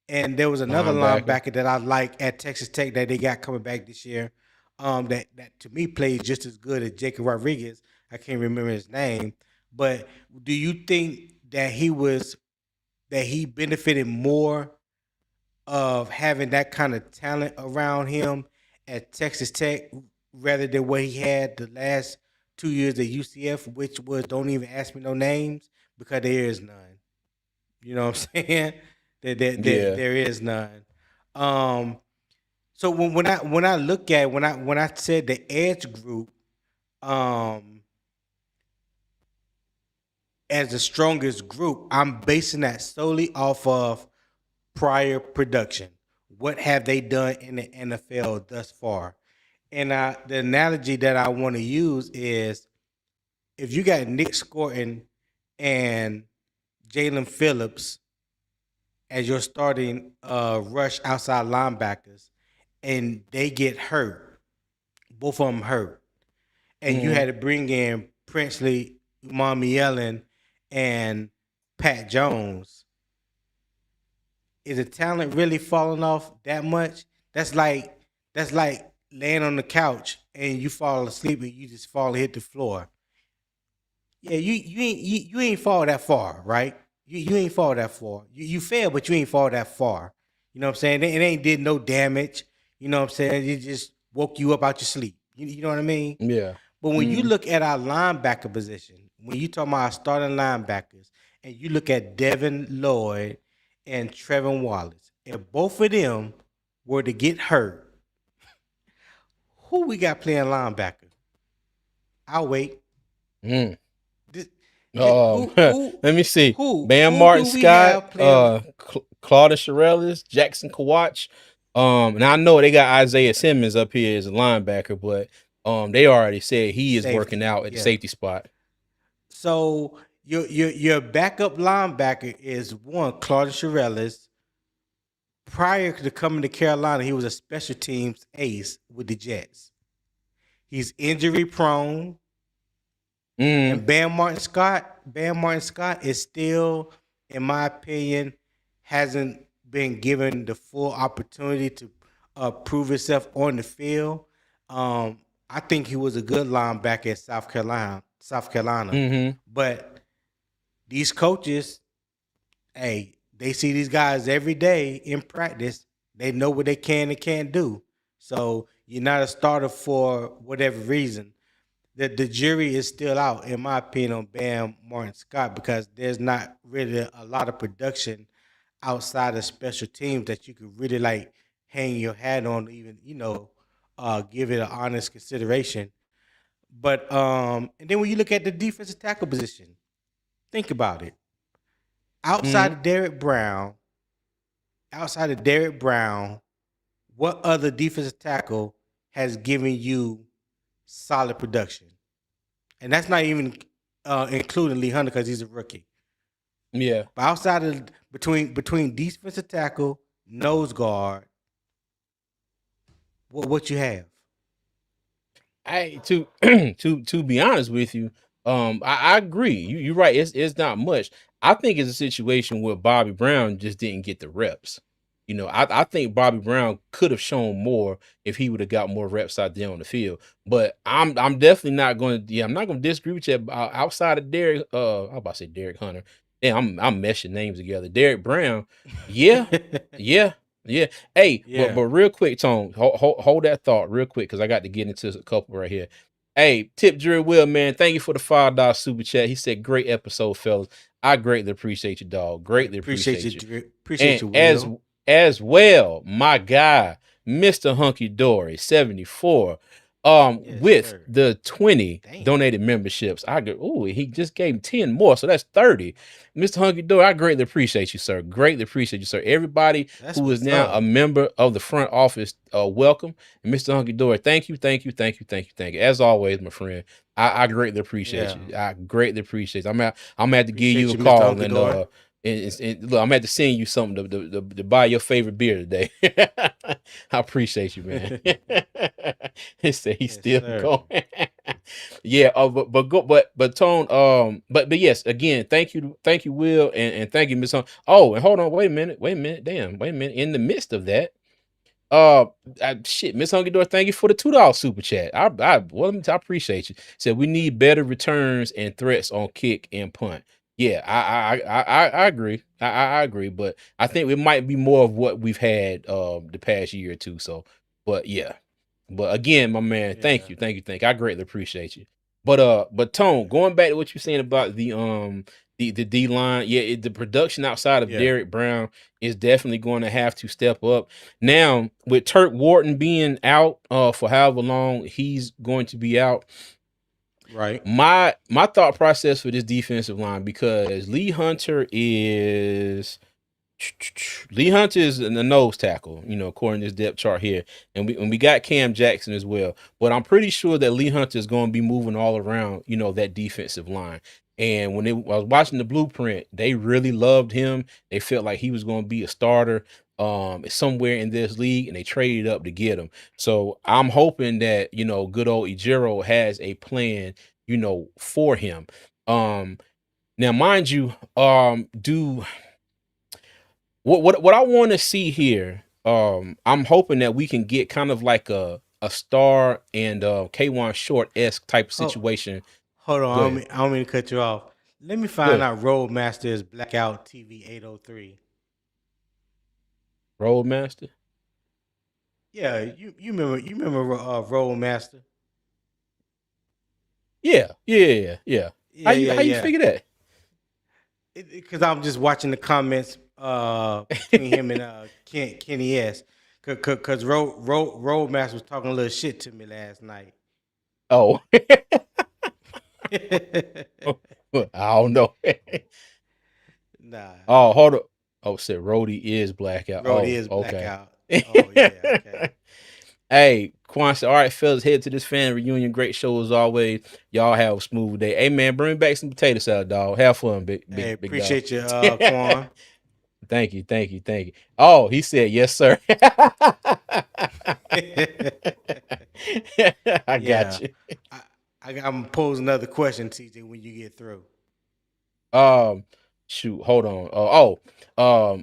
and there was another Linebacker. linebacker that I like at Texas Tech that they got coming back this year. That to me plays just as good as Jacob Rodriguez. I can't remember his name, but do you think that he benefited more of having that kind of talent around him at Texas Tech rather than what he had the last 2 years at UCF, which was, don't even ask me no names because there is none. You know what I'm saying? Yeah. There is none. Um, so when I look at when I said the edge group, um, as the strongest group, I'm basing that solely off of prior production. What have they done in the NFL thus far? And the analogy that I want to use is if you got Nick Scorton and Jalen Phillips as your starting rush outside linebackers, and they get hurt, both of them hurt, and you had to bring in Princely, Yellen, and Pat Jones. Is the talent really falling off that much? That's like laying on the couch and you fall asleep and you just fall and hit the floor. Yeah, you ain't fall that far, right? You ain't fall that far. You fail, but you ain't fall that far. You know what I'm saying? It ain't did no damage. You know what I'm saying? It just woke you up out your sleep. You know what I mean? Yeah. But when you look at our linebacker position, when you talk about our starting linebackers, and you look at Devin Lloyd and Trevin Wallace, if both of them were to get hurt, who we got playing linebacker? I'll wait. Mm. This, Let me see. who Bam Martin do we Scott, have playing? Claudia Shirellis, Jackson Kawach. And I know they got Isaiah Simmons up here as a linebacker, but they already said he is Safety, working out at the yeah. safety spot. So your backup linebacker is one Claudia Shirellis. Prior to coming to Carolina, he was a special teams ace with the Jets. He's injury prone. And Bam Martin Scott is still, in my opinion, hasn't been given the full opportunity to prove himself on the field. I think he was a good linebacker at South Carolina. But these coaches, hey, they see these guys every day in practice. They know what they can and can't do. So you're not a starter for whatever reason. The jury is still out, in my opinion, on Bam Martin Scott because there's not really a lot of production outside of special teams that you could really like hang your hat on, even give it an honest consideration. But and then when you look at the defensive tackle position, think about it. Outside of Derek Brown, what other defensive tackle has given you solid production? And that's not even including Lee Hunter because he's a rookie. Yeah. But outside of between defensive tackle, nose guard, what you have? To be honest with you, I agree. You're right. It's not much. I think it's a situation where Bobby Brown just didn't get the reps. I think Bobby Brown could have shown more if he would have got more reps out there on the field. But I'm definitely not going to. Yeah, I'm not going to disagree with you outside of Derek. I was about to say Derek Hunter. Yeah, I'm meshing names together. Derek Brown. Yeah, yeah. Hey, Yeah. but real quick, Tone, hold that thought real quick because I got to get into a couple right here. Hey, Tip Jury Will, man, thank you for the $5 super chat. He said, "Great episode, fellas. I greatly appreciate you, dog. Greatly appreciate you. Appreciate you, And Will. as well, my guy, Mr. Hunky Dory, 74. Yes, With sir. the 20 Damn. donated memberships, he just gave 10 more, so that's 30. Mr. Hunky Dory, I greatly appreciate you, sir. Greatly appreciate you, sir. Everybody That's who is what's now up. a member of the front office, welcome. And Mr. Hunky Dory, thank you. As always, my friend, I greatly appreciate you. I greatly appreciate it. I'm gonna have to give you a Appreciate you, Mr. call Hunky and Dory. look, I'm gonna have to send you something to buy your favorite beer today. I appreciate you, man. He said he's Yes, still sir. going. Yeah, but Tone, but yes, again, thank you, Will, and thank you, Miss Hunt. Oh, and hold on, wait a minute, damn, wait a minute. In the midst of that, Miss Hunky Door, thank you for the $2 super chat. I appreciate you. Said we need better returns and threats on kick and punt. Yeah, I agree. I agree, but I think it might be more of what we've had the past year or two. So, but yeah. But again, my man, thank you. I greatly appreciate you. But Tone, going back to what you're saying about the D line, yeah, the production outside of Derek Brown is definitely going to have to step up. Now, with Turk Wharton being out for however long he's going to be out, Right. My thought process for this defensive line, because Lee Hunter is in the nose tackle, according to this depth chart here, and we got Cam Jackson as well. But I'm pretty sure that Lee Hunter is going to be moving all around, that defensive line. And I was watching the blueprint, they really loved him. They felt like he was going to be a starter somewhere in this league, and they traded up to get him. So I'm hoping that good old Ejiro has a plan, for him. Now, mind you, do what I want to see here, I'm hoping that we can get kind of like a Star and K1 Short-esque type of Oh, situation. hold Go on. ahead. I don't mean to cut you off. Let me Go find ahead. out Roadmaster is Blackout TV 803. Roadmaster. Yeah, you remember Roadmaster? Yeah. How Yeah, you yeah, how you yeah. figure that? Because I'm just watching the comments between him and Kenny S. Because Roadmaster was talking a little shit to me last night. Oh, I don't know. Nah, Oh, hold up. Oh, said Rhodey is Blackout. Brody Oh, is okay. Blackout. Oh yeah, okay. Hey, Quan said, all right, fellas, head to this fan reunion. Great show as always. Y'all have a smooth day. Hey, man, bring back some potato salad, dog. Have fun, big Hey, dog. appreciate you, Quan. Thank you. Oh, he said, yes, sir. I got Yeah, you. I'm gonna pose another question, TJ, when you get through. Um, Shoot, hold on.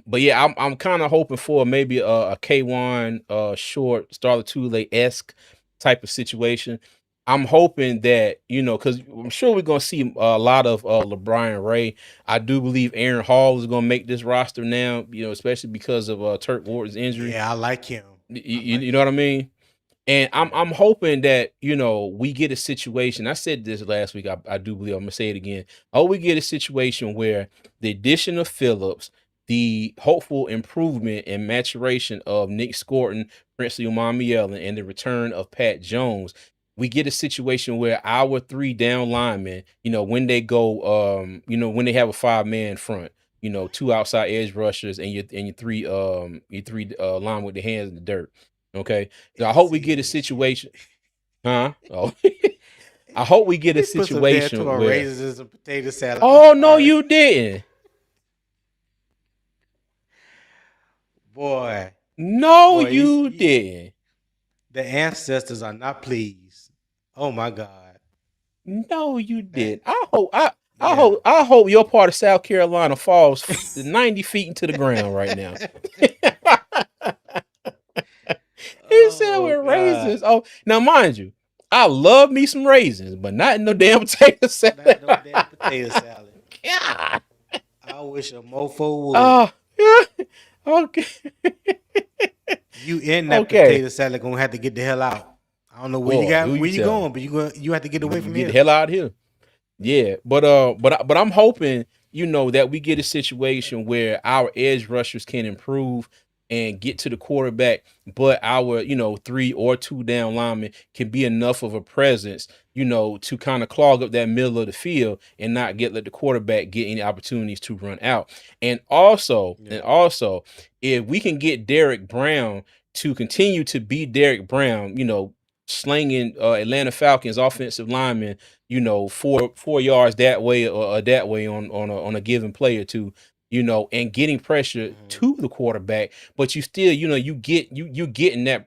But yeah, I'm kind of hoping for maybe a K1 short Starlet Tule esque type of situation. I'm hoping that because I'm sure we're gonna see a lot of LeBron Ray. I do believe Aaron Hall is gonna make this roster now. Especially because of Turk Ward's injury. Yeah, I like him. I You like know what I him. mean? And I'm Yeah. I'm hoping that we get a situation. I said this last week. I do believe I'm gonna say it again. Oh, we get a situation where the addition of Phillips, the hopeful improvement and maturation of Nick Scorton, Princely Umamiela, and the return of Pat Jones. We get a situation where our three down linemen, when they go, when they have a 5-man front, two outside edge rushers and your three line with the hands in the dirt. Okay. So I hope we get a See, situation, huh? Oh, I hope we get a he put some damn situation tomato where, raisins and some potato salad. I'm oh no, sorry, you didn't. boy, No, boy. you didn't. The ancestors are not pleased. Oh my God. No, you That didn't. I yeah. hope I hope your part of South Carolina falls 90 feet into the ground right now. He said Oh with God. raisins. Oh, now mind you, I love me some raisins, but not in no damn potato Not salad. no damn potato salad. God. I wish a mofo would. Oh, yeah. Okay. You in that Okay. potato salad gonna have to get the hell out. I don't know Boy, who where you you telling? going, but you have to get away from Get the here. hell out of here. Yeah, but I'm hoping that we get a situation where our edge rushers can improve and get to the quarterback, but our 3 or 2 down linemen can be enough of a presence, to kind of clog up that middle of the field and not let the quarterback get any opportunities to run out. And also, Yeah. if we can get Derek Brown to continue to be Derek Brown, slinging Atlanta Falcons offensive linemen 4 yards that way or that way on a given play or two, and getting pressure Mhm. to the quarterback, but you still, you getting that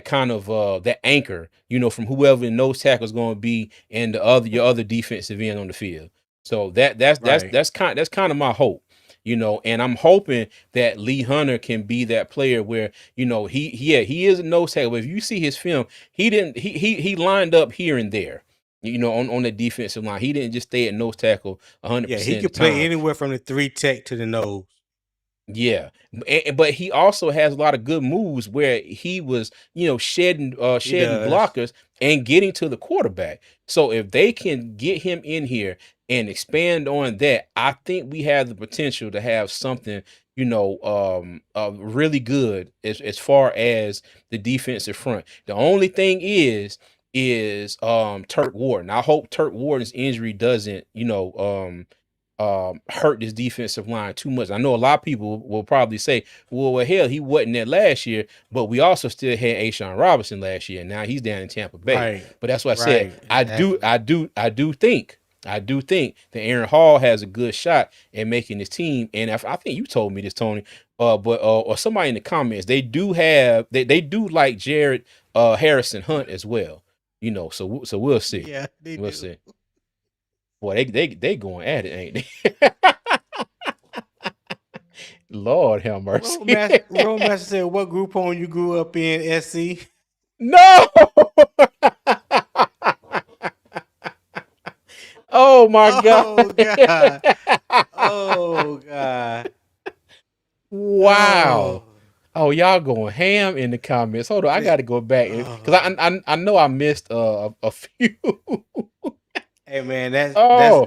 kind of that anchor, from whoever the nose tackle is going to be and your other defensive end on the field. So Right. that's kind of my hope. And I'm hoping that Lee Hunter can be that player where he is a nose tackle, but if you see his film, he didn't he lined up here and there, on the defensive line. He didn't just stay at nose tackle Yeah, he 100% of the could play time. anywhere from the 3 tech to the nose. Yeah, but he also has a lot of good moves where he was, shedding He shedding does. blockers and getting to the quarterback. So if they can get him in here and expand on that, I think we have the potential to have something, really good as far as the defensive front. The only thing is is Turk Ward. I hope Turk Ward's injury doesn't, hurt this defensive line too much. I know a lot of people will probably say, well, hell, he wasn't there last year, but we also still had Ashawn Robinson last year, and now he's down in Tampa Bay. Right. But that's what I said. Right. Exactly. I do think that Aaron Hall has a good shot at making this team. And I think you told me this, Tony, or somebody in the comments, they do like Jared Harrison Hunt as well. So we'll see. Yeah, they We'll do. see. Boy, they going at it, ain't they? Lord have mercy. Road Master said, "What group home you grew up in, SC?" No. Oh my Oh God. God. Oh God. Wow. Oh, y'all going ham in the comments. Hold on, I got to go back because I know I missed a few. Hey man, that's Oh.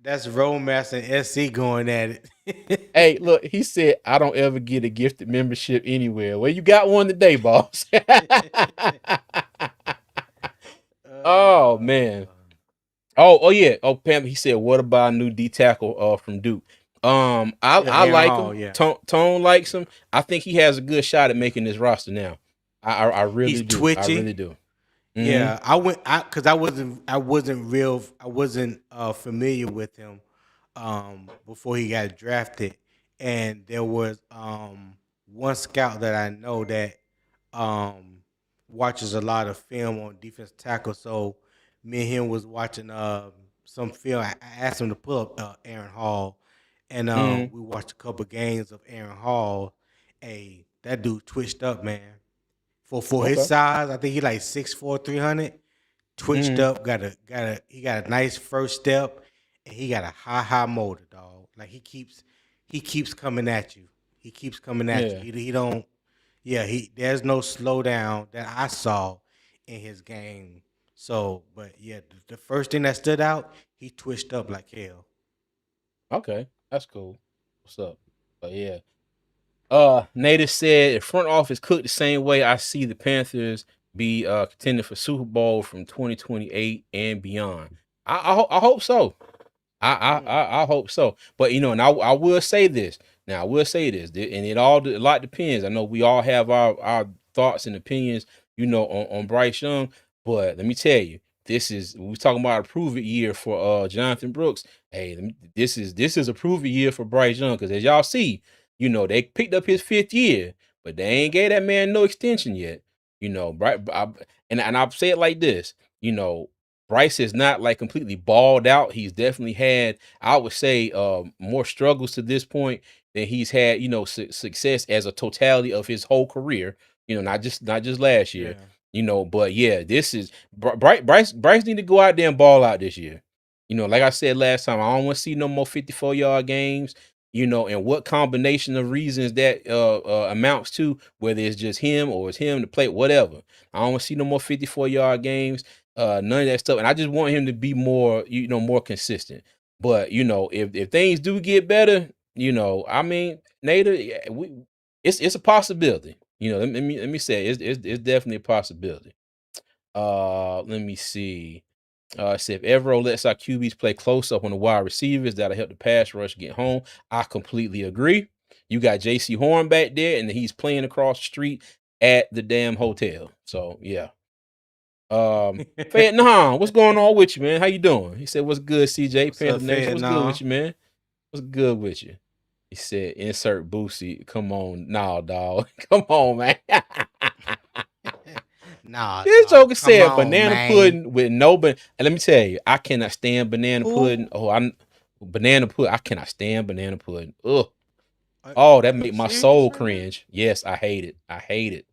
that's Road Master and SC going at it. Hey, look, he said, I don't ever get a gifted membership anywhere. Well, you got one today, boss. Oh, man. Oh, yeah. Oh, Pam, he said, what about a new D tackle from Duke? I like Hall, him. yeah. Tone likes him. I think he has a good shot at making this roster now. I really He's do. twitchy. I really do. Yeah, I wasn't familiar with him before he got drafted, and there was one scout that I know that watches a lot of film on defense tackle. So me and him was watching some film. I asked him to pull up Aaron Hall, and we watched a couple games of Aaron Hall. Hey, that dude twitched up, man. For his size, I think he like 6'4", 300. Twitched up, he got a nice first step, and he got a high motor, dog. Like he keeps coming at you. He keeps coming at you. He don't. Yeah, there's no slowdown that I saw in his game. So, but yeah, the first thing that stood out, he twitched up like hell. Okay, that's cool. What's up? But yeah. Native said front office cooked the same way I see the Panthers be contending for Super Bowl from 2028 and beyond. I hope so. I hope so. But and I will say this. Now I will say this, and a lot depends. I know we all have our thoughts and opinions, on Bryce Young. But let me tell you, we're talking about a prove it year for Jonathan Brooks. Hey, this is a prove it year for Bryce Young, because as y'all see, they picked up his 5th year, but they ain't gave that man no extension yet. And I'll say it like this, Bryce is not like completely balled out. He's definitely had, I would say, more struggles to this point than he's had, success as a totality of his whole career. Not just last year. But yeah, this is Bryce need to go out there and ball out this year. Like I said last time, I don't want to see no more 54-yard games. And what combination of reasons that amounts to, whether it's just him or it's him to play, whatever. I don't want to see no more 54-yard games. None of that stuff. And I just want him to be more, more consistent. But if things do get better, I mean, Nader, it's a possibility. Let me say it's definitely a possibility. Let me see. If Evero lets our QBs play close up on the wide receivers, that'll help the pass rush get home. I completely agree. You got JC Horn back there, and he's playing across the street at the damn hotel. So yeah. Fayette Nah, what's going on with you, man? How you doing? He said, what's good, CJ? Panther Nation, what's good with you, man? What's good with you? He said, insert Boosie. Come on. Nah, dog. Come on, man. Nah, this joker said on, banana man. pudding with no and let me tell you, I cannot stand banana pudding. Banana pudding. I cannot stand banana pudding. Ugh. Oh, that make my soul cringe. Yes, I hate it. I hate it.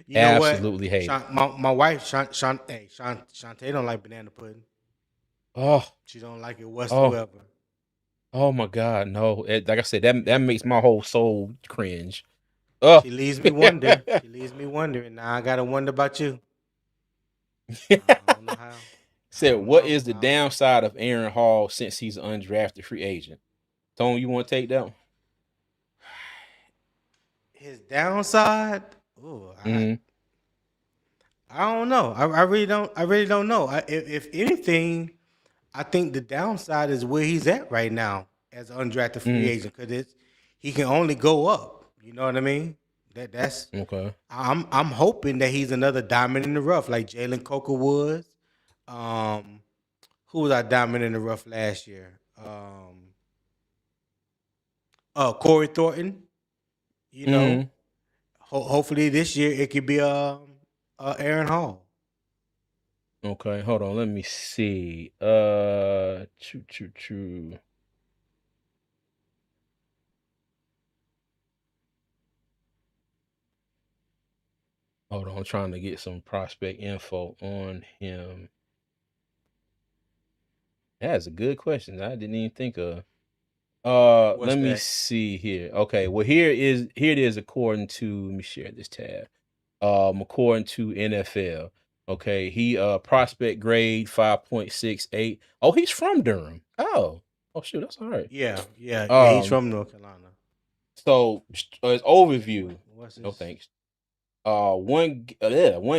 You know absolutely what? hate it. My wife, Shantae don't like banana pudding. Oh, she don't like it whatsoever. Oh my God, no! Like I said, that makes my whole soul cringe. She leaves me wondering. She leaves me wondering. Now I gotta wonder about you. I don't know how. Said, what is the downside of Aaron Hall since he's an undrafted free agent? Tone, you want to take that one? His downside? I don't know. I really don't. I really don't know. If anything, I think the downside is where he's at right now as an undrafted free Mm, agent because he can only go up. You know what I mean? That's okay. I'm hoping that he's another diamond in the rough like Jalen Coker was. Um, who was our diamond in the rough last year? Corey Thornton. You know, Mm, hopefully this year it could be Aaron Hall. okay. Hold on. Let me see. Choo choo choo. Hold on. I'm trying to get some prospect info on him. That's a good question. I didn't even think of. What's Let me that? see here. Okay, well here it is according to, let me share this tab. According to NFL. Okay, he prospect grade 5.68. Oh, he's from Durham. Oh. Oh shoot, that's all right. Yeah. He's Um, from North Carolina. so his overview. What's No his? thanks. One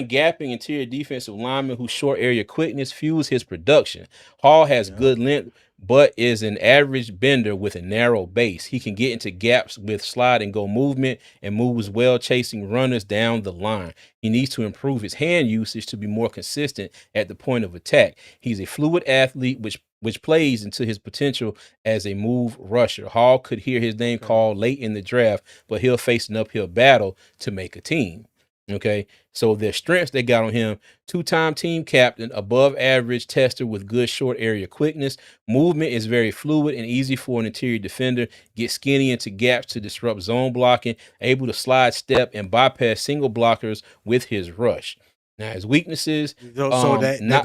gapping interior defensive lineman whose short area quickness fuels his production. Hall has Yeah. good length, but is an average bender with a narrow base. He can get into gaps with slide and go movement and moves well chasing runners down the line. He needs to improve his hand usage to be more consistent at the point of attack. He's a fluid athlete, which plays into his potential as a move rusher. Hall could hear his name Okay. called late in the draft, but he'll face an uphill battle to make a team. Okay, so their strengths they got on him: two-time team captain, above average tester with good short area quickness. Movement is very fluid and easy for an interior defender. Get skinny into gaps to disrupt zone blocking. Able to slide step and bypass single blockers with his rush. Now his weaknesses, So that not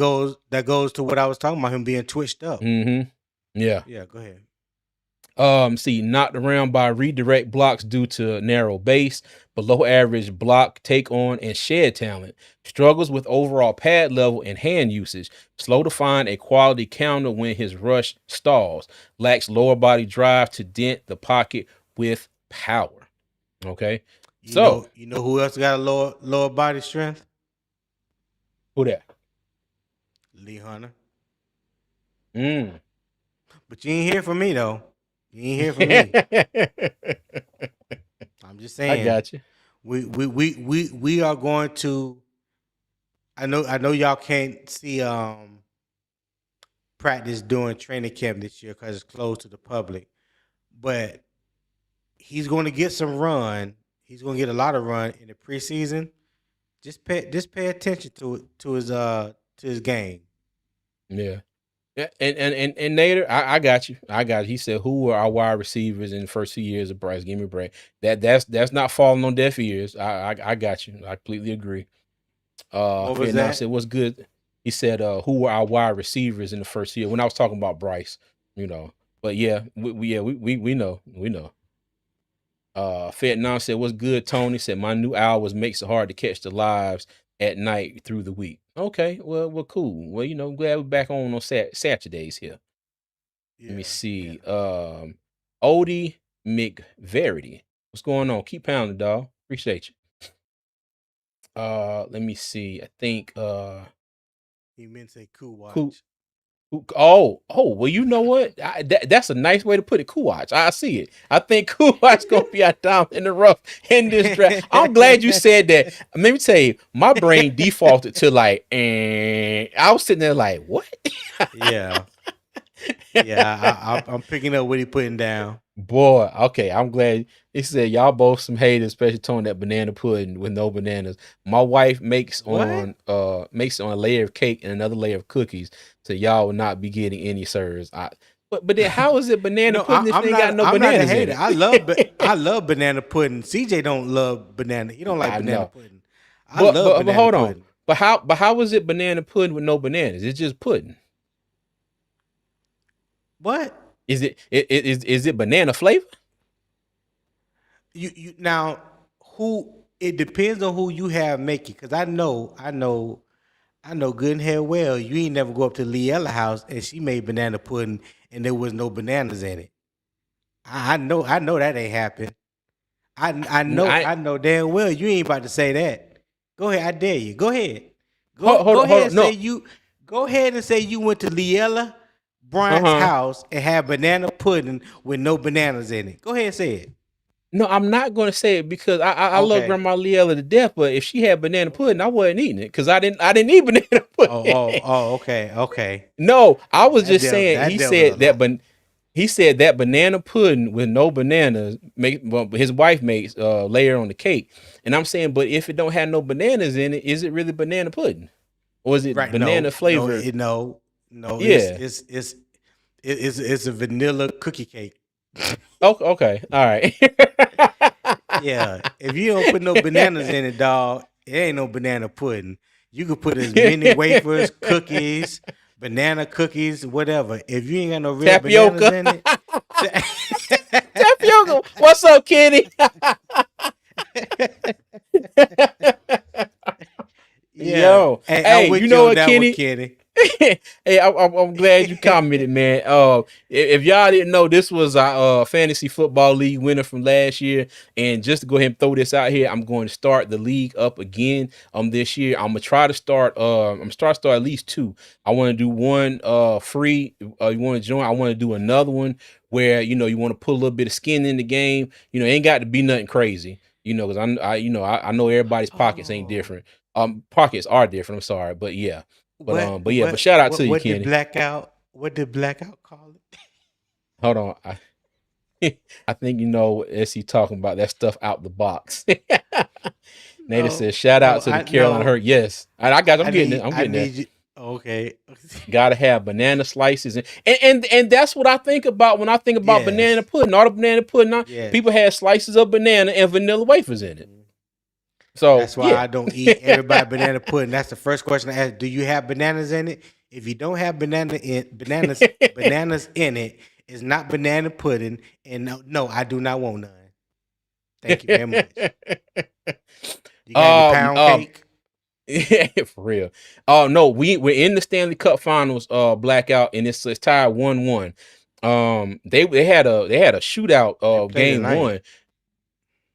goes to what I was talking about him being twitched up. mm-hmm. Yeah. Yeah. Go ahead. See, knocked around by redirect blocks due to narrow base, below average block, take on, and shed talent. Struggles with overall pad level and hand usage. Slow to find a quality counter when his rush stalls. Lacks lower body drive to dent the pocket with power. Okay. So You know who else got a lower body strength? who that? Lee Hunter. Mm. But you ain't hear from me though. You ain't hear from me. I'm just I saying. got you. We are going to. I know y'all can't see practice during training camp this year because it's closed to the public. But he's going to get some run. He's going to get a lot of run in the preseason. Just pay attention to his game. Yeah. Yeah, and Nader, I got you. I got it. He said, "Who were our wide receivers in the first 2 years of Bryce? Give me a break." That's not falling on deaf ears. I got you. I completely agree. What was Vietnam said, that? "What's good?" He said, "Who were our wide receivers in the first year?" When I was talking about Bryce, you know. But yeah, we know we know. Vietnam said, "What's good?" Tony said, "My new hours makes it hard to catch the lives at night through the week." Okay, well, cool. Well, glad we're back on Saturdays here. Let me Yeah, yeah. see. Odie McVerity. What's going on? Keep pounding, dog. Appreciate you. Let me see. I think He meant to say cool Ku- watch. well, you know what? That's a nice way to put it. Kuwatch. I see it. I think Kuwatch gonna be out down in the rough in this draft. I'm glad you said that. Let me tell you, my brain defaulted to like, and I was sitting there like, what? Yeah, yeah. I'm picking up what he putting down. Boy, okay, I'm glad. He said y'all both some haters, especially Tony that banana pudding with no bananas. My wife What? makes on a layer of cake and another layer of cookies, so y'all will not be getting any serves. But then how is it banana No, pudding if it ain't got no I'm not a bananas in hater. it? I love banana pudding. CJ don't love banana. He don't like I banana know, pudding. I but love but banana hold on. pudding. But how is it banana pudding with no bananas? It's just pudding. What? Is it banana flavor? You now who? It depends on who you have making. Cause I know good and hell well you ain't never go up to Liella house and she made banana pudding and there was no bananas in it. I know that ain't happened. I I know damn well you ain't about to say that. Go ahead, I dare you. Go ahead. Go hold ahead on. and say No. you go ahead and say you went to Liella Bryant's Uh-huh. house and had banana pudding with no bananas in it. Go ahead and say it. No, I'm not gonna say it because I love Okay. Grandma Liella to death, but if she had banana pudding, I Okay. wasn't eating it because I didn't eat banana pudding. Okay. Okay. No, I was That just dealt saying. that dealt with a lot. He said that banana pudding with no bananas make well, his wife makes layer on the cake, and I'm saying, but if it don't have no bananas in it, is it really banana pudding or is it Right? banana flavored? No. Yeah. It's a vanilla cookie cake. Okay. Okay. All right. Yeah. If you don't put no bananas in it, dog, it ain't no banana pudding. You could put as many wafers, cookies, banana cookies, whatever. If you ain't got no real bananas Tapioca. in it, Tapioca. What's up, Kenny? yeah. Yo, Hey, I'm hey, you with know you on what, that one, Kenny? Kenny. Hey, I'm glad you commented, man. If y'all didn't know, this was our fantasy football league winner from last year, and just to go ahead and throw this out here, I'm going to start the league up again. This year, I'm gonna try to start. I'm start at least two. I want to do one free. You want to join? I want to do another one where you want to put a little bit of skin in the game. It ain't got to be nothing crazy. Because I know everybody's pockets ain't Oh, different. Pockets are different. I'm sorry, but yeah. But yeah, but shout out to you, what did Kenny. blackout? What did blackout call it? Hold on. I think as he talking about that stuff out the box. Nada says, shout out to the Carolina Hurt. Yes. I got I'm getting it. I'm I getting there. need you. Okay. Gotta have banana slices and that's what I think about when I think about banana Yes. pudding. All the banana pudding, Yes. people had slices of banana and vanilla wafers in it. Mhm. So That's why yeah. I don't eat everybody banana pudding. That's the first question I ask. Do you have bananas in it? If you don't have bananas in it, it's not banana pudding. And no, I do not want none. Thank you very much. You got any um pound um cake? Yeah, for real. Oh no, we're in the Stanley Cup Finals. Blackout, and it's tied 1-1. They had a shootout. They play Game tonight. one.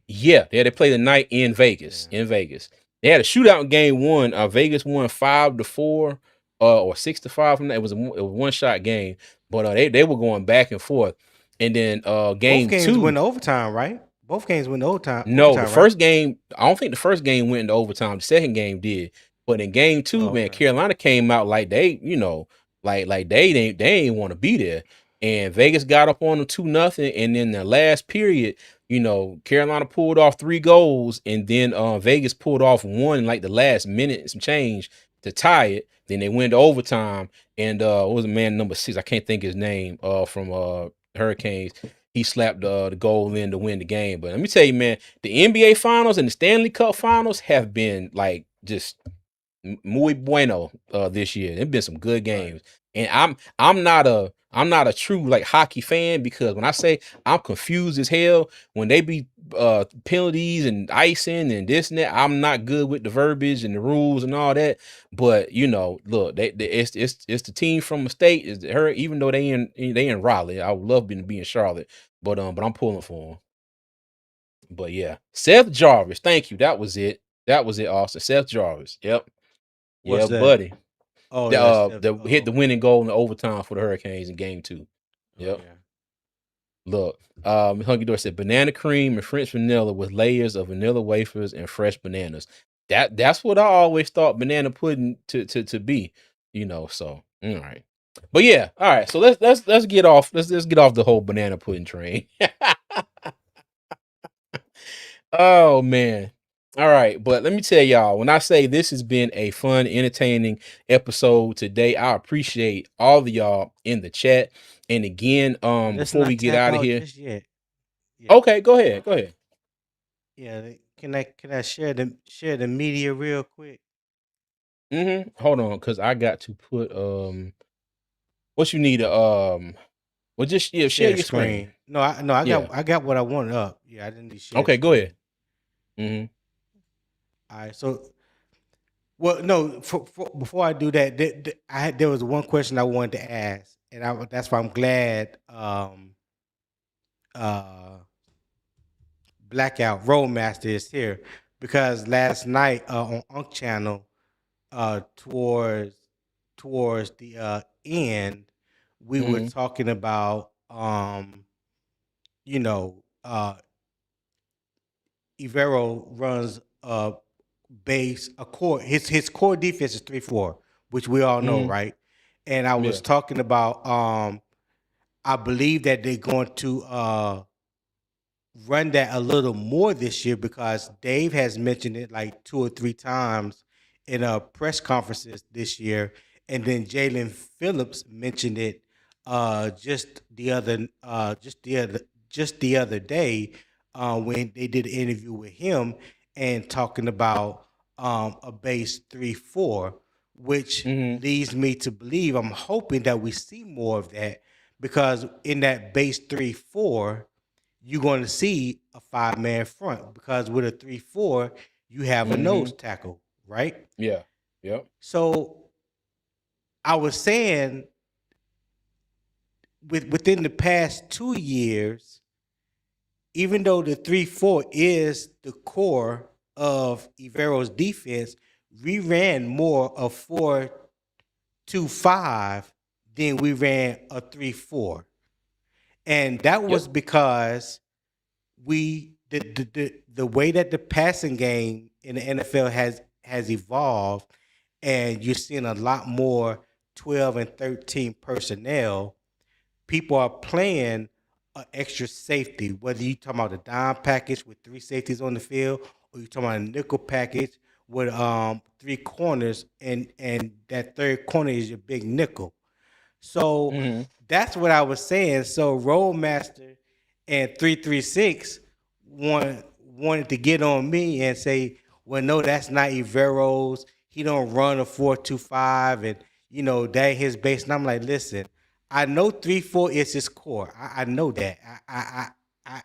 Yeah, they played the night in Vegas. Yeah. In Vegas, they had a shootout in game one. Vegas won 5-4, or 6-5. From that, it was a one shot game, but they were going back and forth, and then Both game games went two. to overtime, right? Both games went to overtime. No, the Overtime, right? first game, I don't think the first game went into overtime. The second game did. But in game two, Oh, man, okay. Carolina came out like like they ain't want to be there. And Vegas got up on them 2-0. And then the last period, Carolina pulled off 3 goals, and then Vegas pulled off one in like the last minute and some change to tie it. Then they went to overtime. And what was the man number 6? I can't think his name from Hurricanes. He slapped the goal in to win the game. But let me tell you, man, the NBA Finals and the Stanley Cup Finals have been like just muy bueno this year. There've been some good Right. games, and I'm not a true like hockey fan because when I say I'm confused as hell when they be penalties and icing and this and that, I'm not good with the verbiage and the rules and all that. But look, it's the team from the state is her, even though they in Raleigh. I would love to be in Charlotte, but I'm pulling for them. But yeah, Seth Jarvis, thank you. That was it. That was it, Austin. Seth Jarvis. Yep. Yeah, What's that? buddy. Oh, The that's hit the winning goal in the overtime for the Hurricanes in game two. oh Yep. yeah. Look, Hunky Door said banana cream and French vanilla with layers of vanilla wafers and fresh bananas. That's what I always thought banana pudding to be, so all right. But yeah, all right. So let's get off. Let's get off the whole banana pudding train. Oh man. All right, but let me tell y'all, when I say this has been a fun, entertaining episode today, I appreciate all of y'all in the chat. And again, Let's before we not get tap out of out here, just yet. Yeah. okay, go ahead, go ahead. Yeah. Can I share the media real quick? Hold on, because I got to put what you need well, just share Share your screen. screen. No, I Yeah. got what I wanted up. Yeah, I didn't need share Okay, go screen. ahead. Mm-hmm. All right. So, well, no. Before I do that, there was one question I wanted to ask, and that's why I'm glad. Uh, Blackout Roadmaster is here because last night on Unk Channel, towards the end, we were Mm-hmm. talking about you know, Ivero runs a base a core. His core defense is 3-4, which we all know, Mm-hmm. right? And I Yeah. was talking about I believe that they're going to run that a little more this year because Dave has mentioned it like 2 or 3 times in press conferences this year, and then Jalen Phillips mentioned it just the other day when they did an interview with him and talking about a base 3-4, which Mm-hmm. leads me to believe I'm hoping that we see more of that because in that base 3-4 you're going to see a 5-man front because with a 3-4, you have a Mm-hmm. nose tackle, right? Yeah. Yep. So I was saying within the past 2 years, even though the 3-4 is the core of Ivero's defense, we ran more of 4-2-5 than we ran a 3-4. And that Yep. was because the way that the passing game in the NFL has evolved, and you're seeing a lot more 12 and 13 personnel. People are playing an extra safety, whether you talking about the dime package with 3 safeties on the field, or you talking about a nickel package with 3 corners, and that third corner is your big nickel. So Mm-hmm. that's what I was saying. So Roadmaster and 336 wanted to get on me and say, well, no, that's not Evero's. He don't run a 4-2-5, and that ain't his base. And I'm like, listen, I know 3-4 is his core. I know that. I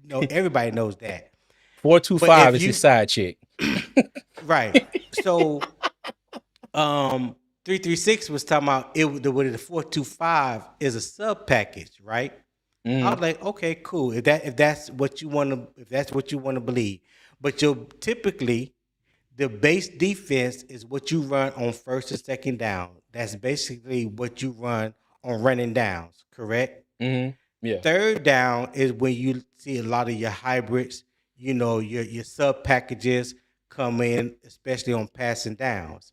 know everybody knows that. Four two But five if is his you side chick. right, so um 336 was talking about the 4-2-5 is a sub package, right? I Mm-hmm. was like, okay, cool. If that's what you want to believe. But you typically the base defense is what you run on first and second down. That's basically what you run on running downs, correct? Mm-hmm. Yeah. Third down is when you see a lot of your hybrids, your sub packages come in, especially on passing downs.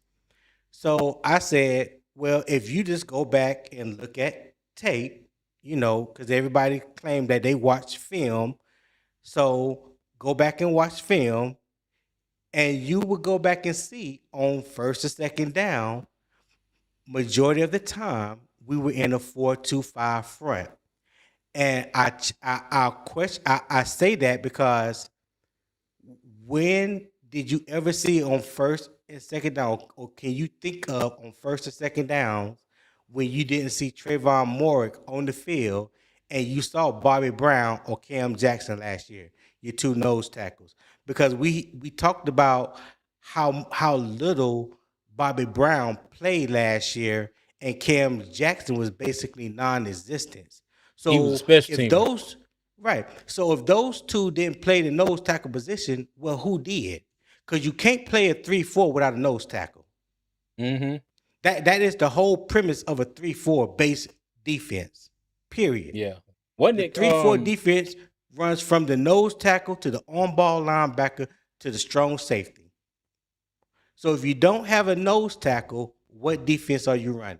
So I said, well, if you just go back and look at tape, because everybody claimed that they watch film. So go back and watch film, and you would go back and see on first or second down, majority of the time, we were in a 4-2-5 front. And I say that because when did you ever see on first and second down, or can you think of on first and second downs when you didn't see Trayvon Morrick on the field and you saw Bobby Brown or Cam Jackson last year, your two nose tackles? Because we talked about how little Bobby Brown played last year and Cam Jackson was basically non-existent. He was a So special if teamer. those Right. So if those two didn't play the nose tackle position, well, who did? Because you can't play a 3-4 without a nose tackle. Mm-hmm. That is the whole premise of a 3-4 base defense. Period. Yeah. Wasn't The it 3-4 defense runs from the nose tackle to the on-ball linebacker to the strong safety. So if you don't have a nose tackle, what defense are you running?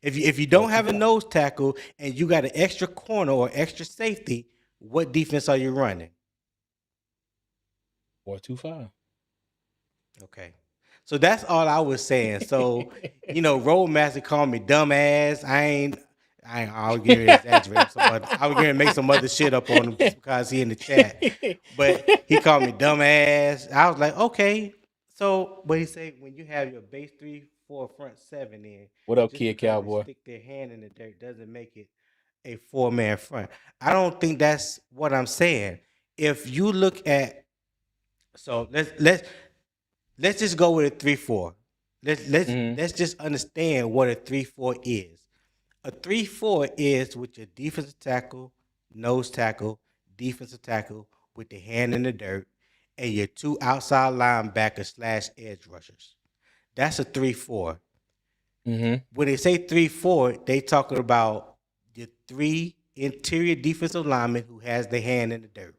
If you don't have a 425? nose tackle and you got an extra corner or extra safety, what defense are you running? 425. Okay. So that's all I was saying. So, Roadmaster called me dumbass. I was going to exaggerate some other, I was going to make some other shit up on him just because he in the chat. But he called me dumbass. I was like, okay. So, but he said when you have your base 3-4 front seven in, What up, just Kid because they Cowboy? stick their hand in the dirt doesn't make it a 4-man front. I don't think that's what I'm saying. If you look at so let's just go with a 3-4. Mm-hmm. Let's just understand what a 3-4 is. A 3-4 is with your defensive tackle, nose tackle, defensive tackle with the hand in the dirt, and your two outside linebackers / edge rushers. That's a 3-4. Mm-hmm. When they say 3-4, they talking about the 3 interior defensive linemen who has their hand in the dirt.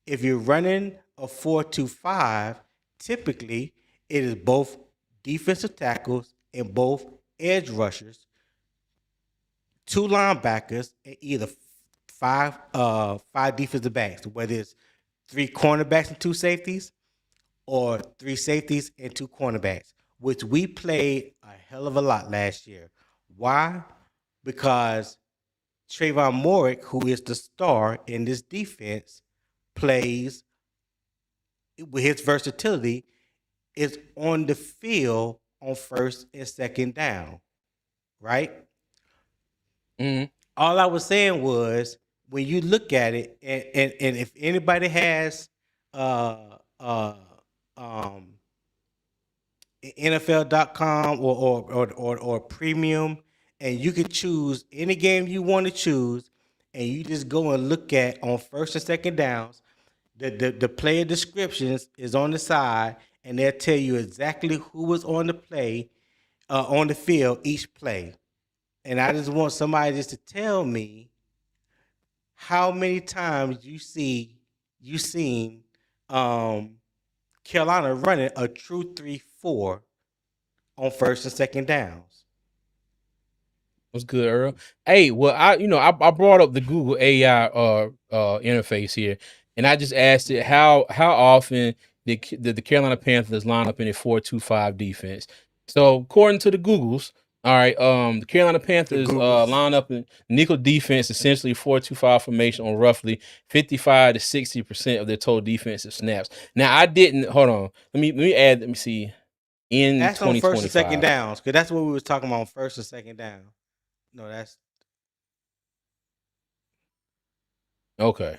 If you're running a 4-2-5, typically it is both defensive tackles and both edge rushers, 2 linebackers, and either five defensive backs, whether it's 3 cornerbacks and 2 safeties, or 3 safeties and 2 cornerbacks, which we played a hell of a lot last year. Why? Because Trayvon Moorick, who is the star in this defense, plays with his versatility, is on the field on first and second down, right? Mm-hmm. All I was saying was when you look at it, and if anybody has uh uh um NFL.com or premium, and you can choose any game you want to choose, and you just go and look at on first and second downs. The player descriptions is on the side, and they'll tell you exactly who was on the play, on the field each play. And I just want somebody just to tell me how many times you seen Carolina running a true 3-4 on first and second downs. What's good, Earl? Hey, well, I brought up the Google AI interface here, and I just asked it how often did the Carolina Panthers line up in a 4-2-5 defense. So according to the Googles, all right, the Carolina Panthers line up in nickel defense, essentially 4-2-5 formation on roughly 55 to 60% of their total defensive snaps. Now I didn't hold on. Let me see. In That's on first and second 2025. downs, because that's what we was talking about on first and second down. No, that's Okay.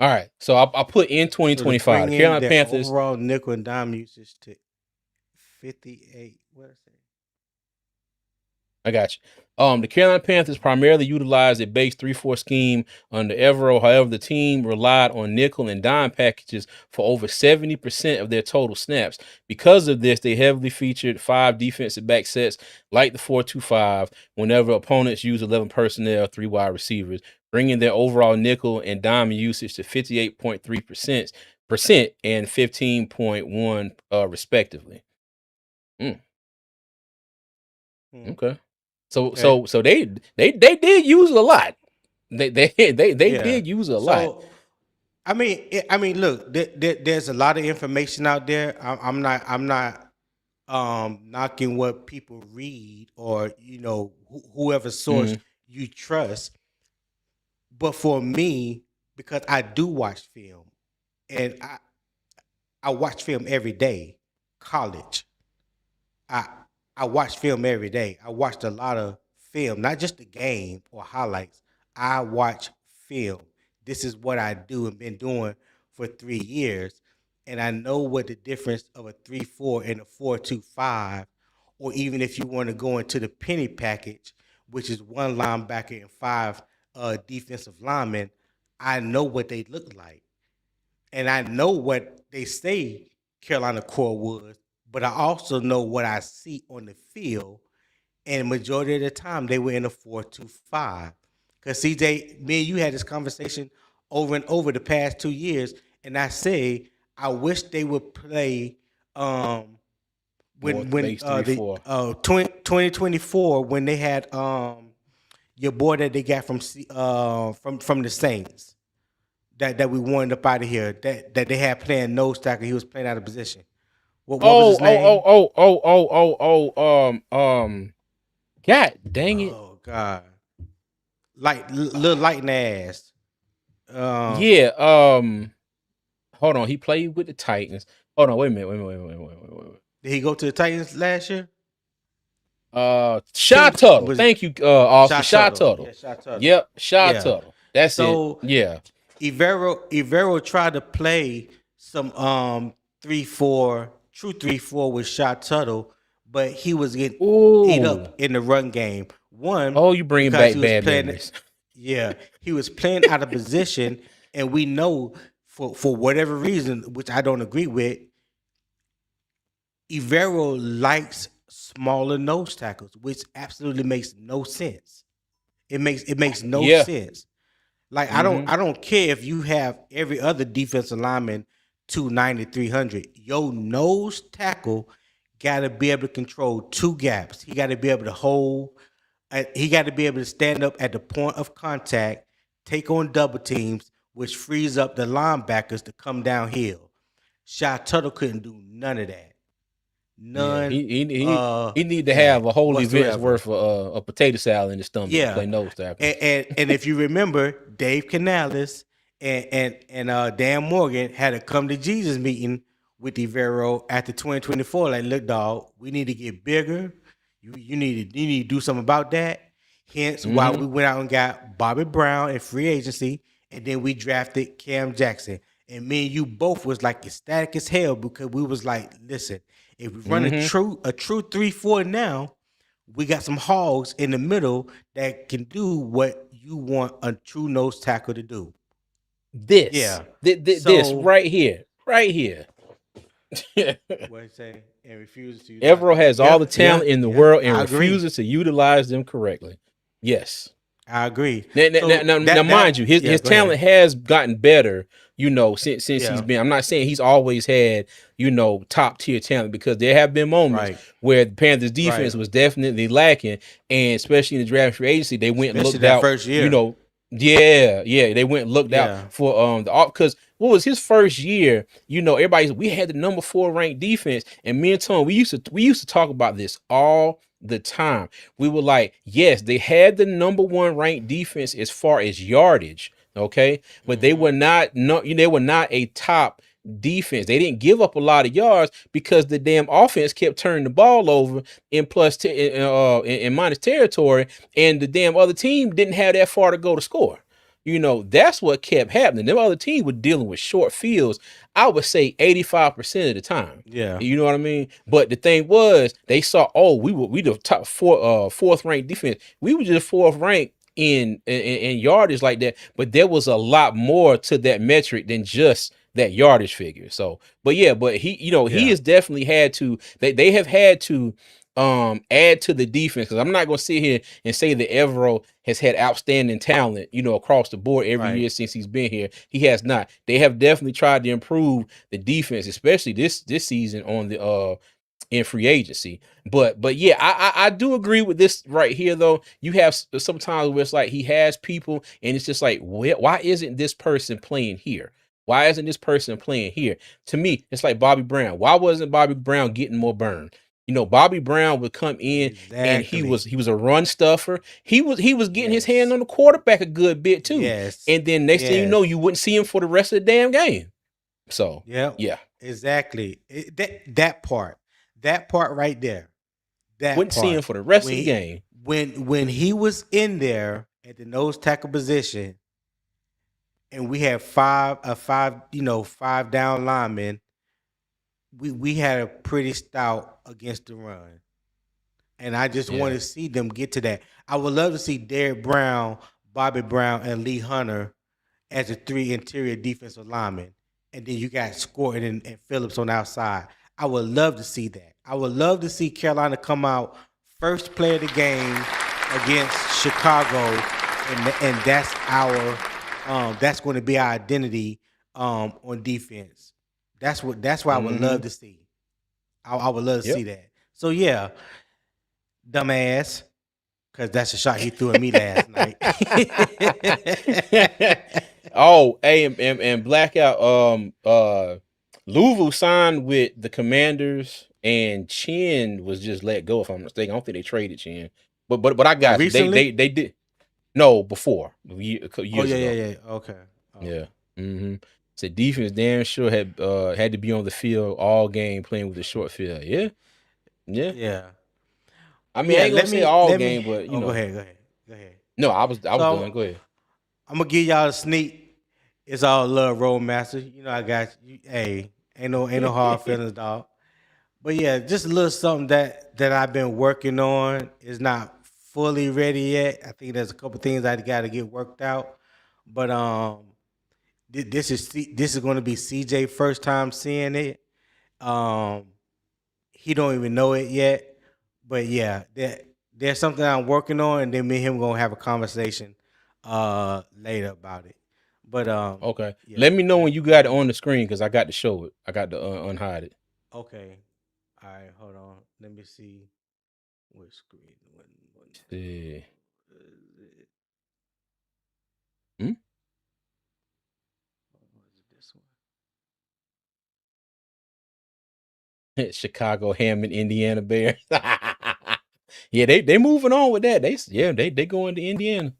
All right. So I put in so to 2025. bring The in Carolina their Panthers. overall nickel and dime usage to 58. What is it? I got you. The Carolina Panthers primarily utilized a base 3-4 scheme under Evero. However, the team relied on nickel and dime packages for over 70% of their total snaps. Because of this, they heavily featured 5 defensive back sets like the 4-2-5 whenever opponents use 11 personnel, 3 wide receivers, bringing their overall nickel and dime usage to 58.3% and 15.1 respectively. Okay. So Okay. so they did use a lot. They Yeah. did use a lot. So I mean, look, there's a lot of information out there. I'm not knocking what people read or whoever source you trust. But for me, because I do watch film, and I watch film every day. College, I I watch film every day. I watched a lot of film, not just the game or highlights. I watch film. This is what I do and been doing for 3 years, and I know what the difference of a 3-4 and a 4-2-5, or even if you want to go into the penny package, which is 1 linebacker and 5 defensive linemen. I know what they look like, and I know what they say Carolina core was, but I also know what I see on the field. And majority of the time, they were in a 4-2-5. Because CJ, me and you had this conversation over and over the past 2 years, and I say I wish they would play when Base the 3-4. 2024 when they had your boy that they got from the Saints that we wanted up out of here that they had playing nose tackle. He was playing out of position. What was his name? God dang it. Oh God, little lighting ass. Yeah. Hold on. He played with the Titans. Hold on. Wait a minute. Did he go to the Titans last year? Shy Tuttle. was- Thank you, Austin. Shy Tuttle. Tuttle. Yeah, Shy Tuttle. Yep. Shy Yeah. Tuttle. That's So- it. Yeah. Evero tried to play some 3-4, true 3-4 with Shy Tuttle, but he was getting ate up in the run game. One, Oh, you bringing because back he was bad playing- memories. Yeah, he was playing out of position, and we know for whatever reason, which I don't agree with, Evero likes smaller nose tackles, which absolutely makes no sense. It makes no Yeah. sense. Like Mm-hmm. I don't care if you have every other defensive lineman 290, 300. Your nose tackle got to be able to control two gaps. He got to be able to hold. He got to be able to stand up at the point of contact, take on double teams, which frees up the linebackers to come downhill. Shy Tuttle couldn't do none of that. Yeah. None He need to have that a whole event's whatsoever. worth of a potato salad in his stomach to Yeah, play nose tackle. and if you remember, Dave Canales and Dan Morgan had a come to Jesus meeting with Evero after 2024. Like, look, dog, we need to get bigger. You need to do something about that. Hence, why Mm-hmm. we went out and got Bobby Brown in free agency, and then we drafted Cam Jackson. And me and you both was like ecstatic as hell because we was like, listen, if we run Mm-hmm. a true 3-4 now, we got some hogs in the middle that can do what you want a true nose tackle to do. This. Yeah. This So right here. Right here. what I say? And refuses to utilize. Evero has all the talent in the world and I agree. refuses to utilize them correctly. Yes. I agree. Now, mind you, his go talent ahead. has gotten better, since Yeah. he's been. I'm not saying he's always had, top tier talent, because there have been moments Right. where the Panthers defense Right. was definitely lacking, and especially in the draft free agency, they went and Especially looked that out. first year. They went and looked Yeah. out for the because what was his first year? We had the number 4 ranked defense, and me and Tom, we used to talk about this all the time. We were like, yes, they had the number 1 ranked defense as far as yardage, okay, but they were not they were not a top defense. They didn't give up a lot of yards because the damn offense kept turning the ball over in in minus territory, and the damn other team didn't have that far to go to score. That's what kept happening. The other team were dealing with short fields, I would say 85% of the time. Yeah. You know what I mean? But the thing was, they saw, we the top 4th ranked defense. We were just 4th ranked in yardage like that, but there was a lot more to that metric than just that yardage figure. So, but he, he has definitely had to, they have had to add to the defense, because I'm not going to sit here and say that Evero has had outstanding talent, across the board every year since he's been here. He has not. They have definitely tried to improve the defense, especially this season on the in free agency. But yeah, I do agree with this right here though. You have sometimes where it's like he has people and it's just like, why isn't this person playing here? Why isn't this person playing here? To me, it's like Bobby Brown. Why wasn't Bobby Brown getting more burn? Bobby Brown would come in and he was a run stuffer. He was getting his hand on the quarterback a good bit too. Yes. And then next thing you know, you wouldn't see him for the rest of the damn game. So yeah, exactly. That part right there. Wouldn't see him for the rest of the game. When he was in there at the nose tackle position, and we had five down linemen, we had a pretty stout against the run. And I just want to see them get to that. I would love to see Derek Brown, Bobby Brown, and Lee Hunter as the 3 interior defensive linemen. And then you got Scorton and Phillips on the outside. I would love to see that. I would love to see Carolina come out first play of the game against Chicago, and that's that's going to be our identity on defense. That's what I would love to see. I would love to see that. So yeah, dumbass, because that's a shot he threw at me last night. Oh, hey, and Blackout, Louisville signed with the Commanders, and Chin was just let go, if I'm mistaken. I don't think they traded Chin, but I got you. They did. No, before years ago. Yeah. Okay. Yeah. Mm-hmm. So defense damn sure had to be on the field all game playing with a short field. Yeah. I mean, I ain't gonna say all game, but Go ahead. No, I was done. Go ahead. I'm gonna give y'all a sneak. It's all love, Roadmaster. I got you. Hey, ain't no hard feelings, dog. But yeah, just a little something that I've been working on. Is not fully ready yet. I think there's a couple things I got to get worked out. But this is going to be CJ first time seeing it. Um, he don't even know it yet, but yeah, there's something I'm working on, and then me and him gonna have a conversation later about it. But Okay. yeah, Let me know when you got it on the screen because I got to show it. I got to unhide it. okay. All right, hold on. Let me see what screen. See. Is it? Hmm? Was it this one? Chicago Hammond, Indiana Bears. Yeah, they moving on with that. They going to Indiana.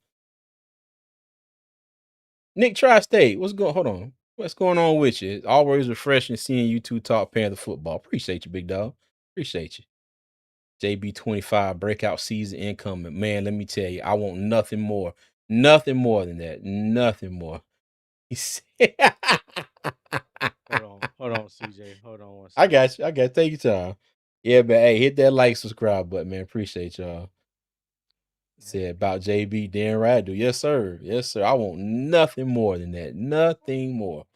Nick Tri-State, hold on. What's going on with you? It's always refreshing seeing you two talk Panther football. Appreciate you, big dog. Appreciate you. JB25 breakout season incoming. Man, let me tell you, I want nothing more. Nothing more than that. Nothing more. He said, Hold on, CJ. Hold on one I second. got you. I got you. Take your time. Yeah, but hey, hit that like, subscribe button, man. Appreciate y'all. Said about JB, damn right I do. Yes, sir. Yes, sir. I want nothing more than that. Nothing more.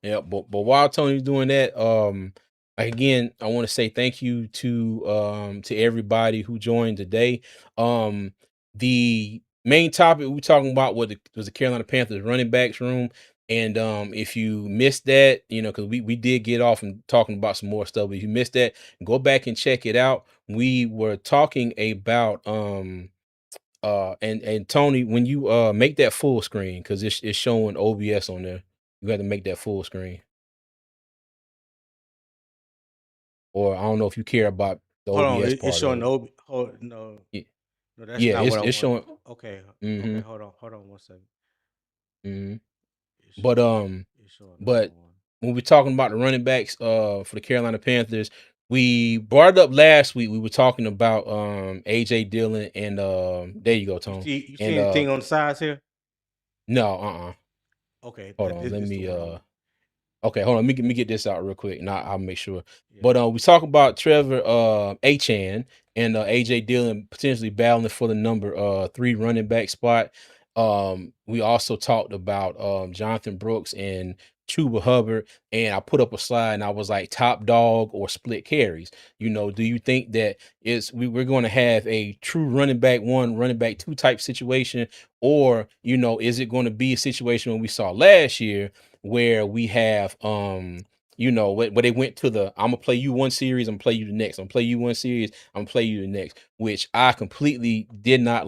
Yeah, but while Tony's doing that, again, I want to say thank you to everybody who joined today. The main topic we talking about was the Carolina Panthers running backs room. And if you missed that, because we did get off and talking about some more stuff, but if you missed that, go back and check it out. We were talking about and Tony, when you make that full screen, because it's showing OBS on there, you got to make that full screen. Or I don't know if you care about the Hold on, OBS it's part showing of it. the no, Ye- no, that's Yeah, not what I it's want. showing. Okay, okay, Mm-hmm. hold on one second. Mm-hmm. It's But showing, it's showing the other but one. when we're talking about the running backs for the Carolina Panthers, we brought it up last week. We were talking about AJ Dillon and there you go, Tone. You see And anything on the sides here? no, Okay, hold on. Let this the me one I want. okay, hold on. Let me get this out real quick, and I'll make sure. Yeah. But we talk about Trevor Achan and AJ Dillon potentially battling for the number 3 running back spot. We also talked about Jonathan Brooks and Chuba Hubbard, and I put up a slide and I was like top dog or split carries. Do you think that we're going to have a true running back 1, running back 2 type situation, or is it going to be a situation when we saw last year where we have where they went to the I'm gonna play you one series, I'm gonna play you the next, I'm gonna play you one series, I'm gonna play you the next, which I completely did not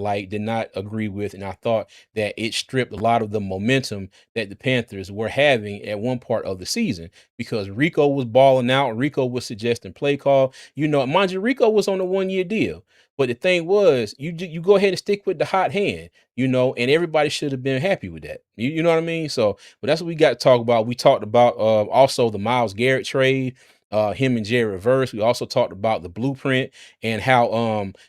agree with, and I thought that it stripped a lot of the momentum that the Panthers were having at one part of the season because Rico was balling out, Rico was suggesting play call. Mind you, Rico was on a 1-year deal. But the thing was, you go ahead and stick with the hot hand, and everybody should have been happy with that. You know what I mean? So, but that's what we got to talk about. We talked about also the Myles Garrett trade, him and Jerry Reverse. We also talked about the blueprint and how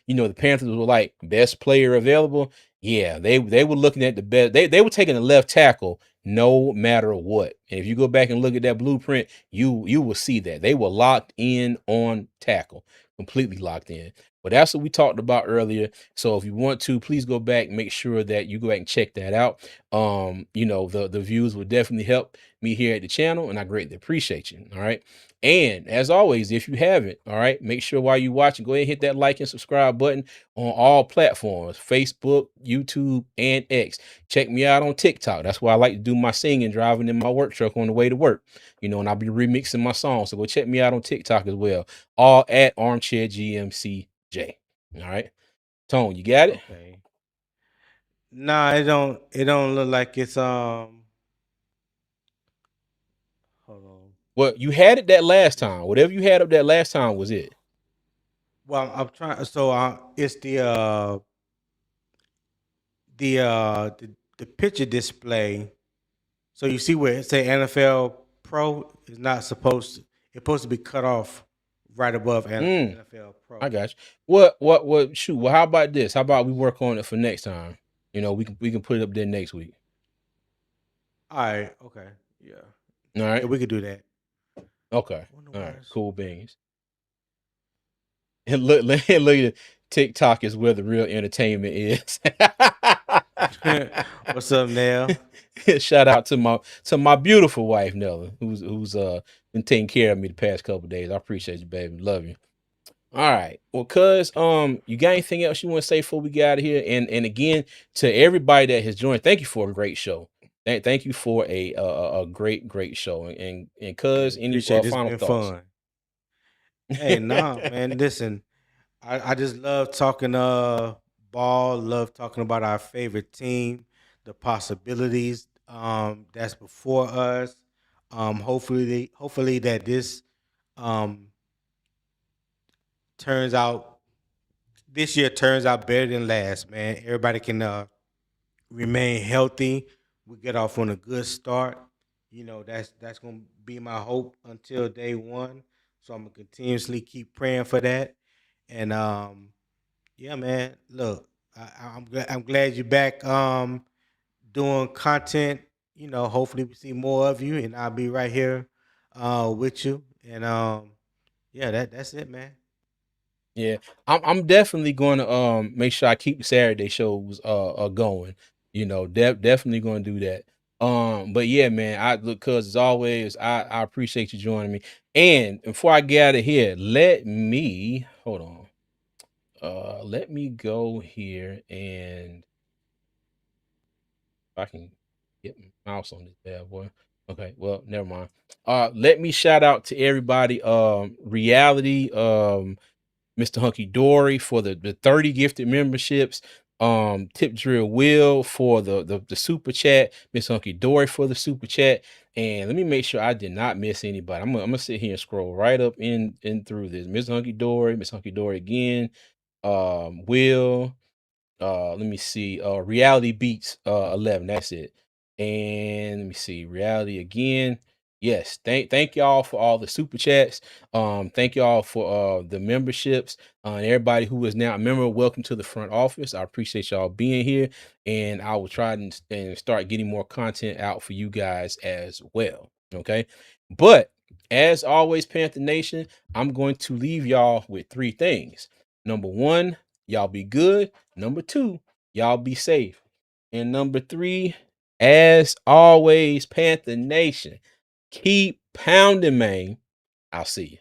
the Panthers were like best player available. Yeah, they were looking at the best. They were taking the left tackle no matter what. And if you go back and look at that blueprint, you will see that they were locked in on tackle, completely locked in. But that's what we talked about earlier. So if you want to, please go back, make sure that you go back and check that out. The views will definitely help me here at the channel, and I greatly appreciate you. All right. And as always, if you haven't, all right, make sure while you're watching, go ahead and hit that like and subscribe button on all platforms, Facebook, YouTube, and X. Check me out on TikTok. That's why I like to do my singing driving in my work truck on the way to work, and I'll be remixing my songs. So go check me out on TikTok as well. All at Armchair GMCJ. All right. Tone, you got it? Okay. Nah, it don't look like it's hold on. Well, you had it that last time. Whatever you had up that last time was it. Well, I'm trying. So it's the picture display. So you see where it say NFL Pro is not it's supposed to be cut off right above NFL I Pro. got you. What shoot. Well, how about this? How about we work on it for next time? We can put it up there next week. All right. Okay. Yeah. All right. Yeah, we could do that. Okay. Wonder All why right. it's- Cool beans. And look at it. TikTok is where the real entertainment is. What's up, Nell? Shout out to my beautiful wife Nella, who's been taking care of me the past couple days. I appreciate you, baby. Love you. All right. Well, cuz you got anything else you want to say before we get out of here? And again, to everybody that has joined, thank you for a great show. Thank you for a great show. And cuz Hey, any appreciate this. final Been thoughts? fun. Hey, nah, man. Listen, I just love talking ball. Love talking about our favorite team, the possibilities that's before us. Hopefully that this um turns out this year turns out better than last. Man, everybody can remain healthy. We get off on a good start. You know, that's gonna be my hope until day one. So I'm gonna continuously keep praying for that. And yeah, man. Look, I'm glad you're back doing content. You know, hopefully we see more of you, and I'll be right here with you. And yeah, that's it, man. Yeah, I'm definitely going to make sure I keep the Saturday shows going. You know, definitely going to do that. But yeah, man, I look, cuz as always, I appreciate you joining me. And before I get out of here, let me hold on. Let me go here, and if I can get my mouse on this bad boy. Okay, well, never mind. Let me shout out to everybody. Reality. Mr. Hunky Dory for the 30 gifted memberships. Tip Drill Will for the super chat. Miss Hunky Dory for the super chat. And let me make sure I did not miss anybody. I'm gonna sit here and scroll right up in through this. Miss Hunky Dory again. Will. Let me see. Reality Beats 11. That's it. And let me see. Reality again. Yes. Thank y'all for all the super chats. Thank y'all for the memberships. And everybody who is now a member, welcome to the front office. I appreciate y'all being here. And I will try and start getting more content out for you guys as well. Okay. But as always, Panther Nation, I'm going to leave y'all with three things. Number one, y'all be good. Number two, y'all be safe. And number three, as always, Panther Nation, keep pounding, man. I'll see you.